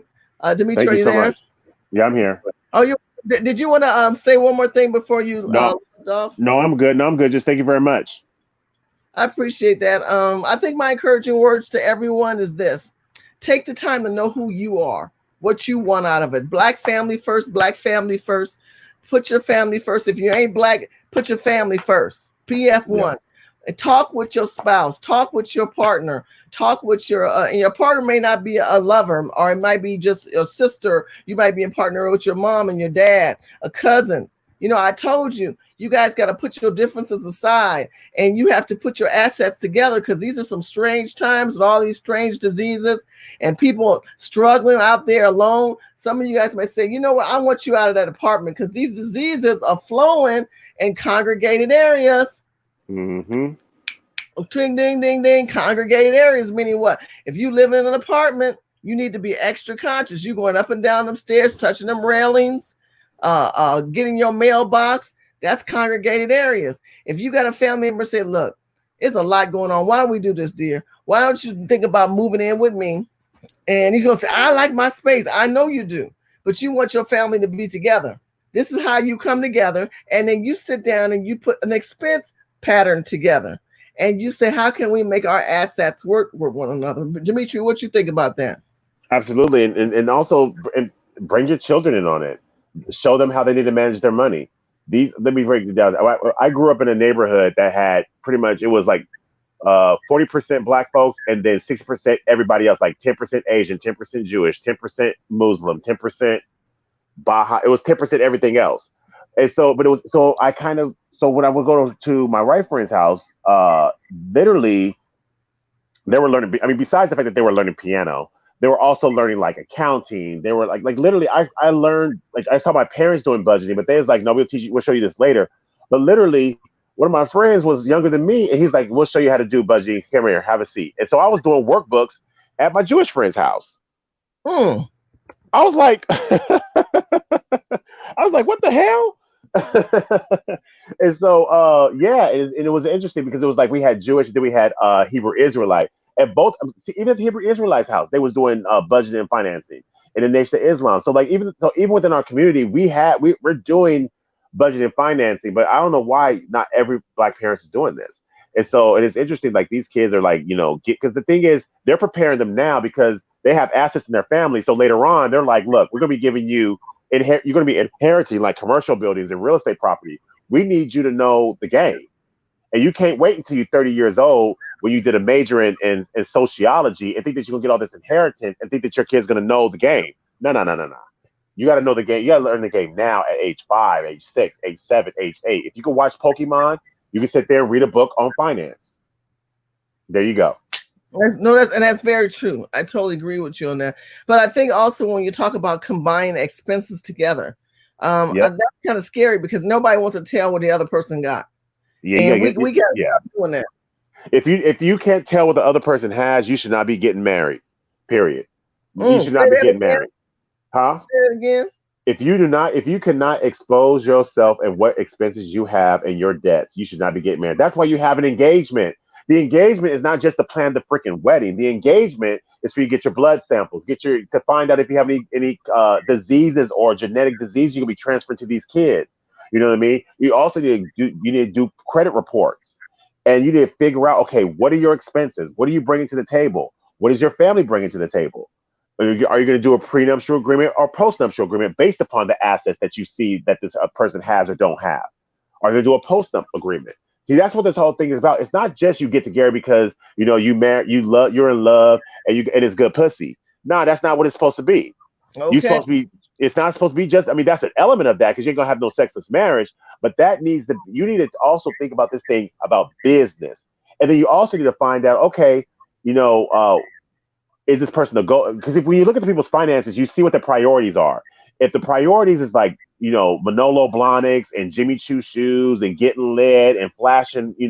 Dimitri, are you there? Much. Yeah, I'm here. Oh, did you want to say one more thing before you left off? No, I'm good. No, I'm good. Just thank you very much. I appreciate that. I think my encouraging words to everyone is this. Take the time to know who you are, what you want out of it. Black family first, Black family first. Put your family first. If you ain't Black, put your family first. PF1. Yeah. Talk with your spouse. Talk with your partner. Talk with and your partner may not be a lover, or it might be just a sister. You might be in partner with your mom and your dad, a cousin. You know, I told you, you guys got to put your differences aside, and you have to put your assets together, because these are some strange times with all these strange diseases and people struggling out there alone. Some of you guys might say, you know what, I want you out of that apartment because these diseases are flowing in congregated areas. Mm-hmm. Ding, ding, ding, ding. Congregated areas, meaning what? If you live in an apartment, you need to be extra conscious. You're going up and down them stairs, touching them railings, getting your mailbox. That's congregated areas. If you got a family member say, look, there's a lot going on. Why don't we do this, dear? Why don't you think about moving in with me? And you're going to say, I like my space. I know you do, but you want your family to be together. This is how you come together. And then you sit down and you put an expense pattern together. And you say, how can we make our assets work with one another? Dimitri, what you think about that? Absolutely. And also bring your children in on it. Show them how they need to manage their money. Let me break it down. I grew up in a neighborhood that had pretty much, it was like 40% Black folks, and then 60% everybody else, like 10% Asian, 10% Jewish, 10% Muslim, 10% Baha. It was 10% everything else. And so, but it was, so when I would go to my right friend's house, literally they were learning, I mean, besides the fact that they were learning piano, they were also learning like accounting. They were like literally, I learned, like I saw my parents doing budgeting, but they was like, no, we'll teach you, we'll show you this later. But literally one of my friends was younger than me, and he's like, we'll show you how to do budgeting. Come here, have a seat. And so I was doing workbooks at my Jewish friend's house. I was like, what the hell? And so, yeah, and it was interesting because it was like we had Jewish, then we had Hebrew Israelite. And both, even at the Hebrew Israelites' house, they was doing budgeting and financing in the Nation of Islam. So like even within our community, we're doing budgeting and financing, but I don't know why not every Black parent is doing this. And so, and it's interesting, like these kids are like, you know, because the thing is, they're preparing them now because they have assets in their family. So later on, they're like, look, we're going to be giving you, you're going to be inheriting like commercial buildings and real estate property. We need you to know the game. And you can't wait until you're 30 years old when you did a major in sociology and think that you're going to get all this inheritance and think that your kid's going to know the game. No. You got to know the game. You got to learn the game now at age 5, age 6, age 7, age 8. If you can watch Pokemon, you can sit there and read a book on finance. There you go. That's very true. I totally agree with you on that. But I think also when you talk about combining expenses together, Yep. that's kind of scary because nobody wants to tell what the other person got, Yeah, you and gotta we get got to yeah. stop doing that. If you can't tell what the other person has, you should not be getting married. Period. You should Say not be that getting again. married. Huh? Say it again. If you cannot expose yourself and what expenses you have and your debts, you should not be getting married. That's why you have an engagement. The engagement is not just to plan the freaking wedding. The engagement is for you to get your blood samples, to find out if you have any diseases or genetic disease you can be transferred to these kids. You know what I mean? You also you need to do credit reports, and you need to figure out, okay, what are your expenses? What are you bringing to the table? What is your family bringing to the table? Are you going to do a prenuptial agreement or postnuptial agreement based upon the assets that you see that this person has or don't have? Are you going to do a postnup agreement? See, that's what this whole thing is about. It's not just you get together because you marry, you're in love, and it's good pussy. No, that's not what it's supposed to be. You Okay. supposed to be. It's not supposed to be just. I mean, that's an element of that because you're gonna have no sexless marriage. But you need to also think about this thing about business, and then you also need to find out. Okay, you know, is this person a go? Because if when you look at the people's finances, you see what the priorities are. If the priorities is like Manolo Blahniks and Jimmy Choo shoes and getting lit and flashing, you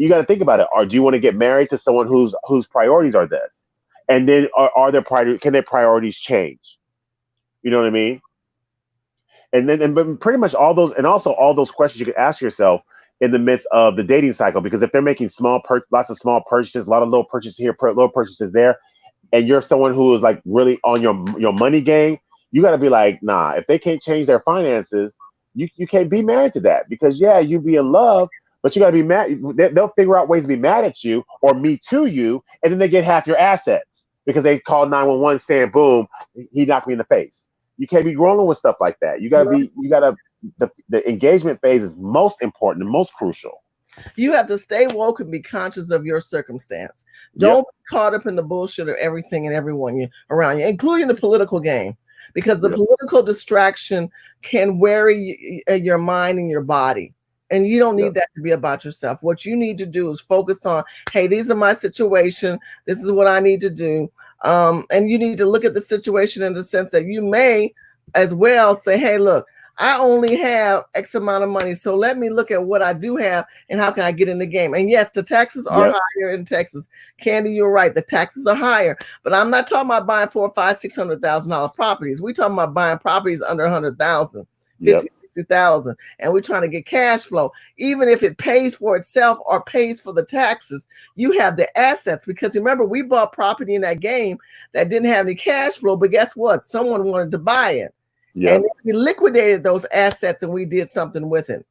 got to think about it. Or do you want to get married to someone whose priorities are this? And then are their priorities? Can their priorities change? You know what I mean? And then but pretty much all those, and also all those questions you can ask yourself in the midst of the dating cycle. Because if they're making lots of small purchases, a lot of little purchases here, little purchases there, and you're someone who is like really on your money game, you got to be like, nah. If they can't change their finances, you can't be married to that because yeah, you be in love, but you got to be mad. They'll figure out ways to be mad at you or me to you, and then they get half your assets because they call 911 saying, "Boom, he knocked me in the face." You can't be rolling with stuff like that. The engagement phase is most important and most crucial. You have to stay woke and be conscious of your circumstance. Don't Yep. be caught up in the bullshit of everything and everyone around you, including the political game, because the Yep. political distraction can weary your mind and your body. And you don't need Yep. that to be about yourself. What you need to do is focus on, hey, these are my situation. This is what I need to do. And you need to look at the situation in the sense that you may as well say, hey, look, I only have X amount of money. So let me look at what I do have and how can I get in the game. And yes, the taxes are Yep. higher in Texas. Candy, you're right. The taxes are higher. But I'm not talking about buying $400,000, $500,000, $600,000 properties. We're talking about buying properties under 100,000, Yep. 50,000, and we're trying to get cash flow. Even if it pays for itself or pays for the taxes, you have the assets. Because remember, we bought property in that game that didn't have any cash flow, but guess what? Someone wanted to buy it. And Yep. we liquidated those assets and we did something with it.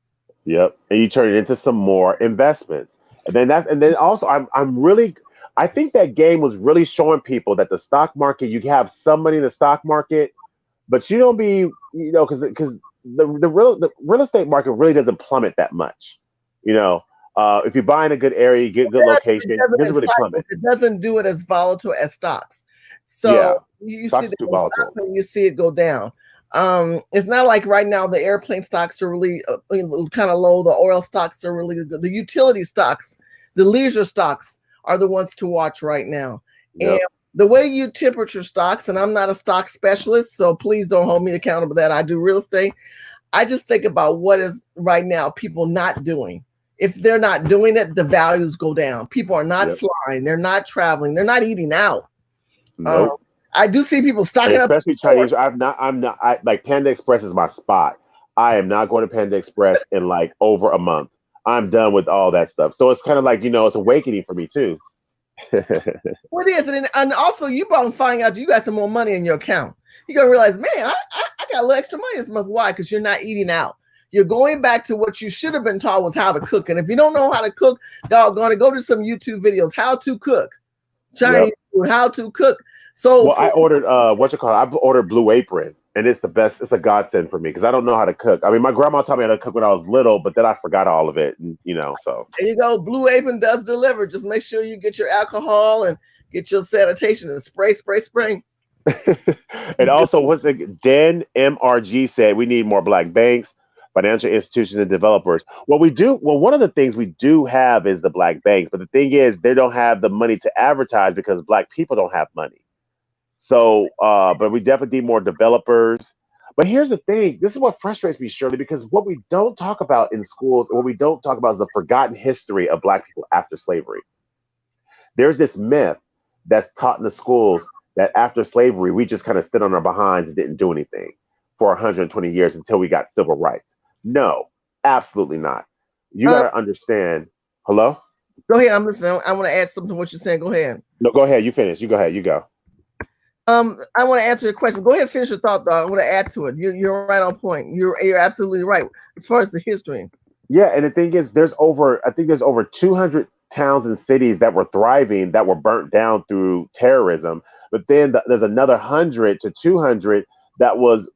Yep. And you turn it into some more investments. And then also I'm really I think that game was really showing people that the stock market, you have some money in the stock market, but you don't be, because the real estate market really doesn't plummet that much. You know, if you buy in a good area, you get good It location, it doesn't doesn't in really cycles. plummet. It doesn't do it as volatile as stocks. So Yeah. you see Stocks it are too go up volatile. and you see it go down. It's not like right now the airplane stocks are really kind of low. The oil stocks are really good. The utility stocks, the leisure stocks are the ones to watch right now. And Yep. the way you temperature stocks, and I'm not a stock specialist, so please don't hold me accountable that I do real estate. I just think about what is right now people not doing. If they're not doing it, the values go down. People are not Yep. flying, they're not traveling, they're not eating out. Um, Nope. I do see people And stocking up especially stores. Chinese. I'm not. I like Panda Express is my spot. I am not going to Panda Express in like over a month. I'm done with all that stuff. So it's kind of like it's awakening for me too. What is it? And also, you probably find out you got some more money in your account. You're gonna realize, man, I got a little extra money this month. Why? Because you're not eating out. You're going back to what you should have been taught was how to cook. And if you don't know how to cook, doggone it, go to some YouTube videos, how to cook Chinese Yep. food, how to cook. So Well, for I ordered I've ordered Blue Apron, and it's the best. It's a godsend for me because I don't know how to cook. I mean, my grandma taught me how to cook when I was little, but then I forgot all of it, and so. there you go. Blue Apron does deliver. Just make sure you get your alcohol and get your sanitation and spray, spray, spray. And also, what's it? Den MRG said we need more black banks. financial institutions and developers. One of the things we do have is the black banks, but the thing is they don't have the money to advertise because black people don't have money. So, but we definitely need more developers. But here's the thing: this is what frustrates me, Shirley, because what we don't talk about in schools, what we don't talk about is the forgotten history of black people after slavery. There's this myth that's taught in the schools that after slavery, we just kind of sit on our behinds and didn't do anything for 120 years until we got civil rights. No, absolutely not. You got to understand. Hello? Go ahead. I'm listening. I want to add something to what you're saying. Go ahead. No, go ahead. You finish. You go ahead. You go. I want to answer your question. Go ahead and finish your thought, though. I want to add to it. You're right on point. You're absolutely right as far as the history. Yeah, and the thing is, I think there's over 200 towns and cities that were thriving that were burnt down through terrorism. But then there's another 100 to 200 that was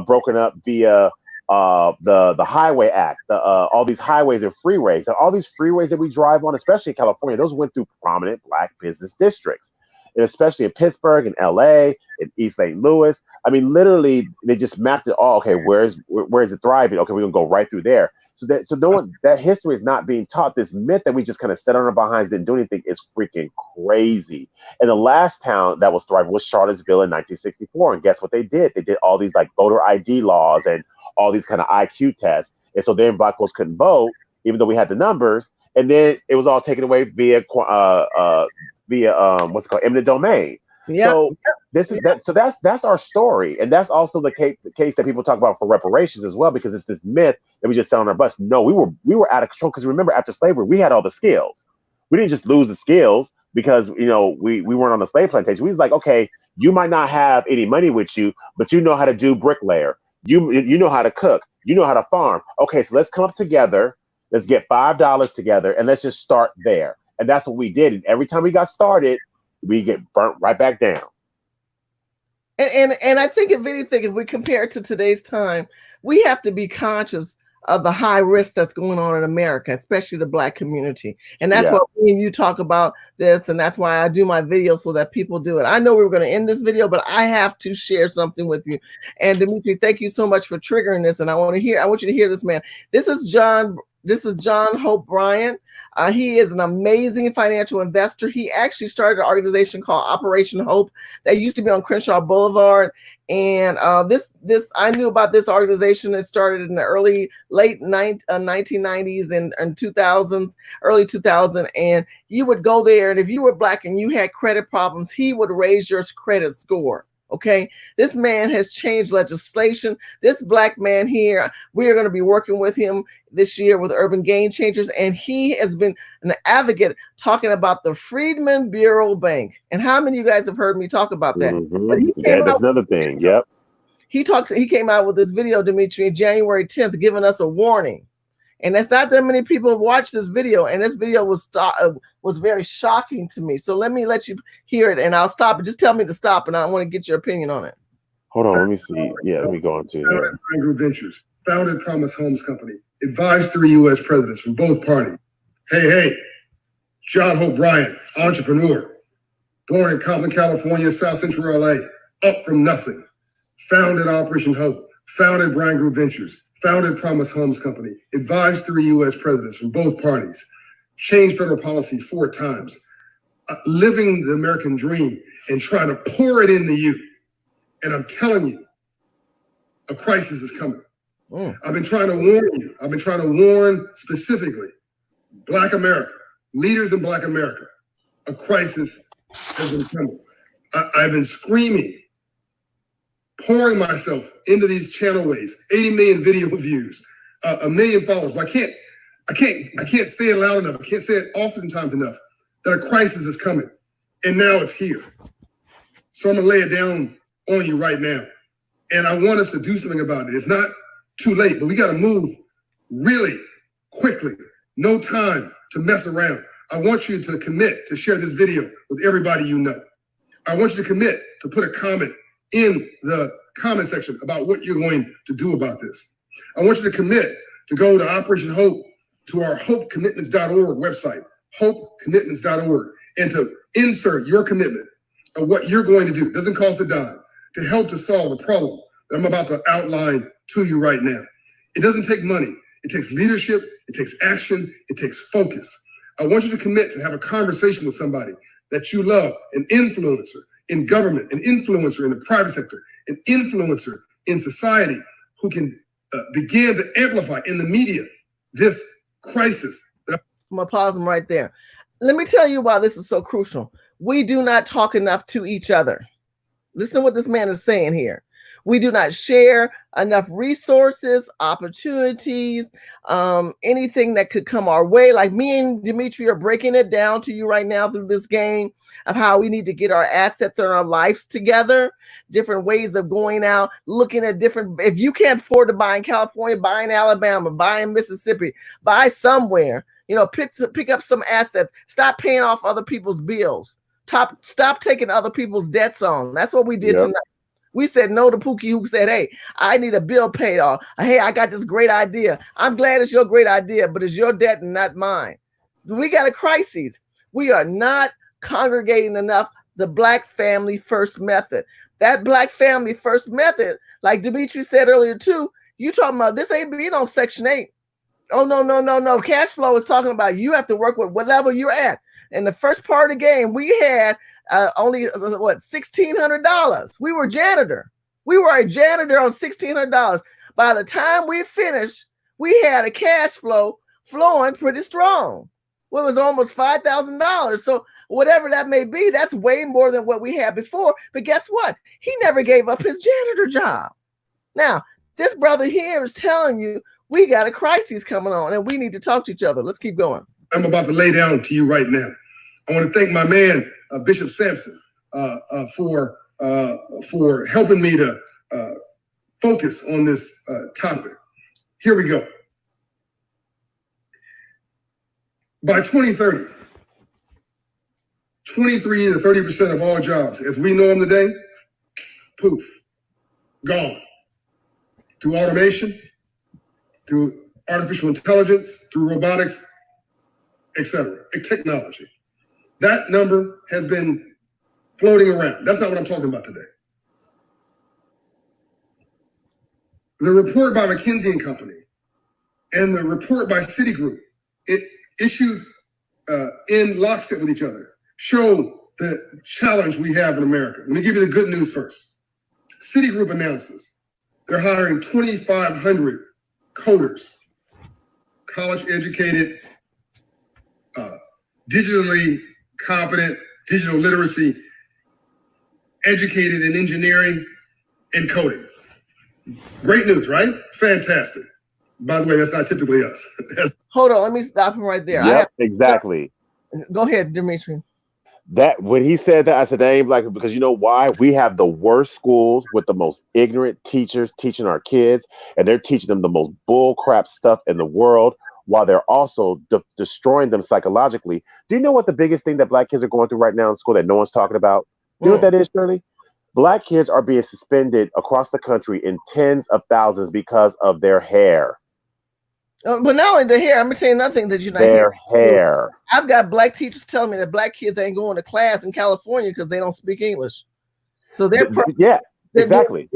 broken up via the Highway Act, all these highways and freeways, and all these freeways that we drive on, especially in California, those went through prominent black business districts, and especially in Pittsburgh and LA and East St. Louis. I mean, literally, they just mapped it all. Okay, where is it thriving? Okay, we're gonna go right through there. So no one, that history is not being taught. This myth that we just kind of sat on our behinds, didn't do anything, is freaking crazy. And the last town that was thriving was Charlottesville in 1964. And guess what they did? They did all these like voter ID laws and all these kind of IQ tests. And so then black folks couldn't vote, even though we had the numbers. And then it was all taken away via what's it called, eminent domain. Yeah. So that's our story, and that's also the case that people talk about for reparations as well, because it's this myth that we just sat on our butts. No, we were out of control, because remember, after slavery, we had all the skills. We didn't just lose the skills because we weren't on the slave plantation. We was like, okay, you might not have any money with you, but you know how to do bricklayer. You know how to cook. You know how to farm. Okay, so let's come up together. Let's get $5 together, and let's just start there. And that's what we did. And every time we got started, we get burnt right back down. And I think, if anything, if we compare it to today's time, we have to be conscious of the high risk that's going on in America, especially the black community. And that's why me and you talk about this, and that's why I do my videos, so that people do it. I know we were going to end this video, but I have to share something with you. And Dimitri, thank you so much for triggering this. And I want you to hear this, man. This is John Hope Bryant. He is an amazing financial investor. He actually started an organization called Operation Hope that used to be on Crenshaw Boulevard. And I knew about this organization. It started in the late 1990s and 2000s, early 2000. And you would go there, and if you were black and you had credit problems, he would raise your credit score. Okay, this man has changed legislation. This black man here, we are going to be working with him this year with Urban Game Changers, and he has been an advocate talking about the Freedmen Bureau Bank. And how many of you guys have heard me talk about that? Mm-hmm. That's another thing. Yep. He came out with this video, Dimitri, January 10th, giving us a warning. And that's not that many people have watched this video. And this video was very shocking to me. So let you hear it, and I'll stop it. Just tell me to stop, and I want to get your opinion on it. Hold on, let me see. Yeah, let me go on to here. Group Ventures, founded Promise Homes Company, advised 3 U.S. presidents from both parties. Hey, John Hope Bryant, entrepreneur, born in Compton, California, South Central LA, up from nothing, founded Operation Hope, founded Bryant Group Ventures, founded Promise Homes Company, advised 3 U.S. presidents from both parties, changed federal policy 4 times, living the American dream and trying to pour it into you. And I'm telling you, a crisis is coming. I've been trying to warn you. I've been trying to warn specifically Black America, leaders in Black America. A crisis has been coming. I've been screaming, pouring myself into these channel ways, 80 million video views, 1 million followers. But I can't say it loud enough. I can't say it oftentimes enough that a crisis is coming. And now it's here. So I'm gonna lay it down on you right now. And I want us to do something about it. It's not too late, but we gotta move really quickly. No time to mess around. I want you to commit to share this video with everybody you know. I want you to commit to put a comment in the comment section about what you're going to do about this. I want you to commit to go to Operation Hope, to our hopecommitments.org website, hopecommitments.org, and to insert your commitment of what you're going to do. It doesn't cost a dime, to help to solve the problem that I'm about to outline to you right now. It doesn't take money. It takes leadership. It takes action. It takes focus. I want you to commit to have a conversation with somebody that you love, an influencer in government, an influencer in the private sector, an influencer in society who can begin to amplify in the media this crisis. I'm going to pause them right there. Let me tell you why this is so crucial. We do not talk enough to each other. Listen to what this man is saying here. We do not share enough resources, opportunities, anything that could come our way. Like me and Dimitri are breaking it down to you right now through this game of how we need to get our assets and our lives together, different ways of going out, looking at different, if you can't afford to buy in California, buy in Alabama, buy in Mississippi, buy somewhere, pick up some assets, stop paying off other people's bills, stop taking other people's debts on. That's what we did tonight. We said no to Pookie, who said, hey, I need a bill paid off. Hey, I got this great idea. I'm glad it's your great idea, but it's your debt and not mine. We got a crisis. We are not congregating enough the Black Family First method. That Black Family First method, like Dimitri said earlier too, you talking about this ain't being on Section 8. Oh, no. CashFlow is talking about you have to work with what level you're at. In the first part of the game, we had only $1,600. We were janitor. We were a janitor on $1,600. By the time we finished, we had a cash flow flowing pretty strong. Well, it was almost $5,000. So whatever that may be, that's way more than what we had before. But guess what? He never gave up his janitor job. Now, this brother here is telling you we got a crisis coming on and we need to talk to each other. Let's keep going. I'm about to lay down to you right now. I want to thank my man, Bishop Sampson, for helping me to focus on this topic. Here we go. By 2030, 23 to 30% of all jobs, as we know them today, poof, gone. Through automation, through artificial intelligence, through robotics, etc., technology. That number has been floating around. That's not what I'm talking about today. The report by McKinsey & Company and the report by Citigroup, it issued in lockstep with each other, show the challenge we have in America. Let me give you the good news first. Citigroup announces they're hiring 2,500 coders, college-educated, digitally competent, digital literacy, educated in engineering and coding. Great news, right? Fantastic. By the way, that's not typically us. Hold on, let me stop him right there. Yep, exactly. Go ahead, Dimitri. That when he said that, I said that ain't Black, because you know why? We have the worst schools with the most ignorant teachers teaching our kids, and they're teaching them the most bull crap stuff in the world, while they're also destroying them psychologically. Do you know what the biggest thing that Black kids are going through right now in school that no one's talking about? You know what that is, Shirley? Black kids are being suspended across the country in tens of thousands because of their hair. But not only the hair, I'm saying nothing that you're not their hair. I've got Black teachers telling me that Black kids ain't going to class in California because they don't speak English. So they're exactly.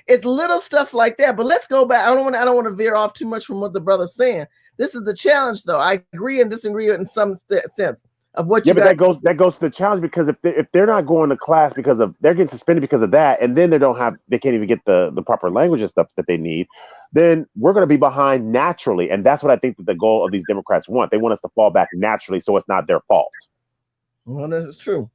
It's little stuff like that. But let's go back. I don't want to veer off too much from what the brother's saying. This is the challenge, though. I agree and disagree in some sense of what you. Yeah, but that goes to the challenge, because if they're not going to class because of, they're getting suspended because of that, and then they can't even get the proper language and stuff that they need, then we're going to be behind naturally. And that's what I think that the goal of these Democrats want. They want us to fall back naturally, so it's not their fault. Well, this is true.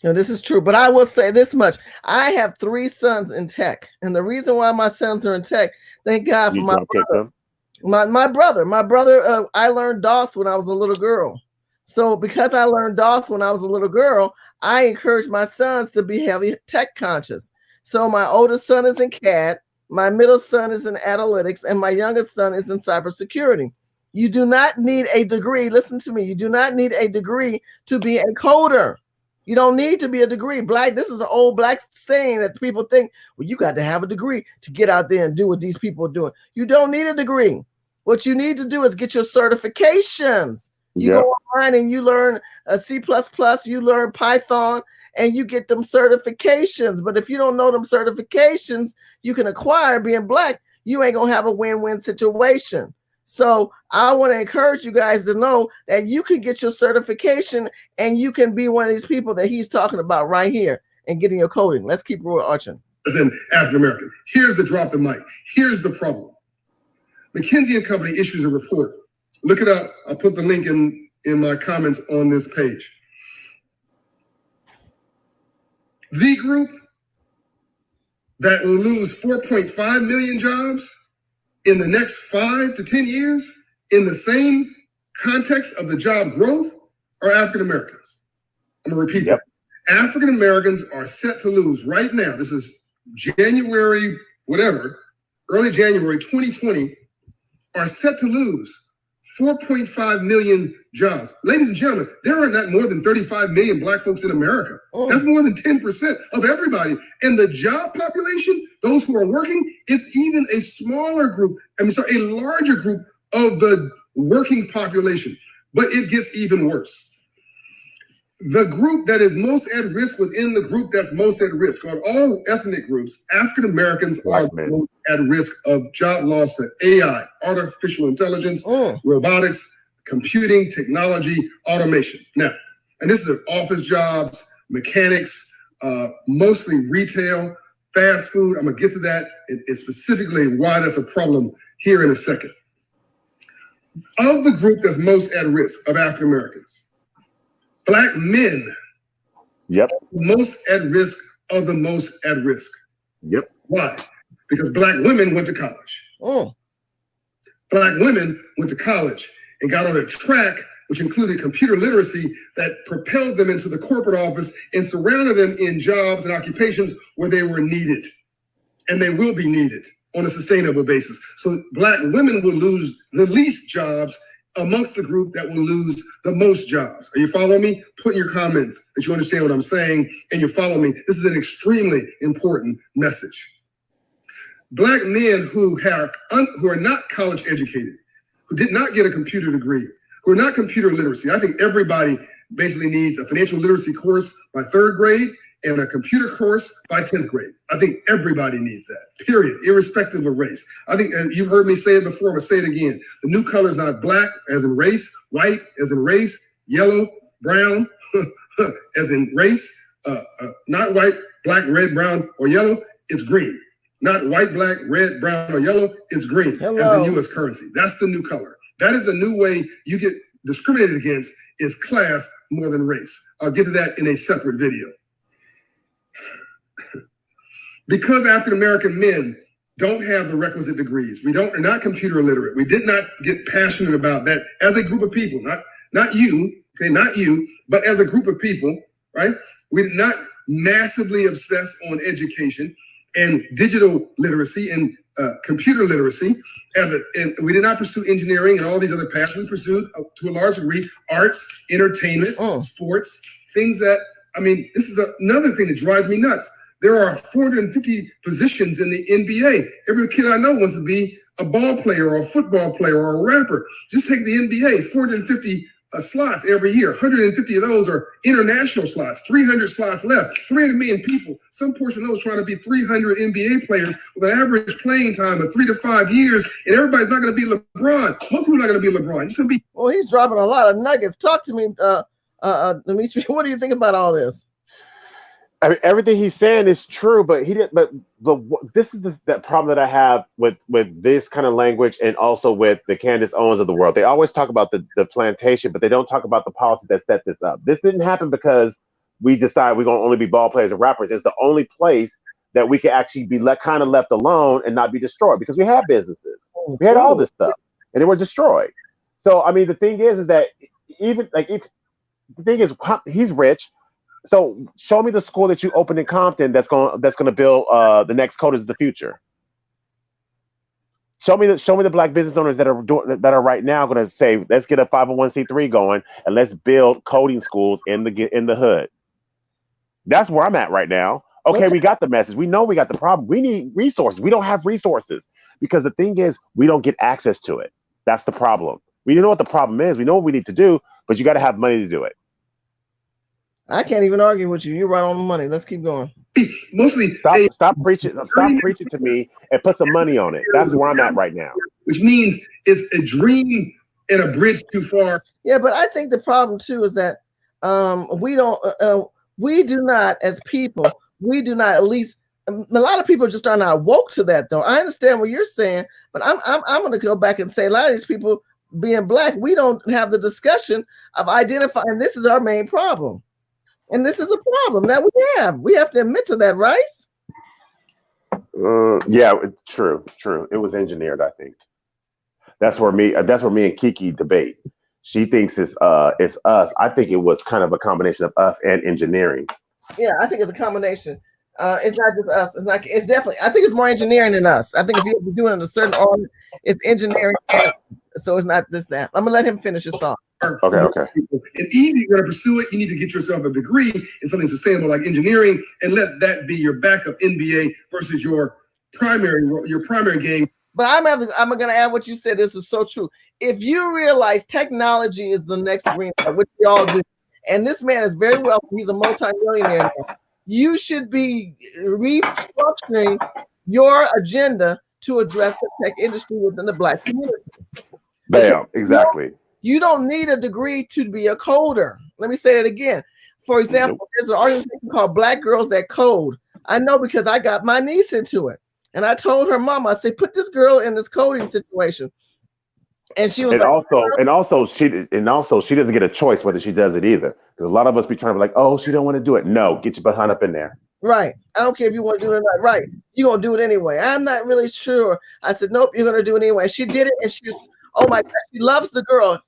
This is true. But I will say this much. I have 3 sons in tech. And the reason why my sons are in tech, thank God for my brother. My brother, I learned DOS when I was a little girl. So because I learned DOS when I was a little girl, I encourage my sons to be heavy tech conscious. So my oldest son is in CAD, my middle son is in analytics, and my youngest son is in cybersecurity. You do not need a degree. Listen to me. You do not need a degree to be a coder. You don't need to be a degree. This is an old Black saying that people think, well, you got to have a degree to get out there and do what these people are doing. You don't need a degree. What you need to do is get your certifications. You go online and you learn C++, you learn Python, and you get them certifications. But if you don't know them certifications you can acquire being Black, you ain't gonna have a win-win situation. So I want to encourage you guys to know that you can get your certification and you can be one of these people that he's talking about right here and getting your coding. Let's keep arching. As in African American. Here's the drop the mic. Here's the problem. McKinsey & Company issues a report. Look it up. I'll put the link in my comments on this page. The group that will lose 4.5 million jobs in the next 5 to 10 years in the same context of the job growth are African Americans. I'm gonna repeat that. African Americans are set to lose right now. This is January, whatever, early January 2020, are set to lose 4.5 million jobs. Ladies and gentlemen, there are not more than 35 million Black folks in America. That's more than 10% of everybody. And the job population, those who are working, it's even a smaller group, a larger group of the working population. But it gets even worse. The group that is most at risk within the group that's most at risk, on all ethnic groups, African Americans are the most at risk of job loss to AI, artificial intelligence, robotics, computing, technology, automation. Now, and this is office jobs, mechanics, mostly retail, fast food. I'm gonna get to that and specifically why that's a problem here in a second. Of the group that's most at risk of African Americans, Black men, most at risk of the most at risk. Why? Because Black women went to college. Black women went to college and got on a track which included computer literacy that propelled them into the corporate office and surrounded them in jobs and occupations where they were needed. And they will be needed on a sustainable basis. So Black women will lose the least jobs amongst the group that will lose the most jobs. Are you following me? Put in your comments that you understand what I'm saying and you follow me. This is an extremely important message. Black men who are not college educated, who did not get a computer degree, who are not computer literacy. I think everybody basically needs a financial literacy course by 3rd grade and a computer course by 10th grade. I think everybody needs that, period, irrespective of race. I think you've heard me say it before, I'm gonna say it again. The new color is not black as in race, white as in race, yellow, brown as in race, not white, black, red, brown, or yellow, it's green. Not white, black, red, brown, or yellow, it's green as in US currency. That's the new color. That is a new way you get discriminated against is class more than race. I'll get to that in a separate video. Because African-American men don't have the requisite degrees, are not computer illiterate, we did not get passionate about that as a group of people, not you, okay, not you, but as a group of people, right? We did not massively obsess on education and digital literacy and computer literacy, and we did not pursue engineering and all these other paths. We pursued, to a large degree, arts, entertainment, sports, things that, this is another thing that drives me nuts. There are 450 positions in the NBA. Every kid I know wants to be a ball player or a football player or a rapper. Just take the NBA, 450 slots every year. 150 of those are international slots, 300 slots left, 300 million people. Some portion of those trying to be 300 NBA players with an average playing time of 3 to 5 years, and everybody's not going to be LeBron. Most people are not going to be LeBron. Just gonna be. Well, he's dropping a lot of nuggets. Talk to me, Dimitri. What do you think about all this? Everything he's saying is true, but he didn't. But this is that problem that I have with this kind of language, and also with the Candace Owens of the world. They always talk about the plantation, but they don't talk about the policies that set this up. This didn't happen because we decide we're gonna only be ball players and rappers. It's the only place that we can actually be kind of left alone and not be destroyed, because we had businesses, we had all this stuff, and they were destroyed. So the thing is that even if the thing is he's rich. So show me the school that you opened in Compton that's going to build the next coders of the future. Show me the Black business owners that are right now going to say, let's get a 501c3 going and let's build coding schools in the hood. That's where I'm at right now. Okay, we got the message. We know we got the problem. We need resources. We don't have resources because the thing is we don't get access to it. That's the problem. We know what the problem is. We know what we need to do, but you got to have money to do it. I can't even argue with you. You're right on the money. Let's keep going. Mostly, Stop preaching to me and put some money on it. That's where I'm at right now. Which means it's a dream and a bridge too far. Yeah, but I think the problem too is that we do not, as people, we do not, at least a lot of people just are not woke to that though. I understand what you're saying, but I'm going to go back and say a lot of these people being black, we don't have the discussion of identifying this is our main problem. And this is a problem that we have. We have to admit to that, right? Yeah, true. It was engineered, I think. That's where me and Kiki debate. She thinks it's us. I think it was kind of a combination of us and engineering. Yeah, I think it's a combination. It's not just us. It's definitely. I think it's more engineering than us. I think if you're doing it in a certain order, it's engineering. So it's not this that. I'm gonna let him finish his thought. Okay. And even if you're gonna pursue it, you need to get yourself a degree in something sustainable like engineering, and let that be your backup MBA versus your primary game. But I'm gonna add what you said. This is so true. If you realize technology is the next green light, which we all do, and this man is very wealthy, he's a multi-millionaire now, you should be restructuring your agenda to address the tech industry within the Black community. Bam, exactly. You don't need a degree to be a coder. Let me say that again. For example, there's an organization called Black Girls That Code. I know because I got my niece into it. And I told her mama, I said, put this girl in this coding situation. And she was also she doesn't get a choice whether she does it either. Because a lot of us be trying to be like, oh, she don't want to do it. No, get your behind up in there. Right. I don't care if you want to do it or not. Right. You're going to do it anyway. I'm not really sure. I said, nope, you're going to do it anyway. She did it. And she's, oh my God, she loves the girl.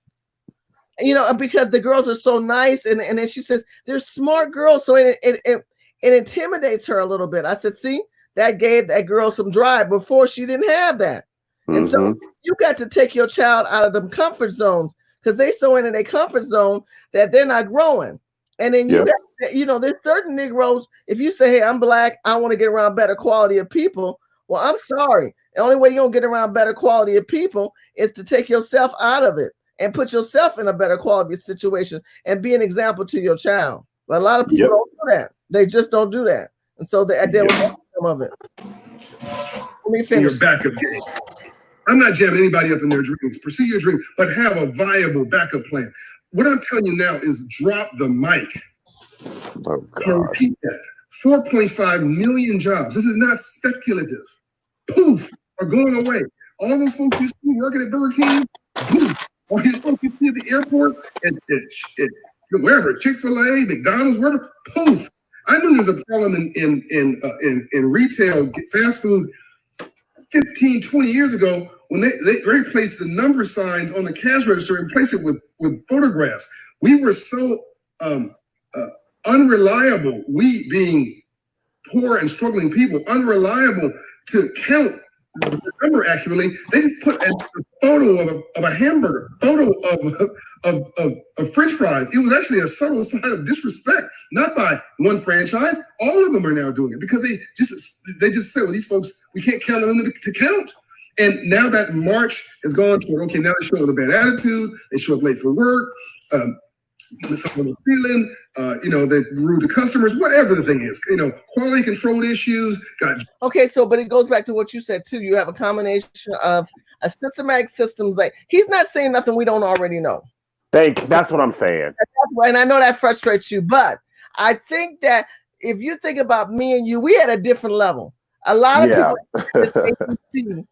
You know, because the girls are so nice. And then she says, they're smart girls. So it intimidates her a little bit. I said, see, that gave that girl some drive. Before she didn't have that. And so you got to take your child out of them comfort zones because they so in their comfort zone that they're not growing. And then you got, there's certain Negroes, if you say, hey, I'm Black, I want to get around better quality of people. Well, I'm sorry. The only way you're going to get around better quality of people is to take yourself out of it and put yourself in a better quality situation and be an example to your child. But a lot of people don't do that. They just don't do that. And so they deal with some of it. Let me finish. Your backup game. I'm not jamming anybody up in their dreams. Pursue your dream, but have a viable backup plan. What I'm telling you now is drop the mic. Oh, God. Repeat that. 4.5 million jobs. This is not speculative. Poof, are going away. All those folks you see working at Burger King, poof. All these folks you see at the airport, and wherever, Chick-fil-A, McDonald's, wherever, poof. I knew there's a problem in retail, fast food, 15, 20 years ago when they replaced the number signs on the cash register and replaced it with photographs. We were so unreliable, we being poor and struggling people, unreliable to count the number accurately. They just put a photo of a hamburger, photo of French fries. It was actually a subtle sign of disrespect, not by one franchise. All of them are now doing it because they just said, well, these folks, we can't count on them to count. And now that march has gone toward, okay, now they show up with a bad attitude, they show up late for work, someone feeling, they're rude to customers, whatever the thing is, quality control issues. Okay, but it goes back to what you said too. You have a combination of a systematic systems. Like he's not saying nothing we don't already know. That's what I'm saying. And I know that frustrates you, but I think that if you think about me and you, we at a different level. A lot of people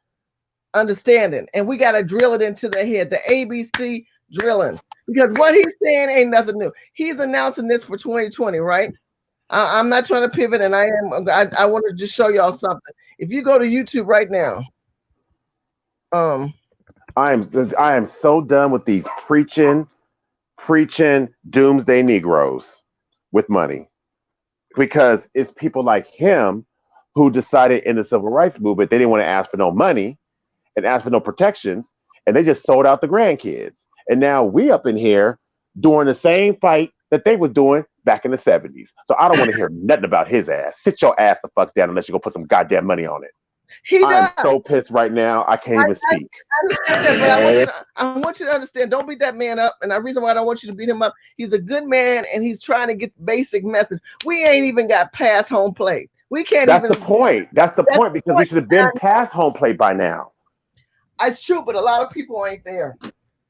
understanding, and we got to drill it into their head. The ABC drilling. Because what he's saying ain't nothing new. He's announcing this for 2020, right? I'm not trying to pivot, and I want to just show y'all something. If you go to YouTube right now, I am so done with these preaching doomsday Negroes with money, because it's people like him who decided in the civil rights movement they didn't want to ask for no money and ask for no protections, and they just sold out the grandkids. And now we up in here doing the same fight that they was doing back in the 70s. So I don't want to hear nothing about his ass. Sit your ass the fuck down unless you go put some goddamn money on it. He I'm does. so pissed right now. I can't even speak. I understand that, but I want you to understand. Don't beat that man up. And the reason why I don't want you to beat him up, he's a good man and he's trying to get basic message. We ain't even got past home plate. We can't That's even. the point. That's the point because we should have been past home plate by now. It's true, but a lot of people ain't there.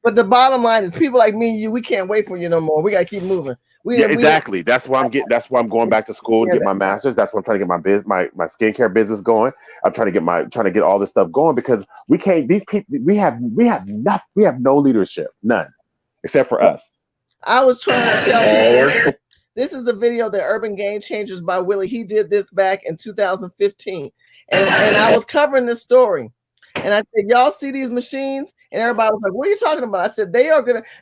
But the bottom line is, people like me and you, we can't wait for you no more. We gotta keep moving. Yeah, exactly. That's why I'm getting. That's why I'm going back to school to get my master's. That's why I'm trying to get my skincare business going. I'm trying to get all this stuff going because we can't. These people, we have nothing. We have no leadership, none, except for us. I was trying to tell you. This is the video, The Urban Game Changers by Willie. He did this back in 2015, and I was covering this story. And I said, y'all see these machines? And everybody was like, what are you talking about? I said,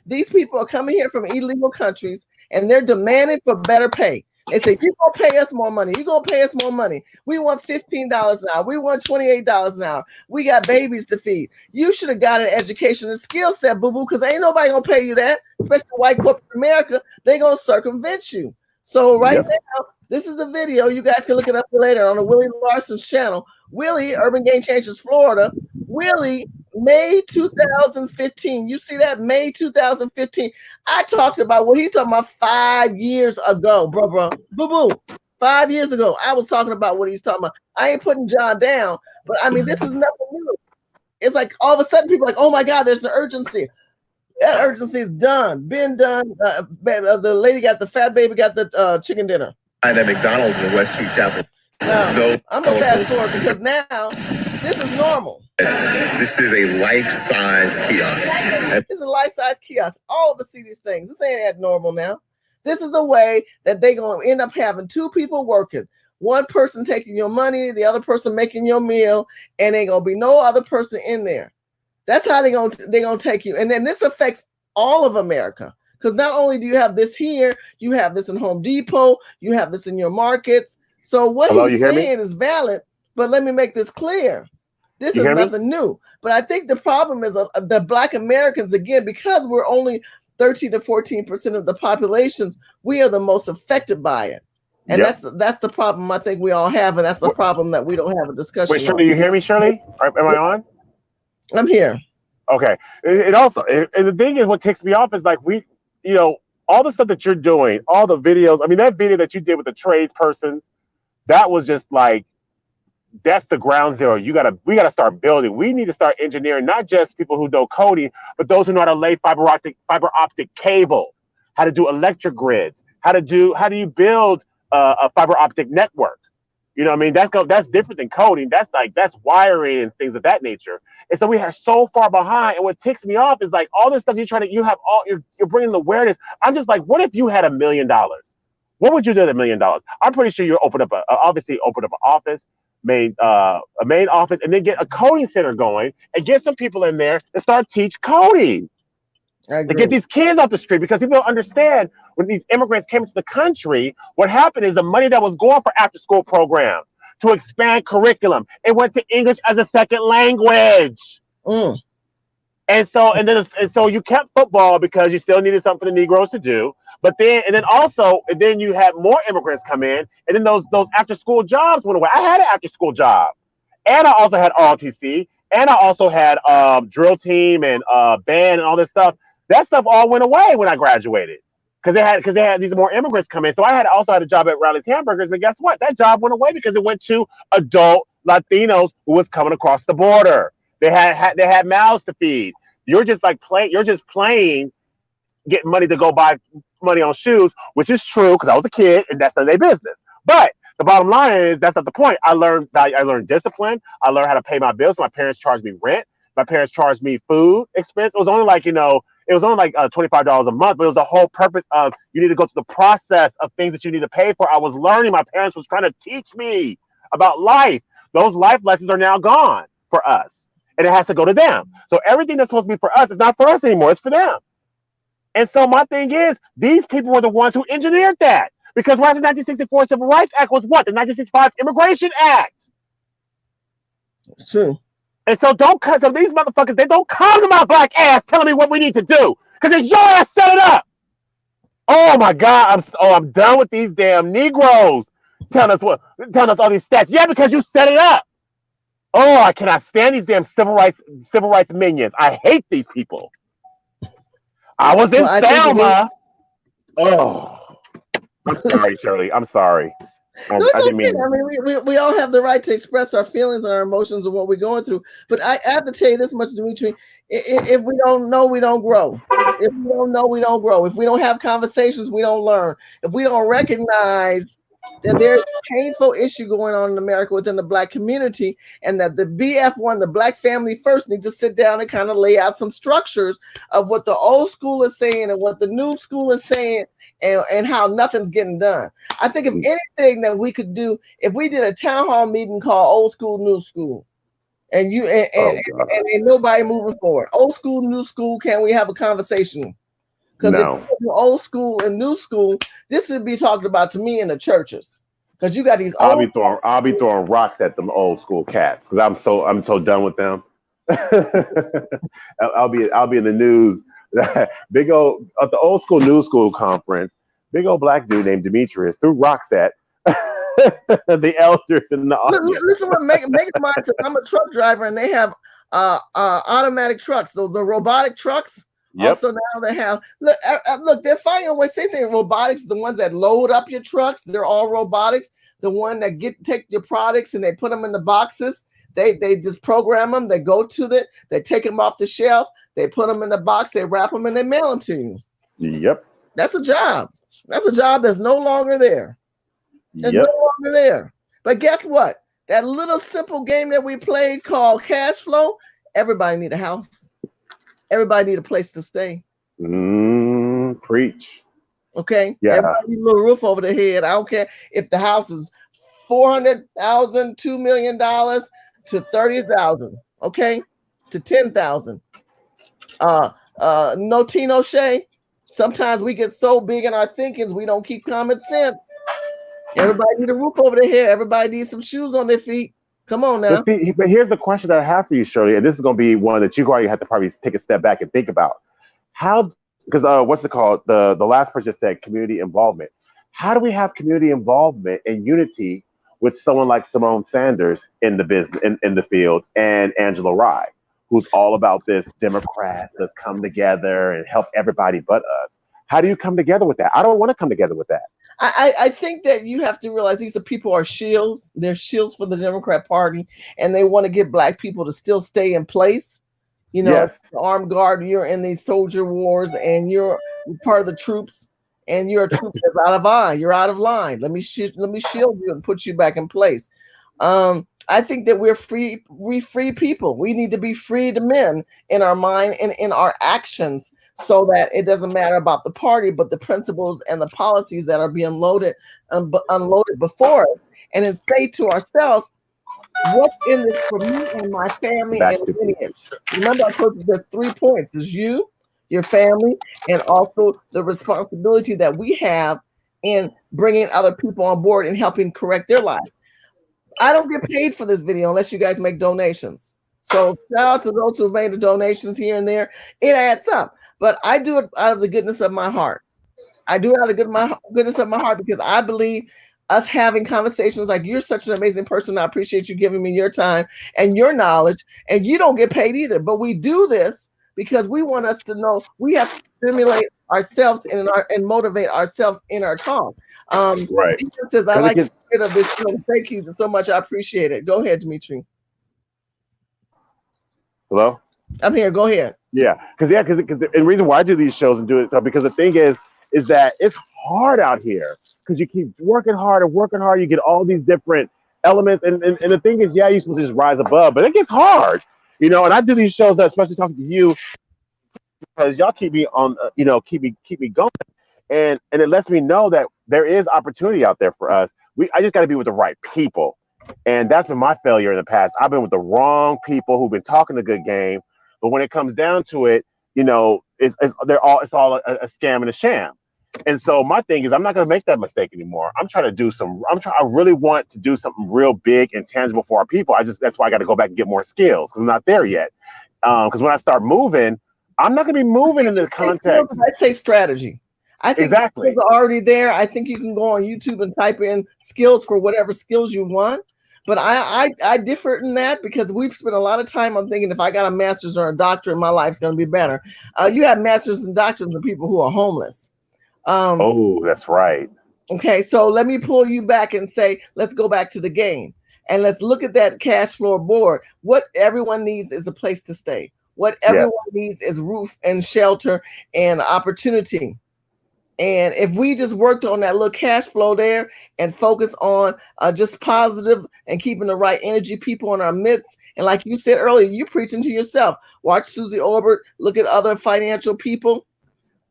these people are coming here from illegal countries and they're demanding for better pay. They say, you're going to pay us more money. You're going to pay us more money. We want $15 an hour. We want $28 an hour. We got babies to feed. You should have got an education and skill set, boo-boo, because ain't nobody going to pay you that, especially white corporate America. They going to circumvent you. So now, this is a video. You guys can look it up later on the Willie Larson's channel. Willie, Urban Game Changers, Florida. Willie, May 2015. You see that? May 2015. I talked about what he's talking about 5 years ago, bro. Boo-boo. 5 years ago, I was talking about what he's talking about. I ain't putting John down, but I mean, this is nothing new. It's like all of a sudden people are like, oh my God, there's an urgency. That urgency is done, been done. The lady got the fat baby, got the chicken dinner. At McDonald's in West Street Chapel. No, I'm gonna fast forward because now this is normal. This is a life-size kiosk. It's a life-size kiosk. All of us see these things. This ain't that normal now. This is a way that they gonna end up having two people working. One person taking your money, the other person making your meal, and ain't gonna be no other person in there. That's how they're gonna take you. And then this affects all of America. Because not only do you have this here, you have this in Home Depot, you have this in your markets. So what he's saying is valid, but let me make this clear. This is nothing new. But I think the problem is the Black Americans, again, because we're only 13 to 14% of the populations, we are the most affected by it. And that's the problem I think we all have, and that's the problem that we don't have a discussion. Wait, Shirley, you hear me, Shirley? Am I on? I'm here. Okay. And the thing is, what ticks me off is like all the stuff that you're doing, all the videos. I mean, that video that you did with the tradesperson, that was just like, that's the ground zero. We gotta start building. We need to start engineering, not just people who know coding, but those who know how to lay fiber optic cable, how to do electric grids, how do you build a fiber optic network. You know what I mean? That's different than coding. That's wiring and things of that nature. And so we are so far behind. And what ticks me off is like all this stuff you're bringing the awareness. I'm just like, what if you had $1 million? What would you do with $1 million? I'm pretty sure you open up an office, a main office, and then get a coding center going and get some people in there and start teach coding. To get these kids off the street, because people don't understand when these immigrants came into the country, what happened is the money that was going for after school programs to expand curriculum, it went to English as a second language. And so you kept football because you still needed something for the Negroes to do. But then you had more immigrants come in, and then those after school jobs went away. I had an after school job, and I also had ROTC, and I also had drill team and band and all this stuff. That stuff all went away when I graduated because they had these more immigrants come in. So I also had a job at Riley's Hamburgers, but guess what? That job went away because it went to adult Latinos who was coming across the border. They had mouths to feed. You're just playing, getting money to go buy money on shoes, which is true because I was a kid and that's not their business. But the bottom line is that's not the point. I learned discipline. I learned how to pay my bills. My parents charged me rent. My parents charged me food expense. It was only like $25 a month, but it was the whole purpose of you need to go through the process of things that you need to pay for. I was learning. My parents was trying to teach me about life. Those life lessons are now gone for us, and it has to go to them. So everything that's supposed to be for us is not for us anymore. It's for them. And so my thing is, these people were the ones who engineered that. Because right after the 1964 Civil Rights Act was what? The 1965 Immigration Act. It's true. And so these motherfuckers, they don't come to my black ass telling me what we need to do. Because it's your ass set it up. Oh my God, I'm done with these damn Negroes telling us all these stats. Yeah, because you set it up. Oh, I cannot stand these damn civil rights minions. I hate these people. I was in Well, I think Selma. Oh, I'm sorry, Shirley. I'm sorry. no, I it's didn't okay. mean. I mean, we all have the right to express our feelings and our emotions and what we're going through. But I have to tell you this much, Dimitri. If we don't know, we don't grow. If we don't know, we don't grow. If we don't have conversations, we don't learn. If we don't recognize that there's a painful issue going on in America within the Black community, and that the BF1, the Black Family First, need to sit down and kind of lay out some structures of what the old school is saying and what the new school is saying, and how nothing's getting done. I think if anything that we could do, if we did a town hall meeting called Old School, New School, and and nobody moving forward, old school, new school, can we have a conversation? Because No. if you old school and new school, this would be talked about to me in the churches. Because you got these I'll be throwing rocks at them old school cats because I'm so done with them. I'll be in the news. Big old at the old school new school conference. Big old Black dude named Demetrius threw rocks at the elders in the audience. Listen, what Megan said. I'm a truck driver, and they have automatic trucks. Those are robotic trucks. Yep. Also now they have look. They're finding a way. Same thing. Robotics. The ones that load up your trucks. They're all robotics. The one that take your products and they put them in the boxes. They just program them. They go to it. They take them off the shelf. They put them in the box. They wrap them and they mail them to you. Yep. That's a job. That's a job that's no longer there. It's no longer there. But guess what? That little simple game that we played called CashFlow, everybody need a house. Everybody need a place to stay. Preach. Okay? Yeah. Everybody need a little roof over their head. I don't care if the house is $400,000, $2 million to $30,000, okay? To $10,000. No tea, no shade. Sometimes we get so big in our thinkings, we don't keep common sense. Everybody need a roof over their head. Everybody needs some shoes on their feet. Come on now. But here's the question that I have for you, Shirley, and this is going to be one that you already have to probably take a step back and think about. How, because what's it called? The last person said community involvement. How do we have community involvement and unity with someone like Simone Sanders in the business, in the field, and Angela Rye, who's all about this Democrats, let's come together and help everybody but us? How do you come together with that? I don't want to come together with that. I think that you have to realize these people are shields. They're shields for the Democrat Party, and they want to get Black people to still stay in place. You know, Yes. armed guard, you're in these soldier wars, and you're part of the troops, and you're a troop that's out of line. You're out of line. Let me shield you and put you back in place. I think that we're free people. We need to be freed men in our mind and in our actions, so that it doesn't matter about the party, but the principles and the policies that are being unloaded before us, and then say to ourselves, what's in this for me and my family and lineage? Remember, I told you there's 3 points. There's you, your family, and also the responsibility that we have in bringing other people on board and helping correct their lives. I don't get paid for this video unless you guys make donations. So shout out to those who made the donations here and there. It adds up. But I do it out of the goodness of my heart. I do it out of the goodness of my heart, because I believe us having conversations like, you're such an amazing person. I appreciate you giving me your time and your knowledge, and you don't get paid either. But we do this because we want us to know we have to stimulate ourselves and motivate ourselves in our talk. Right. Says, I like to get of this. Thank you so much. I appreciate it. Go ahead, Dimitri. Hello? I'm here. Go ahead. Yeah, because the reason why I do these shows and do it, so because the thing is that it's hard out here, because you keep working hard, you get all these different elements, and the thing is, yeah, you're supposed to just rise above, but it gets hard, and I do these shows, especially talking to you, because y'all keep me on, keep me going, and it lets me know that there is opportunity out there for us. I just got to be with the right people, and that's been my failure in the past. I've been with the wrong people who've been talking a good game. But when it comes down to it, it's all a scam and a sham. And so my thing is, I'm not going to make that mistake anymore. I really want to do something real big and tangible for our people. That's why I got to go back and get more skills, because I'm not there yet. Because when I start moving, I'm not going to be moving in the context. I say strategy. I think exactly. Skills are already there. I think you can go on YouTube and type in skills for whatever skills you want. But I differ in that because we've spent a lot of time on thinking if I got a master's or a doctorate, my life's going to be better. You have masters and doctorates of people who are homeless. Oh, that's right. Okay, so let me pull you back and say, let's go back to the game and let's look at that cash flow board. What everyone needs is a place to stay. What everyone Yes. needs is roof and shelter and opportunity. And if we just worked on that little cash flow there and focus on just positive and keeping the right energy people in our midst, and like you said earlier, you preaching to yourself. Watch Susie Orbert, look at other financial people.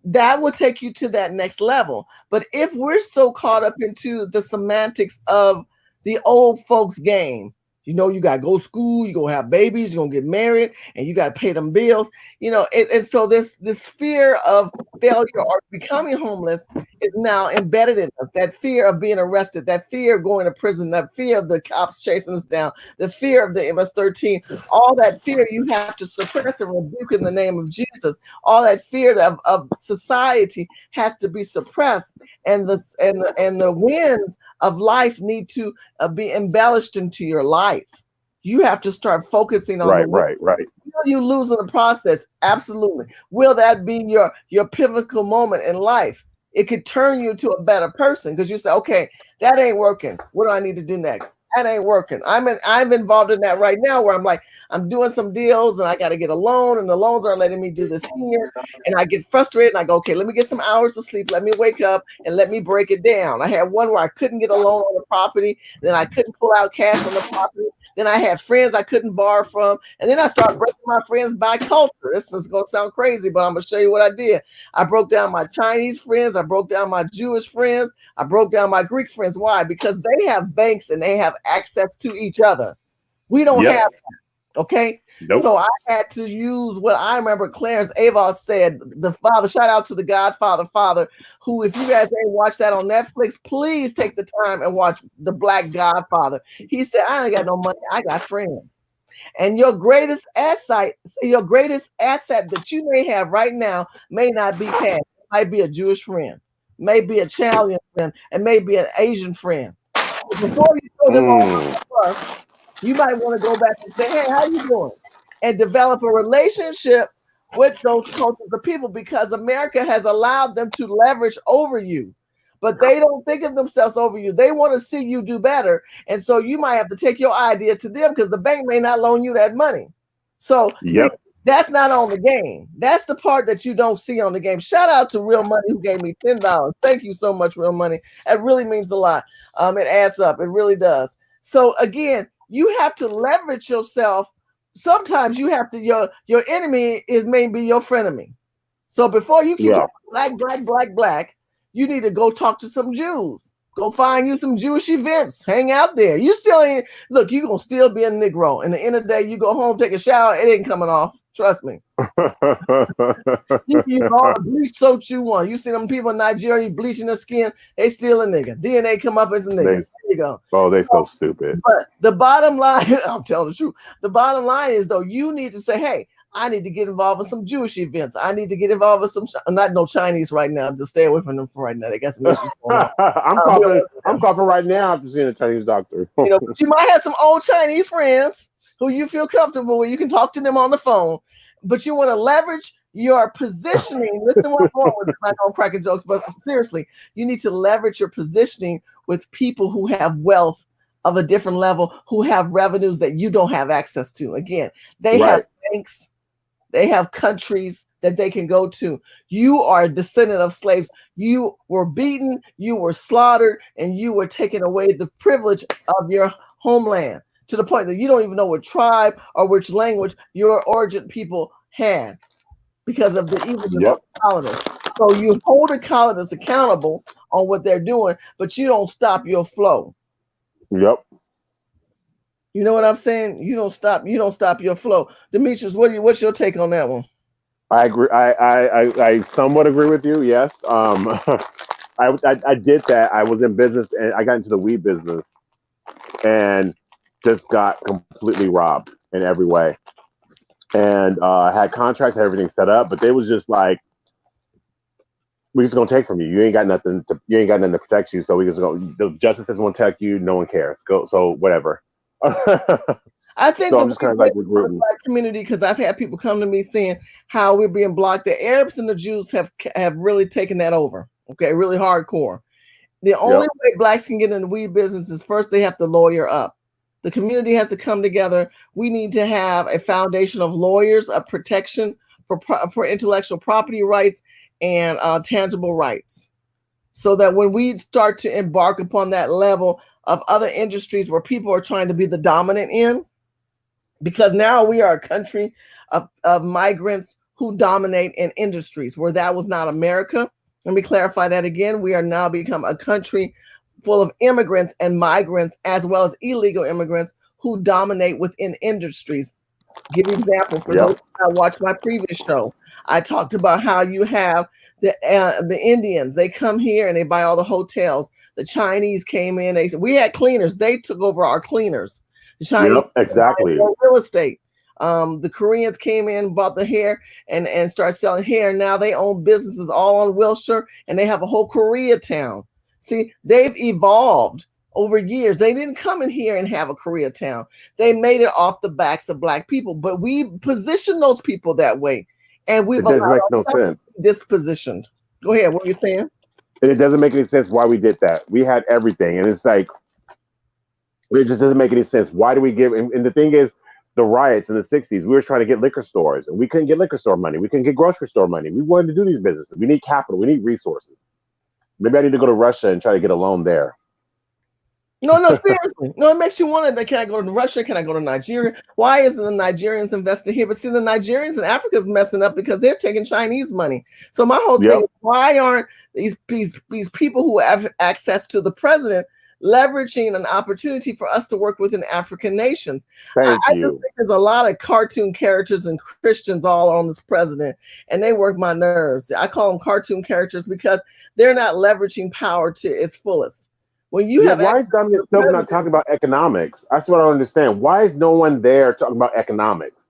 That will take you to that next level. But if we're so caught up into the semantics of the old folks game, you got to go to school, you're going to have babies, you're going to get married, and you got to pay them bills, and so this fear of failure or becoming homeless is now embedded in us. That fear of being arrested, that fear of going to prison, that fear of the cops chasing us down, the fear of the MS-13, all that fear you have to suppress and rebuke in the name of Jesus. All that fear of society has to be suppressed, and the winds of life need to be embellished into your life. You have to start focusing on the Right. Will you lose in the process? Absolutely. Will that be your pivotal moment in life? It could turn you to a better person because you say, okay, that ain't working. What do I need to do next? That ain't working. I'm involved in that right now where I'm doing some deals and I got to get a loan and the loans aren't letting me do this here. And I get frustrated and I go, okay, let me get some hours of sleep. Let me wake up and let me break it down. I had one where I couldn't get a loan on the property. Then I couldn't pull out cash on the property. Then I had friends I couldn't borrow from. And then I started breaking my friends by culture. This is going to sound crazy, but I'm going to show you what I did. I broke down my Chinese friends. I broke down my Jewish friends. I broke down my Greek friends. Why? Because they have banks and they have access to each other. We don't have that. Okay. Nope. So I had to use what I remember Clarence Avos said, the father, shout out to the Godfather father, who, if you guys ain't watched that on Netflix, please take the time and watch The Black Godfather. He said, I ain't got no money. I got friends. And your greatest asset that you may have right now may not be cash. It might be a Jewish friend, may be a Italian friend, and maybe an Asian friend. So before you throw them all on the bus, you might want to go back and say, hey, how you doing? And develop a relationship with those cultures of people because America has allowed them to leverage over you. But they don't think of themselves over you. They want to see you do better. And so you might have to take your idea to them because the bank may not loan you that money. So that's not on the game. That's the part that you don't see on the game. Shout out to Real Money who gave me $10. Thank you so much, Real Money. That really means a lot. It adds up. It really does. So again, you have to leverage yourself. Sometimes you have to, your enemy is maybe your frenemy. So before you keep black, you need to go talk to some Jews. Go find you some Jewish events. Hang out there. You still ain't, look, you're going to still be a Negro. And the end of the day, you go home, take a shower, it ain't coming off. Trust me. You use all the bleach soap you want. You see them people in Nigeria bleaching their skin, they still a nigga. DNA come up as a nigga. There you go. Oh, they so stupid. But the bottom line, I'm telling the truth. The bottom line is though, you need to say, hey, I need to get involved in some Jewish events. I need to get involved with some, not no Chinese right now. Just stay away from them for right now. They got some issues going on. I'm coughing right now after seeing a Chinese doctor. But you might have some old Chinese friends who you feel comfortable with. You can talk to them on the phone, but you want to leverage your positioning. Listen what I'm going with. I know I'm cracking jokes, but seriously, you need to leverage your positioning with people who have wealth of a different level, who have revenues that you don't have access to. Again, they have banks. They have countries that they can go to. You are a descendant of slaves. You were beaten, you were slaughtered, and you were taken away the privilege of your homeland to the point that you don't even know what tribe or which language your origin people had because of the evil of the colonists. So you hold the colonists accountable on what they're doing, but you don't stop your flow. Yep. You know what I'm saying? You don't stop your flow. Demetrius, what's your take on that one? I agree. I somewhat agree with you. Yes. I did that. I was in business and I got into the weed business and just got completely robbed in every way. And had contracts, had everything set up, but they was just like, we're just gonna take from you. You ain't got nothing to protect you. So we just go. The justice doesn't want to protect you. No one cares. Go. So whatever. I think So the I'm just kind of way like the regrouping. Black community, because I've had people come to me saying how we're being blocked. The Arabs and the Jews have really taken that over. Okay, really hardcore. The only way Blacks can get in the weed business is first they have to lawyer up. The community has to come together. We need to have a foundation of lawyers, of protection for intellectual property rights and tangible rights, so that when we start to embark upon that level of other industries where people are trying to be the dominant in, because now we are a country of migrants who dominate in industries where that was not America. Let me clarify that again. We are now become a country full of immigrants and migrants, as well as illegal immigrants who dominate within industries. Give you an example for those that watched my previous show. I talked about how you have the Indians. They come here and they buy all the hotels. The Chinese came in. We had cleaners. They took over our cleaners. The Chinese exactly. real estate. The Koreans came in, bought the hair, and started selling hair. Now they own businesses all on Wilshire, and they have a whole Koreatown. See, they've evolved over years. They didn't come in here and have a Koreatown. They made it off the backs of Black people, but we position those people that way, and we've it doesn't make no sense. Dispositioned. Go ahead. What were you saying? And it doesn't make any sense why we did that. We had everything, and it's like it just doesn't make any sense. Why do we give? And the thing is, the riots in the '60s, we were trying to get liquor stores, and we couldn't get liquor store money. We couldn't get grocery store money. We wanted to do these businesses. We need capital. We need resources. Maybe I need to go to Russia and try to get a loan there. No, seriously. No, it makes you wonder, can I go to Russia? Can I go to Nigeria? Why isn't the Nigerians invested here? But see, the Nigerians in Africa is messing up because they're taking Chinese money. So my whole thing is, why aren't these people who have access to the president leveraging an opportunity for us to work within African nations? I just think there's a lot of cartoon characters and Christians all on this president, and they work my nerves. I call them cartoon characters because they're not leveraging power to its fullest. When you have why is Dominic still not talking about economics? That's what I don't understand. Why is no one there talking about economics?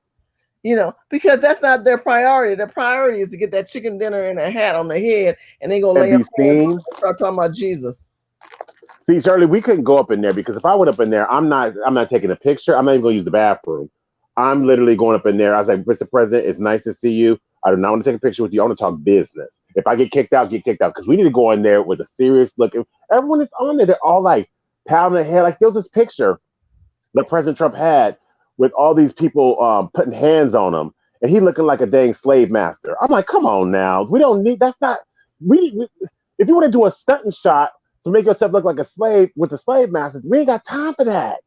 Because that's not their priority. Their priority is to get that chicken dinner and a hat on their head, and they gonna lay up and start talking about Jesus. See, Shirley, we couldn't go up in there because if I went up in there, I'm not taking a picture. I'm not even gonna use the bathroom. I'm literally going up in there. I was like, Mr. President, it's nice to see you. I do not want to take a picture with you. I want to talk business. If I get kicked out, because we need to go in there with a serious look. Everyone is on there. They're all like pounding their head. Like there was this picture that President Trump had with all these people putting hands on him, and he looking like a dang slave master. I'm like, come on now. We don't need. That's not. We if you want to do a stunting shot to make yourself look like a slave with the slave masters, we ain't got time for that.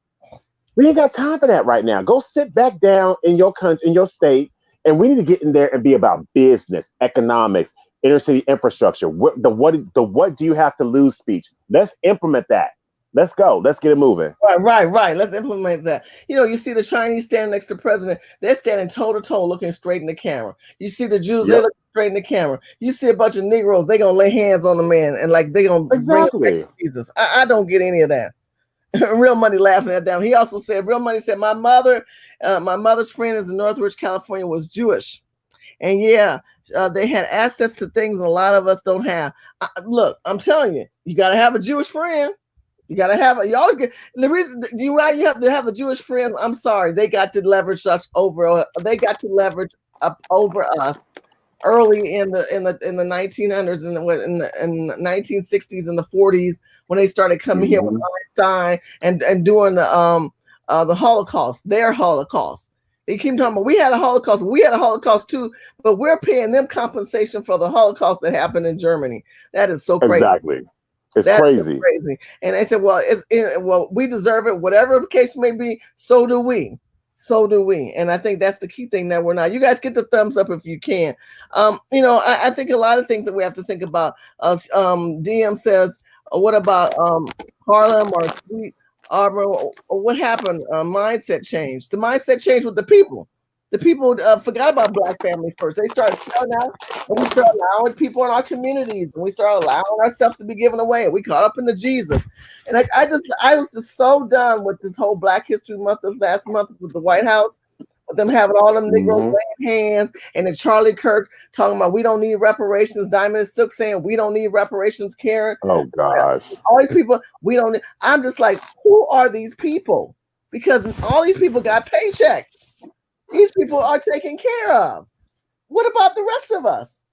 We ain't got time for that right now. Go sit back down in your country, in your state. And we need to get in there and be about business, economics, inner city infrastructure. What do you have to lose speech? Let's implement that. Let's go. Let's get it moving. Right. Let's implement that. You see the Chinese standing next to the president. They're standing toe to toe, looking straight in the camera. You see the Jews, they look straight in the camera. You see a bunch of Negroes, they gonna lay hands on the man and like they gonna bring him back to Jesus. I don't get any of that. Real Money laughing at them. He also said, Real Money said, my mother's friend is in Northridge, California, was Jewish. And they had access to things a lot of us don't have. Look, I'm telling you, you got to have a Jewish friend. You always get, the reason you have to have a Jewish friend. I'm sorry. They got to leverage us over. They got to leverage up over us early in the 1900s and in the 1960s and the 40s when they started coming here with Einstein and doing the Holocaust, their Holocaust. They keep talking about we had a Holocaust too, but we're paying them compensation for the Holocaust that happened in Germany. That is so crazy. Exactly. It's crazy. And they said, well, we deserve it, whatever the case may be, so do we. And I think that's the key thing that we're not. You guys get the thumbs up if you can. I think a lot of things that we have to think about. DM says, what about Harlem or Sweet Auburn? What happened? Mindset change. The mindset changed with the people. The people forgot about Black family first. They started shutting out, and we started allowing people in our communities, and we started allowing ourselves to be given away. And we caught up into Jesus. And I was just so done with this whole Black History Month this last month with the White House, with them having all them Negroes laying hands, and then Charlie Kirk talking about we don't need reparations. Diamond Silk saying we don't need reparations. Karen, oh gosh, all these people we don't need. I'm just like, who are these people? because all these people got paychecks. These people are taken care of. What about the rest of us?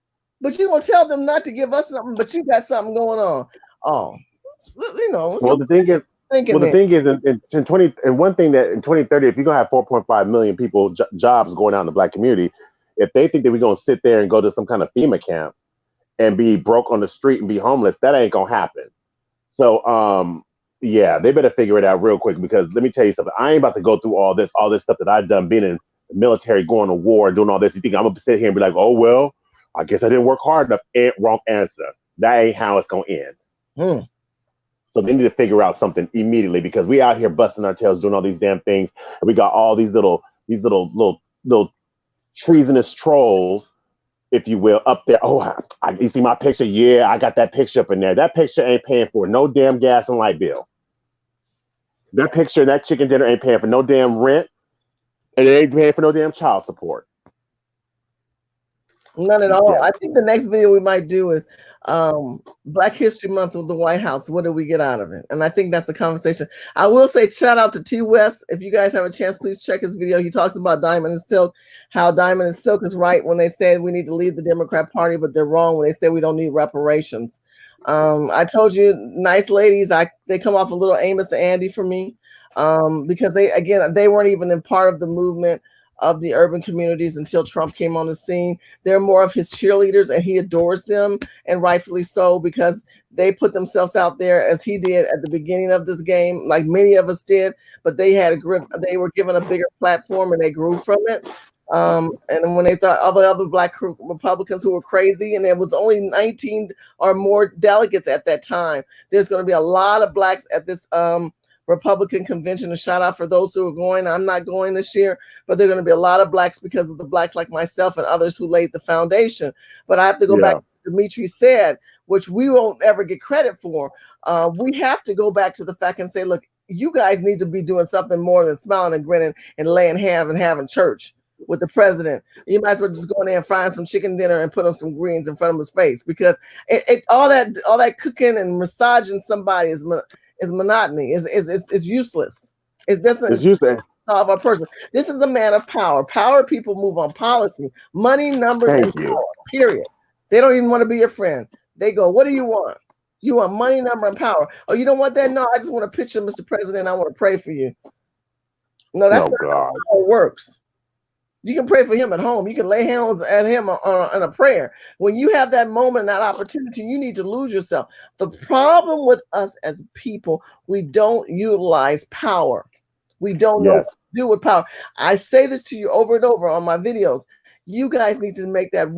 But you're gonna tell them not to give us something, but you got something going on. Oh, Well, the thing is, thinking in 20 and one thing that in 2030, if you're gonna have 4.5 million people jobs going out in the black community, if they think that we're gonna sit there and go to some kind of FEMA camp and be broke on the street and be homeless, that ain't gonna happen. So yeah, they better figure it out real quick, because let me tell you something. I ain't about to go through all this stuff that I've done, being in the military, going to war, doing all this. You think I'm gonna sit here and be like, oh well, I guess I didn't work hard enough? Wrong answer. That ain't how it's gonna end. So they need to figure out something immediately, because we out here busting our tails doing all these damn things, and we got all these little treasonous trolls, if you will, up there. Oh, you see my picture? Yeah, I got that picture up in there. That picture ain't paying for no damn gas and light bill. That picture, that chicken dinner ain't paying for no damn rent, and it ain't paying for no damn child support. None at all. I think the next video we might do is Black History Month with the White House. What did we get out of it? And I think that's a conversation. I will say shout out to T West. If you guys have a chance, please check his video. He talks about Diamond and Silk, how Diamond and Silk is right when they say we need to leave the Democrat Party, but they're wrong when they say we don't need reparations. I told you, nice ladies, they come off a little Amos and Andy for me, because they weren't even in part of the movement of the urban communities until Trump came on the scene. They're more of his cheerleaders, and he adores them, and rightfully so, because they put themselves out there as he did at the beginning of this game, like many of us did, but they were given a bigger platform and they grew from it. And when they thought all the other Black Republicans who were crazy, and there was only 19 or more delegates at that time, there's going to be a lot of Blacks at this Republican convention. A shout out for those who are going. I'm not going this year, but there are going to be a lot of Blacks because of the Blacks like myself and others who laid the foundation. But I have to go back to what Dimitri said, which we won't ever get credit for. We have to go back to the fact and say, look, you guys need to be doing something more than smiling and grinning and laying hands and having church with the president. You might as well just go in there and fry him some chicken dinner and put on some greens in front of his face, because all that cooking and massaging somebody is monotony. Is useless. It doesn't solve a person. This is a man of power. Power people move on policy, money, numbers, and power. Period. They don't even want to be your friend. They go, what do you want? You want money, number, and power. Oh, you don't want that? No, I just want a picture of Mr. President. I want to pray for you. No, that's not how it works. You can pray for him at home. You can lay hands at him on a prayer. When you have that moment, that opportunity, you need to lose yourself. The problem with us as people, we don't utilize power. We don't know what to do with power. I say this to you over and over on my videos. You guys need to make that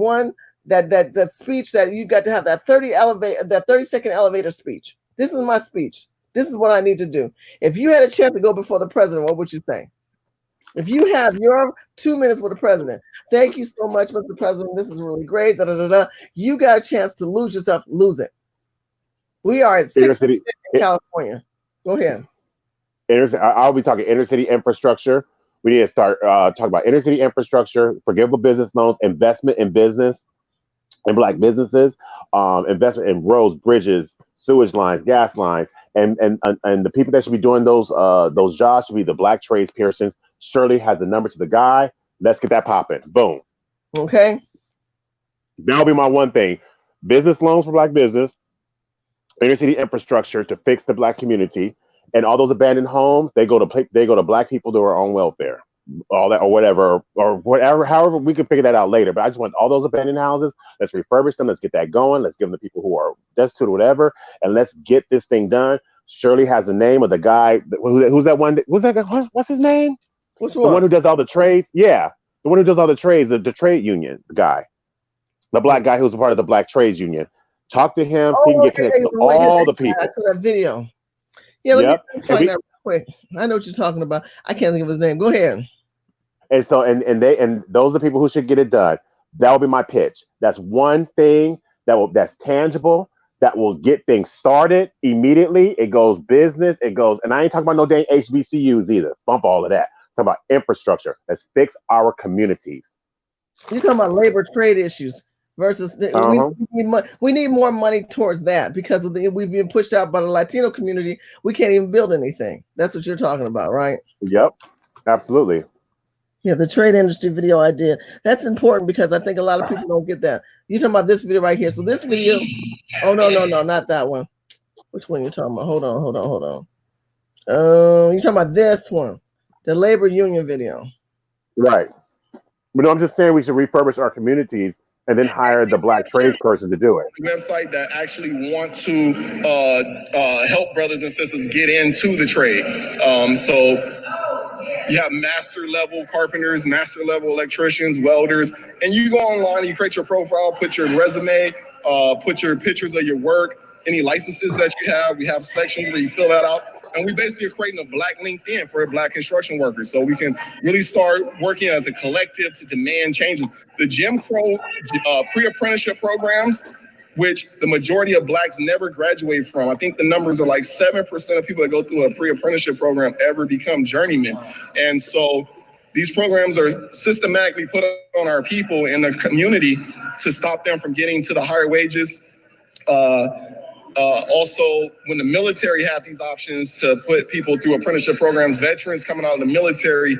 that speech that you got to have, that 30-second elevator speech. This is my speech. This is what I need to do. If you had a chance to go before the president, what would you say? If you have your 2 minutes with the president, thank you so much, Mr. President. This is really great. You got a chance to lose yourself. Lose it. We are at 6 in California. Go ahead. I'll be talking inner city infrastructure. We need to start talking about inner city infrastructure, forgivable business loans, investment in business and Black businesses, investment in roads, bridges, sewage lines, gas lines, and the people that should be doing those jobs should be the Black tradespersons. Shirley has the number to the guy. Let's get that popping. Boom. Okay. That'll be my one thing. Business loans for Black business, inner city infrastructure to fix the Black community, and all those abandoned homes, they go to Black people that are on welfare, all that or whatever, however we can figure that out later. But I just want all those abandoned houses. Let's refurbish them. Let's get that going. Let's give them to people who are destitute or whatever, and let's get this thing done. Shirley has the name of the guy. Who's that one? What's his name? Which one? The one who does all the trades? Yeah. The one who does all the trades, the trade union, the guy. The Black guy who's a part of the Black trades union. Talk to him. He can get connected to all the people. I saw that video. Yeah, let me find that real quick. I know what you're talking about. I can't think of his name. Go ahead. And so and those are the people who should get it done. That will be my pitch. That's one thing that's tangible, that will get things started immediately. It goes business. It goes, and I ain't talking about no dang HBCUs either. Bump all of that. Talk about infrastructure. Let's fix our communities. You're talking about labor trade issues. versus Uh-huh. we need more money towards that because we've been pushed out by the Latino community. We can't even build anything. That's what you're talking about, right? Yep. Absolutely. Yeah, the trade industry video I did. That's important because I think a lot of people don't get that. You're talking about this video right here. So this video, oh no, not that one. Which one you talking about? Hold on. You're talking about this one, the labor union video. Right. But no, I'm just saying we should refurbish our communities and then hire the black tradesperson to do it. Website that actually want to help brothers and sisters get into the trade. So you have master level carpenters, master level electricians, welders, and you go online and you create your profile, put your resume, put your pictures of your work, any licenses that you have. We have sections where you fill that out. And we basically are creating a black LinkedIn for black construction workers. So we can really start working as a collective to demand changes. The Jim Crow pre-apprenticeship programs, which the majority of blacks never graduate from. I think the numbers are like 7% of people that go through a pre-apprenticeship program ever become journeymen. And so these programs are systematically put on our people in the community to stop them from getting to the higher wages. Also, when the military had these options to put people through apprenticeship programs, veterans coming out of the military.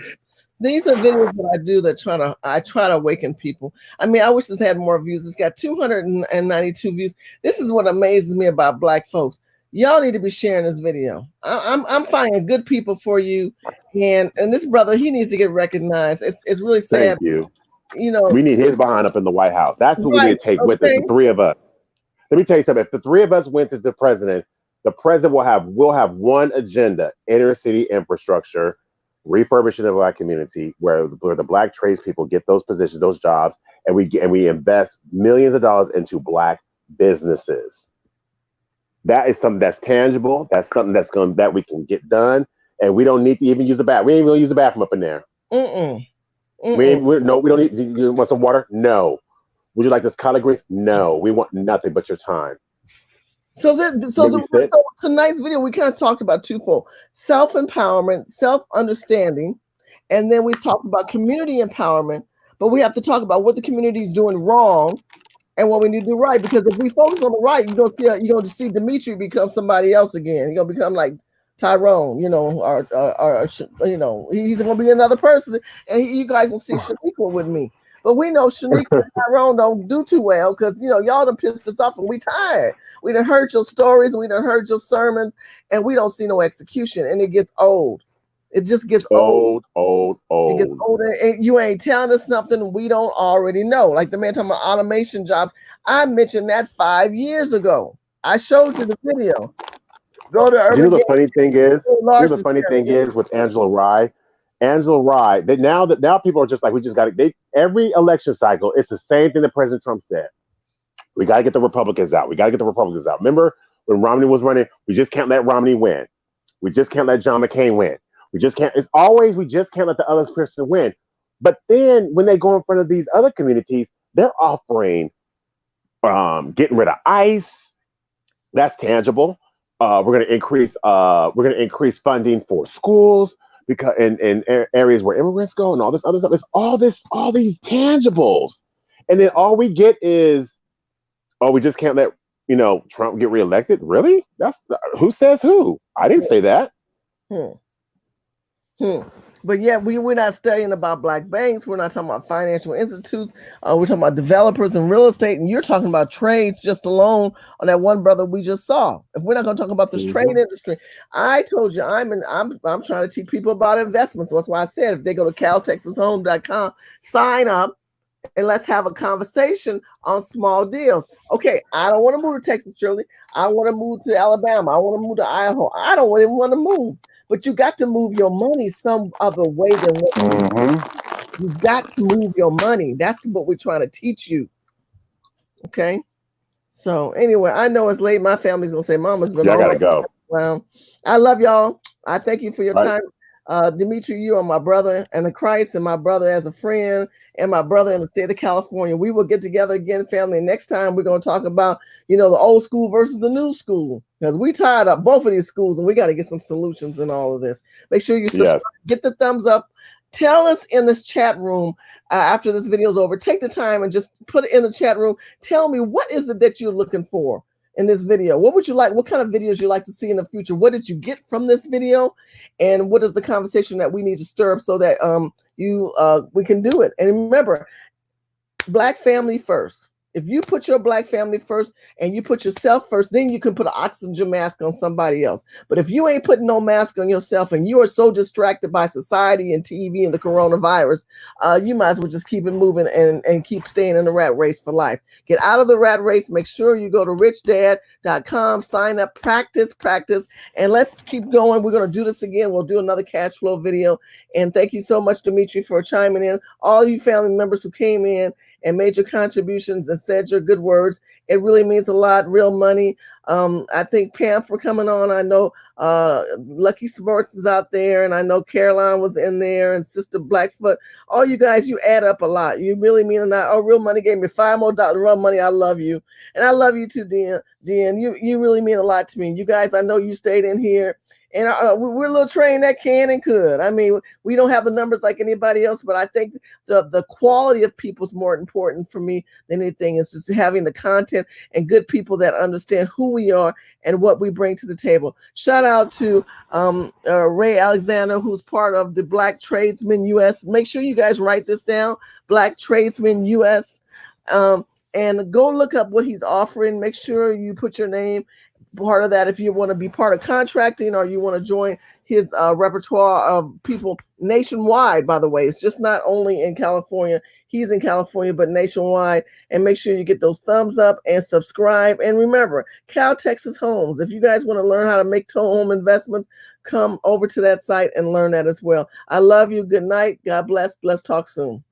These are videos that I do that I try to awaken people. I mean, I wish this had more views. It's got 292 views. This is what amazes me about black folks. Y'all need to be sharing this video. I'm finding good people for you, and this brother, he needs to get recognized. It's really sad. Thank you. You know, we need his behind up in the White House. That's what we need to take with us, the three of us. Let me tell you something. If the three of us went to the president will have one agenda: inner city infrastructure, refurbishing the black community, where the black tradespeople get those positions, those jobs, and we invest millions of dollars into black businesses. That is something that's tangible. That's something that we can get done, and we don't need to even use the bathroom. We ain't gonna use the bathroom up in there. We don't need. You want some water? No. Would you like this collard greens? No. We want nothing but your time. So tonight's video, we kind of talked about twofold: self-empowerment, self-understanding, and then we talked about community empowerment. But we have to talk about what the community is doing wrong and what we need to do right. Because if we focus on the right, you're going to see Dimitri become somebody else again. You're going to become like Tyrone, or he's going to be another person, and you guys will see Shaniqua with me. But we know Shaniqua and Tyrone don't do too well because, y'all done pissed us off and we tired. We done heard your stories and we done heard your sermons and we don't see no execution, and it gets old. It just gets old. It gets older, and you ain't telling us something we don't already know. Like the man talking about automation jobs. I mentioned that 5 years ago. I showed you the video. Go to Urban. The funny thing is, the funny thing is with Angela Rye. Now people are just like, we just got to. Every election cycle, it's the same thing that President Trump said. We got to get the Republicans out. Remember when Romney was running? We just can't let Romney win. We just can't let John McCain win. We just can't. It's always we just can't let the other person win. But then when they go in front of these other communities, they're offering getting rid of ICE. That's tangible. We're going to increase funding for schools because in areas where immigrants go and all this other stuff. It's all these tangibles, and then all we get is, we just can't let Trump get reelected. Really? Who says who? I didn't say that. But yeah, we're not studying about black banks. We're not talking about financial institutes. We're talking about developers and real estate. And you're talking about trades just alone on that one brother we just saw. If we're not going to talk about this trade industry, I told you I'm trying to teach people about investments. That's why I said if they go to caltexashome.com, sign up and let's have a conversation on small deals. Okay, I don't want to move to Texas, Shirley. I want to move to Alabama. I want to move to Idaho. I don't even want to move. But you got to move your money some other way than what you got to move your money. That's what we're trying to teach you. Okay. So anyway, I know it's late. My family's gonna say, "Mama's been." I gotta go. Well, I love y'all. I thank you for your time. Dimitri, you are my brother in Christ and my brother as a friend and my brother in the state of California. We will get together again, family. Next time we're going to talk about, the old school versus the new school, because we tired up both of these schools and we got to get some solutions in all of this. Make sure you subscribe, get the thumbs up, Tell us in this chat room after this video is over. Take the time and just put it in the chat room. Tell me, what is it that you're looking for in this video? What would you like? What kind of videos you like to see in the future? What did you get from this video? And what is the conversation that we need to stir up so that we can do it? And remember, Black family first. If you put your Black family first and you put yourself first, then you can put an oxygen mask on somebody else. But if you ain't putting no mask on yourself and you are so distracted by society and TV and the coronavirus, you might as well just keep it moving and keep staying in the rat race for life. Get out of the rat race. Make sure you go to richdad.com, sign up, practice, and let's keep going. We're going to do this again. We'll do another cash flow video. And thank you so much, Dimitri, for chiming in. All you family members who came in and made your contributions and said your good words. It really means a lot. Real money. I think Pam for coming on. I know Lucky Sports is out there, and I know Caroline was in there, and Sister Blackfoot. All you guys, you add up a lot. You really mean a lot. Oh, Real Money gave me $5 more. Real Money, I love you, and I love you too, Dean. You really mean a lot to me. You guys, I know you stayed in here. And we're a little trained that can and could. I mean, we don't have the numbers like anybody else, but I think the quality of people is more important for me than anything. It's just having the content and good people that understand who we are and what we bring to the table. Shout out to Ray Alexander, who's part of the Black Tradesmen US. Make sure you guys write this down, Black Tradesmen US. And go look up what he's offering. Make sure you put your name part of that if you want to be part of contracting or you want to join his repertoire of people nationwide. By the way, it's just not only in California. He's in California, but nationwide. And make sure you get those thumbs up and subscribe. And remember, Cal Texas Homes. If you guys want to learn how to make home investments, come over to that site and learn that as well. I love you. Good night. God bless. Let's talk soon.